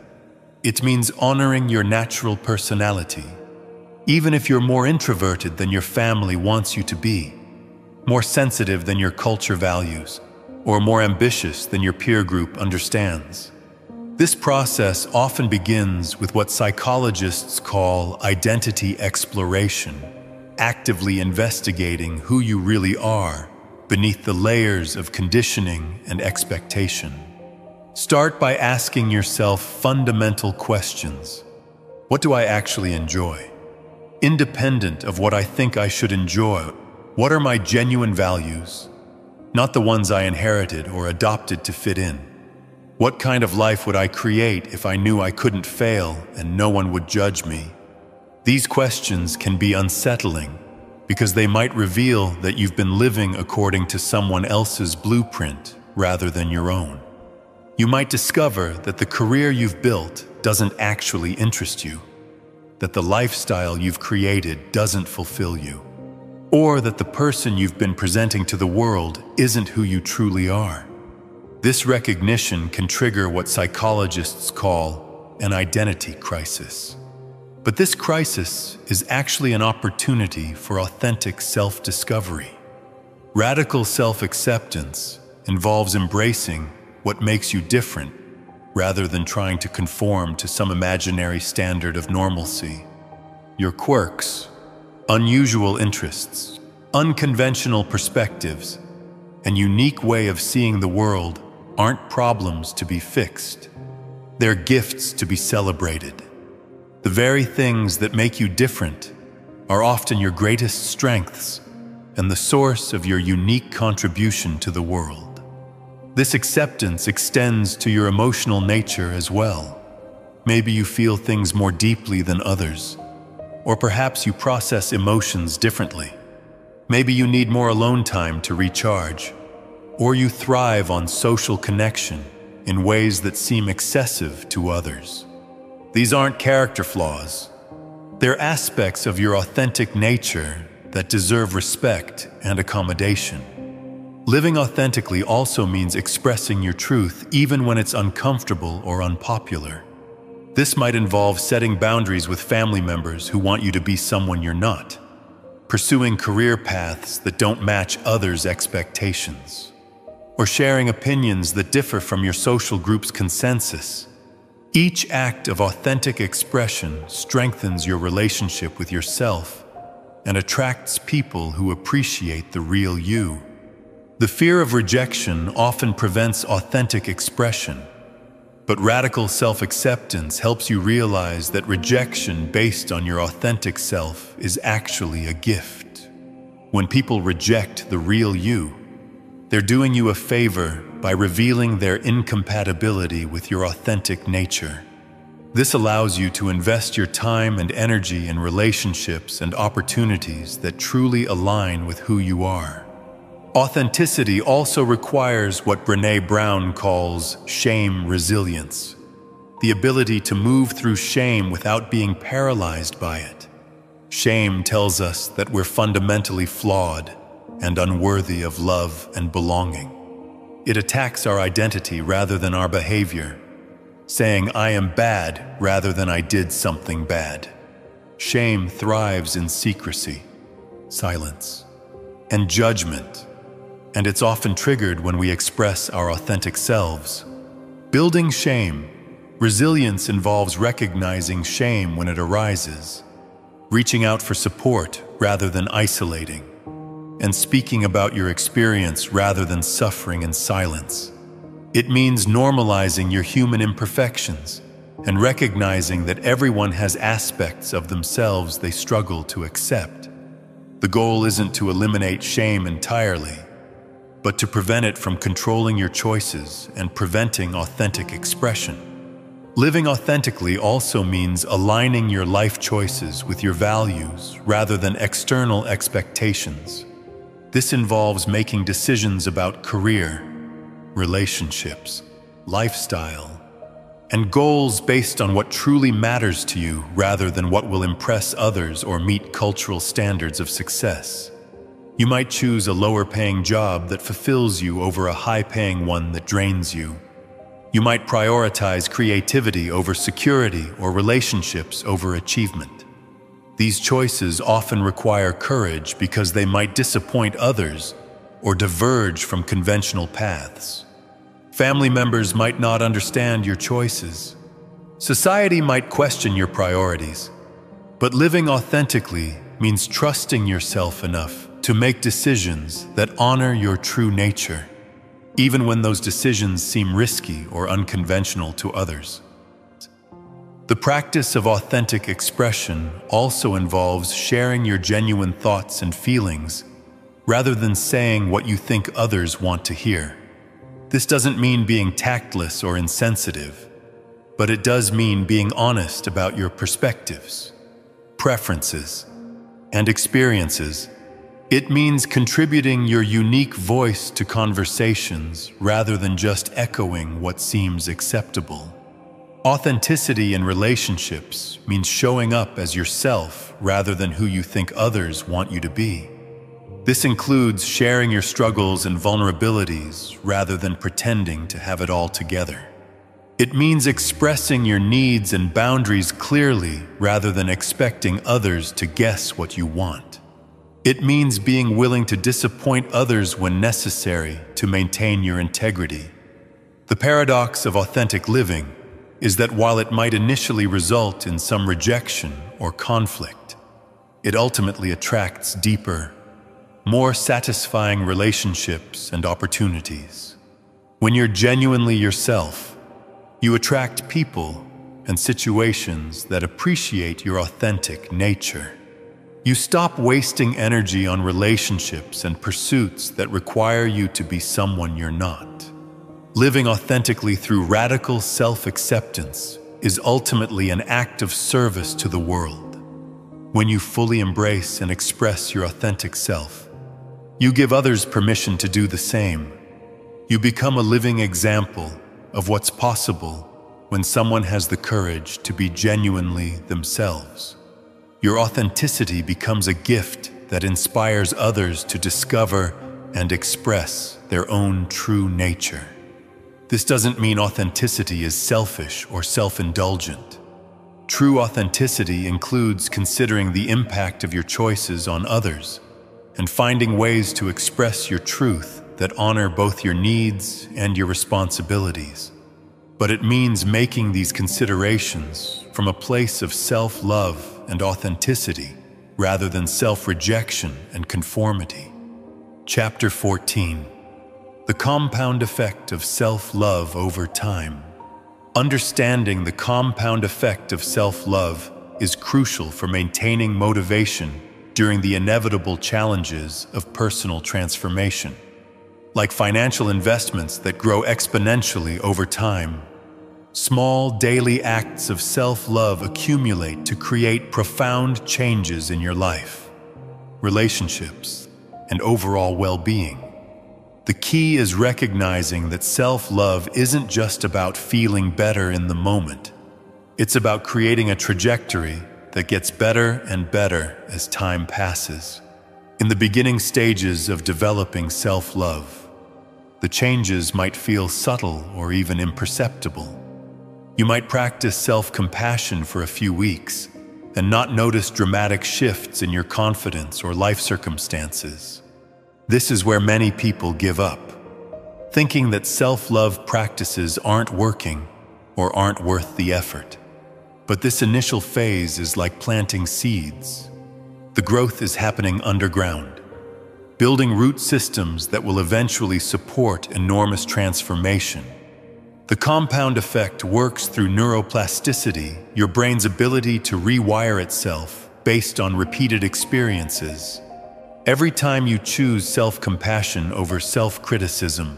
It means honoring your natural personality, even if you're more introverted than your family wants you to be, more sensitive than your culture values, or more ambitious than your peer group understands. This process often begins with what psychologists call identity exploration, actively investigating who you really are beneath the layers of conditioning and expectation. Start by asking yourself fundamental questions. What do I actually enjoy? Independent of what I think I should enjoy, what are my genuine values? Not the ones I inherited or adopted to fit in. What kind of life would I create if I knew I couldn't fail and no one would judge me? These questions can be unsettling because they might reveal that you've been living according to someone else's blueprint rather than your own. You might discover that the career you've built doesn't actually interest you, that the lifestyle you've created doesn't fulfill you, or that the person you've been presenting to the world isn't who you truly are. This recognition can trigger what psychologists call an identity crisis. But this crisis is actually an opportunity for authentic self-discovery. Radical self-acceptance involves embracing what makes you different rather than trying to conform to some imaginary standard of normalcy. Your quirks, unusual interests, unconventional perspectives, and unique way of seeing the world aren't problems to be fixed. They're gifts to be celebrated. The very things that make you different are often your greatest strengths and the source of your unique contribution to the world. This acceptance extends to your emotional nature as well. Maybe you feel things more deeply than others, or perhaps you process emotions differently. Maybe you need more alone time to recharge, or you thrive on social connection in ways that seem excessive to others. These aren't character flaws. They're aspects of your authentic nature that deserve respect and accommodation. Living authentically also means expressing your truth even when it's uncomfortable or unpopular. This might involve setting boundaries with family members who want you to be someone you're not, pursuing career paths that don't match others' expectations, or sharing opinions that differ from your social group's consensus. Each act of authentic expression strengthens your relationship with yourself and attracts people who appreciate the real you. The fear of rejection often prevents authentic expression. But radical self-acceptance helps you realize that rejection based on your authentic self is actually a gift. When people reject the real you, they're doing you a favor by revealing their incompatibility with your authentic nature. This allows you to invest your time and energy in relationships and opportunities that truly align with who you are. Authenticity also requires what Brené Brown calls shame resilience, the ability to move through shame without being paralyzed by it. Shame tells us that we're fundamentally flawed and unworthy of love and belonging. It attacks our identity rather than our behavior, saying I am bad rather than I did something bad. Shame thrives in secrecy, silence, and judgment, and it's often triggered when we express our authentic selves. Building shame, resilience involves recognizing shame when it arises, reaching out for support rather than isolating, and speaking about your experience rather than suffering in silence. It means normalizing your human imperfections and recognizing that everyone has aspects of themselves they struggle to accept. The goal isn't to eliminate shame entirely, but to prevent it from controlling your choices and preventing authentic expression. Living authentically also means aligning your life choices with your values rather than external expectations. This involves making decisions about career, relationships, lifestyle, and goals based on what truly matters to you rather than what will impress others or meet cultural standards of success. You might choose a lower-paying job that fulfills you over a high-paying one that drains you. You might prioritize creativity over security or relationships over achievement. These choices often require courage because they might disappoint others or diverge from conventional paths. Family members might not understand your choices. Society might question your priorities. But living authentically means trusting yourself enough to make decisions that honor your true nature, even when those decisions seem risky or unconventional to others. The practice of authentic expression also involves sharing your genuine thoughts and feelings rather than saying what you think others want to hear. This doesn't mean being tactless or insensitive, but it does mean being honest about your perspectives, preferences, and experiences. It means contributing your unique voice to conversations rather than just echoing what seems acceptable. Authenticity in relationships means showing up as yourself rather than who you think others want you to be. This includes sharing your struggles and vulnerabilities rather than pretending to have it all together. It means expressing your needs and boundaries clearly rather than expecting others to guess what you want. It means being willing to disappoint others when necessary to maintain your integrity. The paradox of authentic living is that while it might initially result in some rejection or conflict, it ultimately attracts deeper, more satisfying relationships and opportunities. When you're genuinely yourself, you attract people and situations that appreciate your authentic nature. You stop wasting energy on relationships and pursuits that require you to be someone you're not. Living authentically through radical self-acceptance is ultimately an act of service to the world. When you fully embrace and express your authentic self, you give others permission to do the same. You become a living example of what's possible when someone has the courage to be genuinely themselves. Your authenticity becomes a gift that inspires others to discover and express their own true nature. This doesn't mean authenticity is selfish or self-indulgent. True authenticity includes considering the impact of your choices on others and finding ways to express your truth that honor both your needs and your responsibilities. But it means making these considerations from a place of self-love and authenticity rather than self-rejection and conformity. Chapter 14. The compound effect of self-love over time. Understanding the compound effect of self-love is crucial for maintaining motivation during the inevitable challenges of personal transformation. Like financial investments that grow exponentially over time, small daily acts of self-love accumulate to create profound changes in your life, relationships, and overall well-being. The key is recognizing that self-love isn't just about feeling better in the moment. It's about creating a trajectory that gets better and better as time passes. In the beginning stages of developing self-love, the changes might feel subtle or even imperceptible. You might practice self-compassion for a few weeks and not notice dramatic shifts in your confidence or life circumstances. This is where many people give up, thinking that self-love practices aren't working or aren't worth the effort. But this initial phase is like planting seeds. The growth is happening underground, building root systems that will eventually support enormous transformation. The compound effect works through neuroplasticity, your brain's ability to rewire itself based on repeated experiences. Every time you choose self-compassion over self-criticism,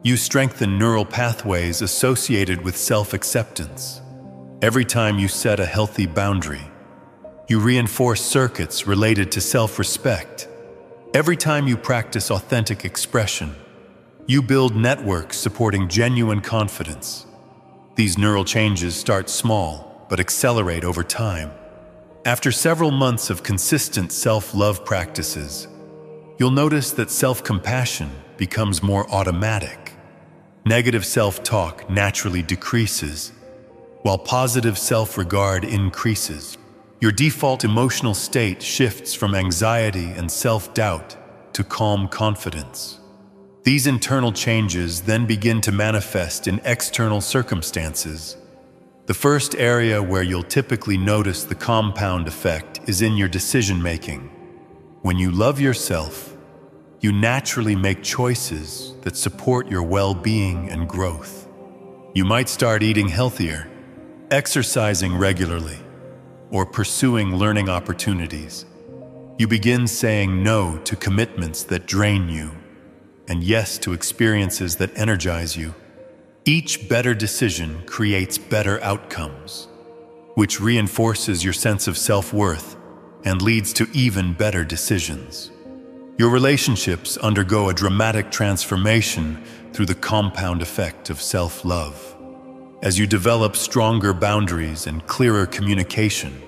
you strengthen neural pathways associated with self-acceptance. Every time you set a healthy boundary, you reinforce circuits related to self-respect. Every time you practice authentic expression, you build networks supporting genuine confidence. These neural changes start small, but accelerate over time. After several months of consistent self-love practices, you'll notice that self-compassion becomes more automatic. Negative self-talk naturally decreases, while positive self-regard increases. Your default emotional state shifts from anxiety and self-doubt to calm confidence. These internal changes then begin to manifest in external circumstances. The first area where you'll typically notice the compound effect is in your decision-making. When you love yourself, you naturally make choices that support your well-being and growth. You might start eating healthier, exercising regularly, or pursuing learning opportunities. You begin saying no to commitments that drain you, and yes to experiences that energize you. Each better decision creates better outcomes, which reinforces your sense of self-worth and leads to even better decisions. Your relationships undergo a dramatic transformation through the compound effect of self-love. As you develop stronger boundaries and clearer communication,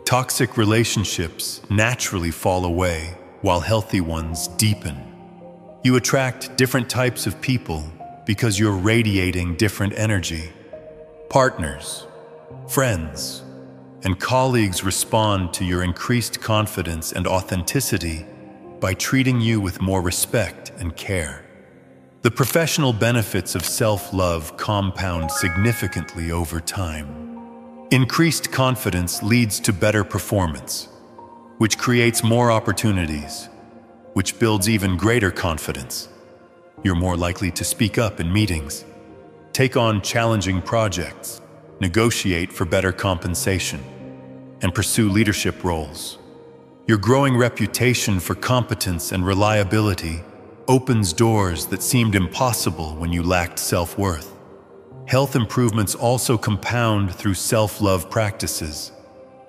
toxic relationships naturally fall away while healthy ones deepen. You attract different types of people because you're radiating different energy. Partners, friends, and colleagues respond to your increased confidence and authenticity by treating you with more respect and care. The professional benefits of self-love compound significantly over time. Increased confidence leads to better performance, which creates more opportunities, which builds even greater confidence. You're more likely to speak up in meetings, take on challenging projects, negotiate for better compensation, and pursue leadership roles. Your growing reputation for competence and reliability opens doors that seemed impossible when you lacked self-worth. Health improvements also compound through self-love practices.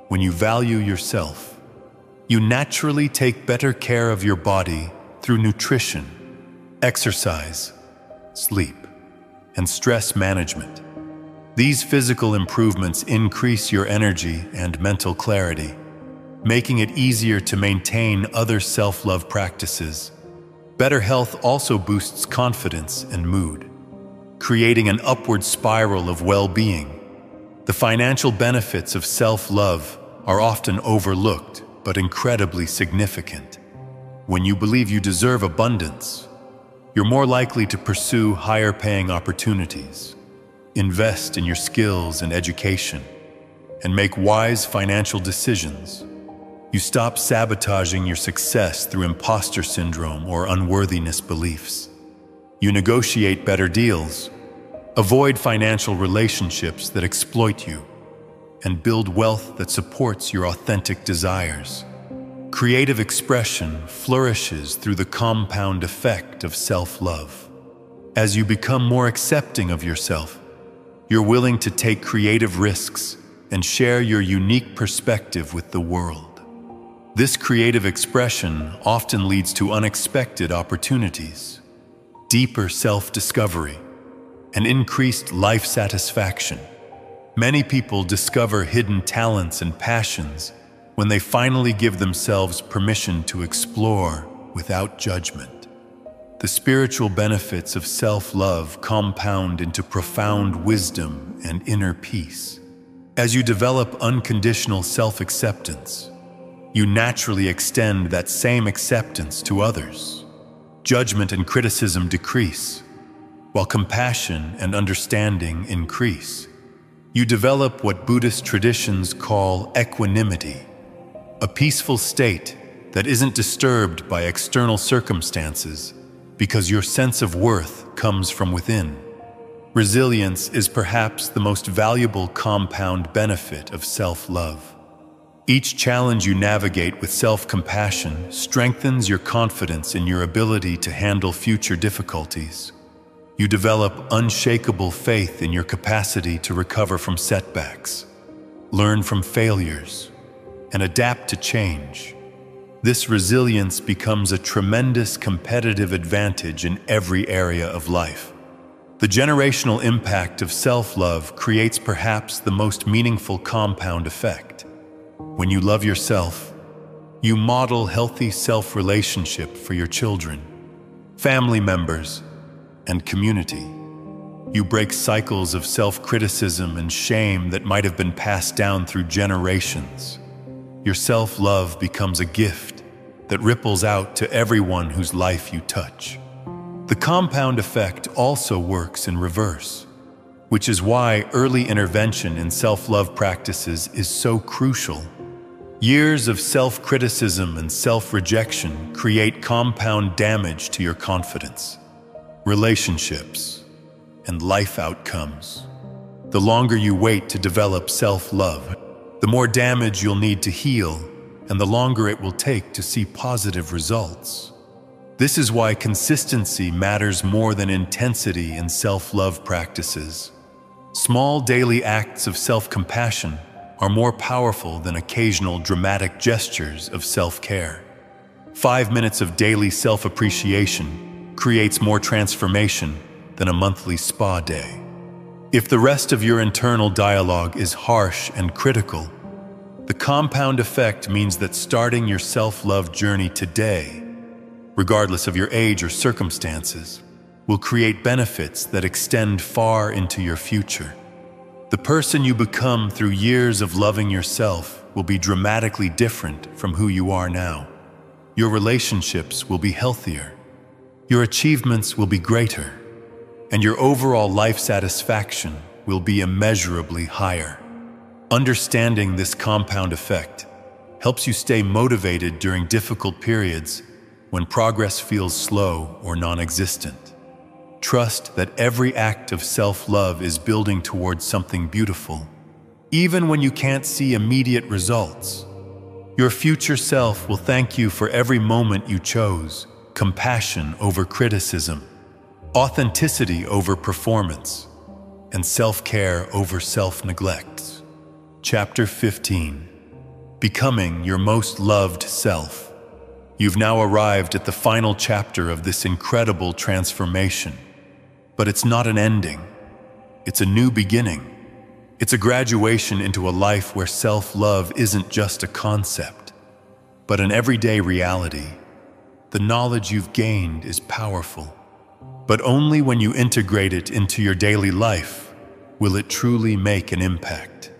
When you value yourself, you naturally take better care of your body through nutrition, exercise, sleep, and stress management. These physical improvements increase your energy and mental clarity, making it easier to maintain other self-love practices. Better health also boosts confidence and mood, creating an upward spiral of well-being. The financial benefits of self-love are often overlooked but incredibly significant. When you believe you deserve abundance, you're more likely to pursue higher-paying opportunities, invest in your skills and education, and make wise financial decisions. You stop sabotaging your success through imposter syndrome or unworthiness beliefs. You negotiate better deals, Avoid financial relationships that exploit you, and build wealth that supports your authentic desires. Creative expression flourishes through the compound effect of self-love. As you become more accepting of yourself, you're willing to take creative risks and share your unique perspective with the world. This creative expression often leads to unexpected opportunities, deeper self-discovery, and increased life satisfaction. Many people discover hidden talents and passions when they finally give themselves permission to explore without judgment. The spiritual benefits of self-love compound into profound wisdom and inner peace. As you develop unconditional self-acceptance, you naturally extend that same acceptance to others. Judgment and criticism decrease, while compassion and understanding increase. You develop what Buddhist traditions call equanimity, a peaceful state that isn't disturbed by external circumstances because your sense of worth comes from within. Resilience is perhaps the most valuable compound benefit of self-love. Each challenge you navigate with self-compassion strengthens your confidence in your ability to handle future difficulties. You develop unshakable faith in your capacity to recover from setbacks, learn from failures, and adapt to change. This resilience becomes a tremendous competitive advantage in every area of life. The generational impact of self-love creates perhaps the most meaningful compound effect. When you love yourself, you model healthy self-relationship for your children, family members, and community. You break cycles of self-criticism and shame that might have been passed down through generations. Your self-love becomes a gift that ripples out to everyone whose life you touch. The compound effect also works in reverse, which is why early intervention in self-love practices is so crucial. Years of self-criticism and self-rejection create compound damage to your confidence, relationships, and life outcomes. The longer you wait to develop self-love, the more damage you'll need to heal, and the longer it will take to see positive results. This is why consistency matters more than intensity in self-love practices. Small daily acts of self-compassion are more powerful than occasional dramatic gestures of self-care. 5 minutes of daily self-appreciation creates more transformation than a monthly spa day. If the rest of your internal dialogue is harsh and critical, the compound effect means that starting your self-love journey today, regardless of your age or circumstances, will create benefits that extend far into your future. The person you become through years of loving yourself will be dramatically different from who you are now. Your relationships will be healthier, your achievements will be greater, and your overall life satisfaction will be immeasurably higher. Understanding this compound effect helps you stay motivated during difficult periods when progress feels slow or non-existent. Trust that every act of self-love is building towards something beautiful, even when you can't see immediate results. Your future self will thank you for every moment you chose compassion over criticism, authenticity over performance, and self-care over self-neglect. Chapter 15. Becoming your most loved self. You've now arrived at the final chapter of this incredible transformation. But it's not an ending. It's a new beginning. It's a graduation into a life where self-love isn't just a concept, but an everyday reality. The knowledge you've gained is powerful, but only when you integrate it into your daily life will it truly make an impact.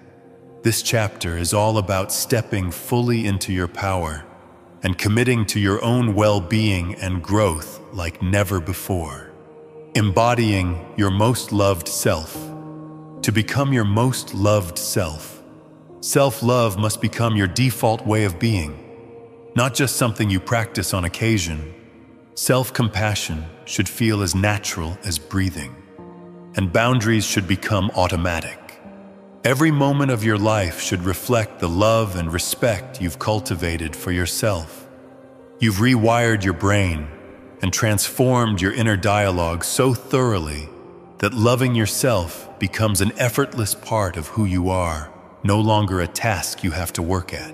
This chapter is all about stepping fully into your power and committing to your own well-being and growth like never before. Embodying your most loved self. To become your most loved self, self-love must become your default way of being, not just something you practice on occasion. Self-compassion should feel as natural as breathing. and boundaries should become automatic. Every moment of your life should reflect the love and respect you've cultivated for yourself. You've rewired your brain and transformed your inner dialogue so thoroughly that loving yourself becomes an effortless part of who you are, no longer a task you have to work at.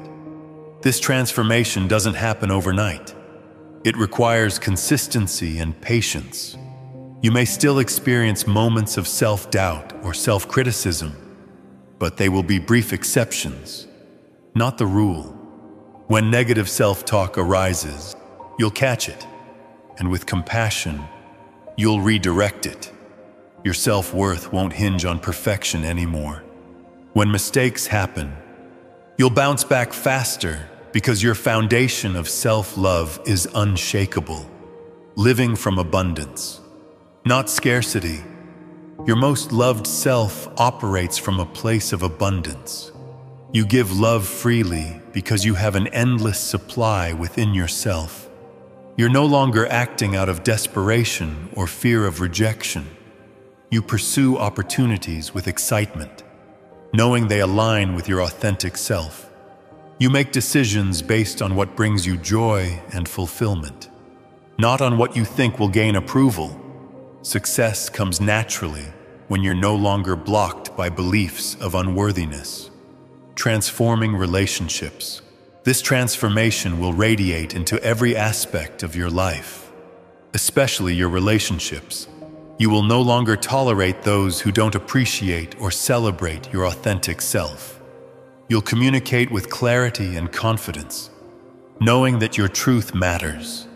This transformation doesn't happen overnight. It requires consistency and patience. You may still experience moments of self-doubt or self-criticism, but they will be brief exceptions, not the rule. When negative self-talk arises, you'll catch it, and with compassion, you'll redirect it. Your self-worth won't hinge on perfection anymore. When mistakes happen, you'll bounce back faster because your foundation of self-love is unshakable, living from abundance, not scarcity. Your most loved self operates from a place of abundance. You give love freely because you have an endless supply within yourself. You're no longer acting out of desperation or fear of rejection. You pursue opportunities with excitement, knowing they align with your authentic self. You make decisions based on what brings you joy and fulfillment, not on what you think will gain approval. Success comes naturally when you're no longer blocked by beliefs of unworthiness. Transforming relationships. This transformation will radiate into every aspect of your life, especially your relationships. You will no longer tolerate those who don't appreciate or celebrate your authentic self. You'll communicate with clarity and confidence, knowing that your truth matters.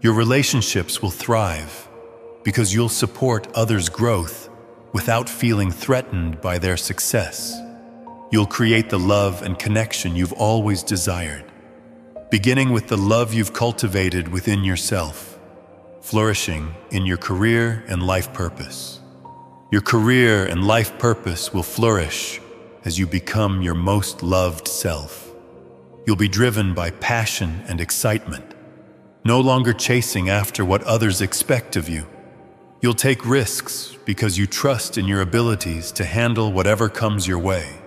Your relationships will thrive because you'll support others' growth without feeling threatened by their success. You'll create the love and connection you've always desired, beginning with the love you've cultivated within yourself, flourishing in your career and life purpose. Your career and life purpose will flourish as you become your most loved self. You'll be driven by passion and excitement, no longer chasing after what others expect of you. You'll take risks because you trust in your abilities to handle whatever comes your way.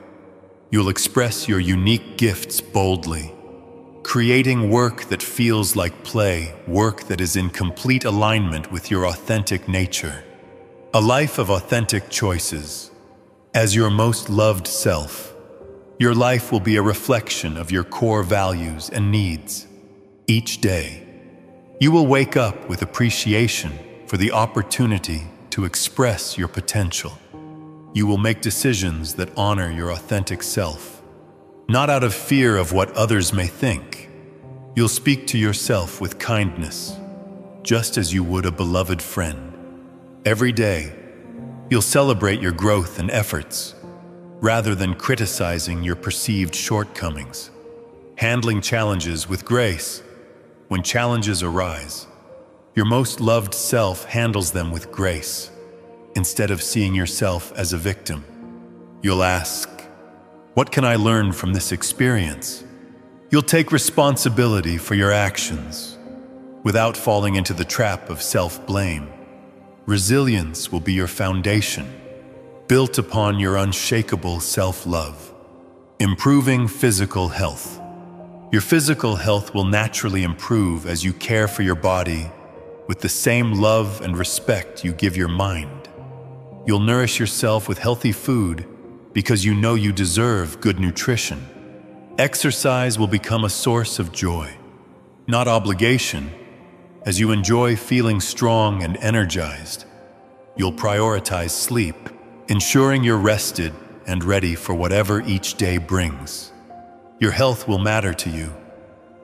You'll express your unique gifts boldly, creating work that feels like play, work that is in complete alignment with your authentic nature. A life of authentic choices. As your most loved self, your life will be a reflection of your core values and needs. Each day, you will wake up with appreciation for the opportunity to express your potential. You will make decisions that honor your authentic self, not out of fear of what others may think. You'll speak to yourself with kindness, just as you would a beloved friend. Every day, you'll celebrate your growth and efforts, rather than criticizing your perceived shortcomings. Handling challenges with grace. When challenges arise, your most loved self handles them with grace, instead of seeing yourself as a victim. You'll ask, "What can I learn from this experience?" You'll take responsibility for your actions, without falling into the trap of self-blame. Resilience will be your foundation, built upon your unshakable self-love. Improving physical health. Your physical health will naturally improve as you care for your body with the same love and respect you give your mind. You'll nourish yourself with healthy food because you know you deserve good nutrition. Exercise will become a source of joy, not obligation. As you enjoy feeling strong and energized, you'll prioritize sleep, ensuring you're rested and ready for whatever each day brings. Your health will matter to you,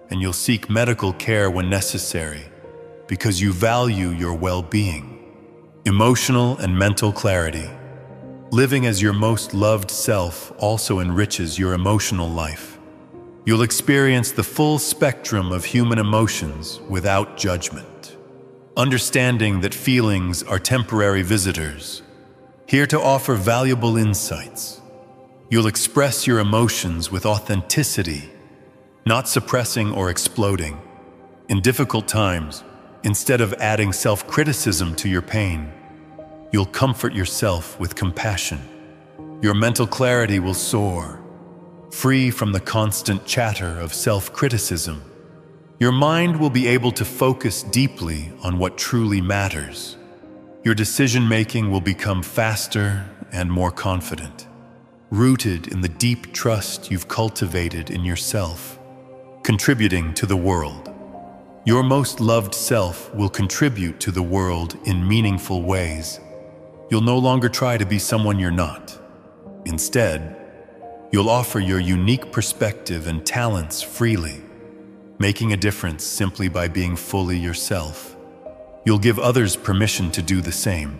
and you'll seek medical care when necessary because you value your well-being. Emotional and mental clarity. Living as your most loved self also enriches your emotional life. You'll experience the full spectrum of human emotions without judgment, understanding that feelings are temporary visitors, here to offer valuable insights. You'll express your emotions with authenticity, not suppressing or exploding. In difficult times, instead of adding self-criticism to your pain, You'll comfort yourself with compassion. Your mental clarity will soar, free from the constant chatter of self-criticism. Your mind will be able to focus deeply on what truly matters. Your decision-making will become faster and more confident, rooted in the deep trust you've cultivated in yourself, contributing to the world. Your most loved self will contribute to the world in meaningful ways. You'll no longer try to be someone you're not. Instead, you'll offer your unique perspective and talents freely, making a difference simply by being fully yourself. You'll give others permission to do the same,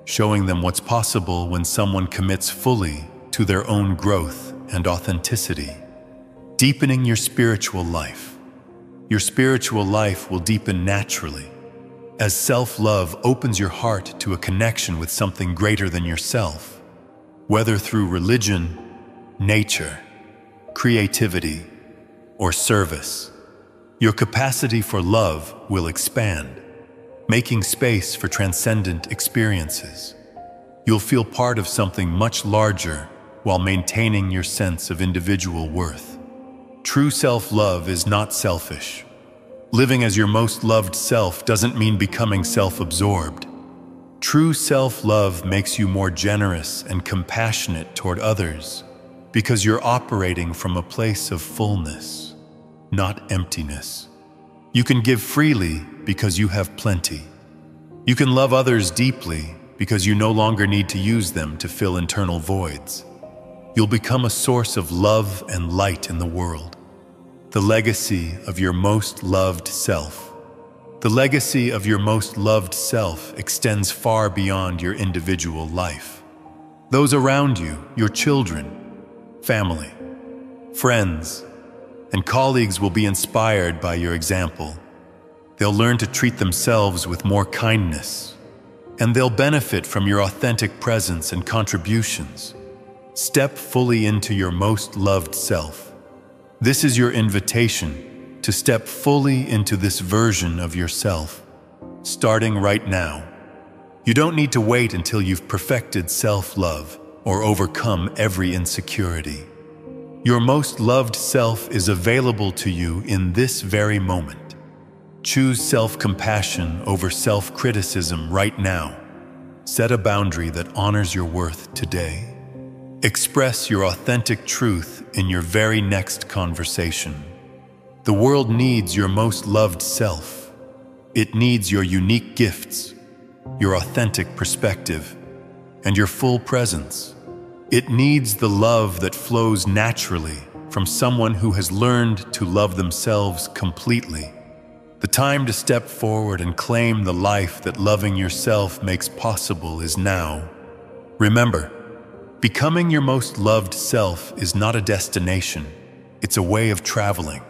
showing them what's possible when someone commits fully to their own growth and authenticity. Deepening your spiritual life. Your spiritual life will deepen naturally, as self-love opens your heart to a connection with something greater than yourself, whether through religion, nature, creativity, or service. Your capacity for love will expand, making space for transcendent experiences. You'll feel part of something much larger while maintaining your sense of individual worth. True self-love is not selfish. Living as your most loved self doesn't mean becoming self-absorbed. True self-love makes you more generous and compassionate toward others because you're operating from a place of fullness, not emptiness. You can give freely because you have plenty. You can love others deeply because you no longer need to use them to fill internal voids. You'll become a source of love and light in the world. The legacy of your most loved self. The legacy of your most loved self extends far beyond your individual life. Those around you, your children, family, friends, and colleagues will be inspired by your example. They'll learn to treat themselves with more kindness, and they'll benefit from your authentic presence and contributions. Step fully into your most loved self. This is your invitation to step fully into this version of yourself, starting right now. You don't need to wait until you've perfected self-love or overcome every insecurity. Your most loved self is available to you in this very moment. Choose self-compassion over self-criticism right now. Set a boundary that honors your worth today. Express your authentic truth in your very next conversation. The world needs your most loved self. It needs your unique gifts, your authentic perspective, and your full presence. It needs the love that flows naturally from someone who has learned to love themselves completely. The time to step forward and claim the life that loving yourself makes possible is now. Remember, becoming your most loved self is not a destination, it's a way of traveling.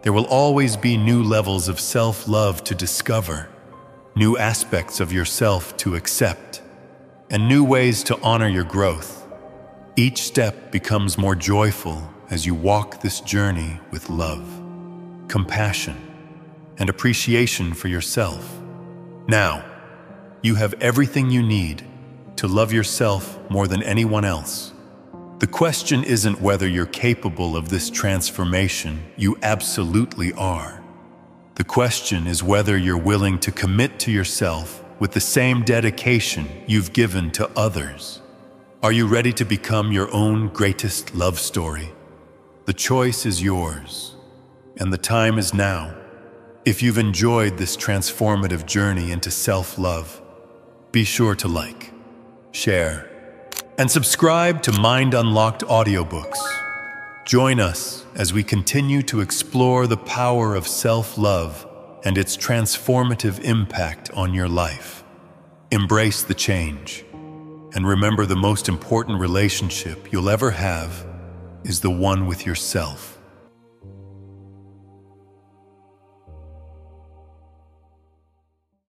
There will always be new levels of self-love to discover, new aspects of yourself to accept, and new ways to honor your growth. Each step becomes more joyful as you walk this journey with love, compassion, and appreciation for yourself. Now, you have everything you need to love yourself more than anyone else. The question isn't whether you're capable of this transformation. You absolutely are. The question is whether you're willing to commit to yourself with the same dedication you've given to others. Are you ready to become your own greatest love story? The choice is yours, and the time is now. If you've enjoyed this transformative journey into self-love, be sure to like, share, and subscribe to Mind Unlocked audiobooks. Join us as we continue to explore the power of self-love and its transformative impact on your life. Embrace the change, and remember, the most important relationship you'll ever have is the one with yourself.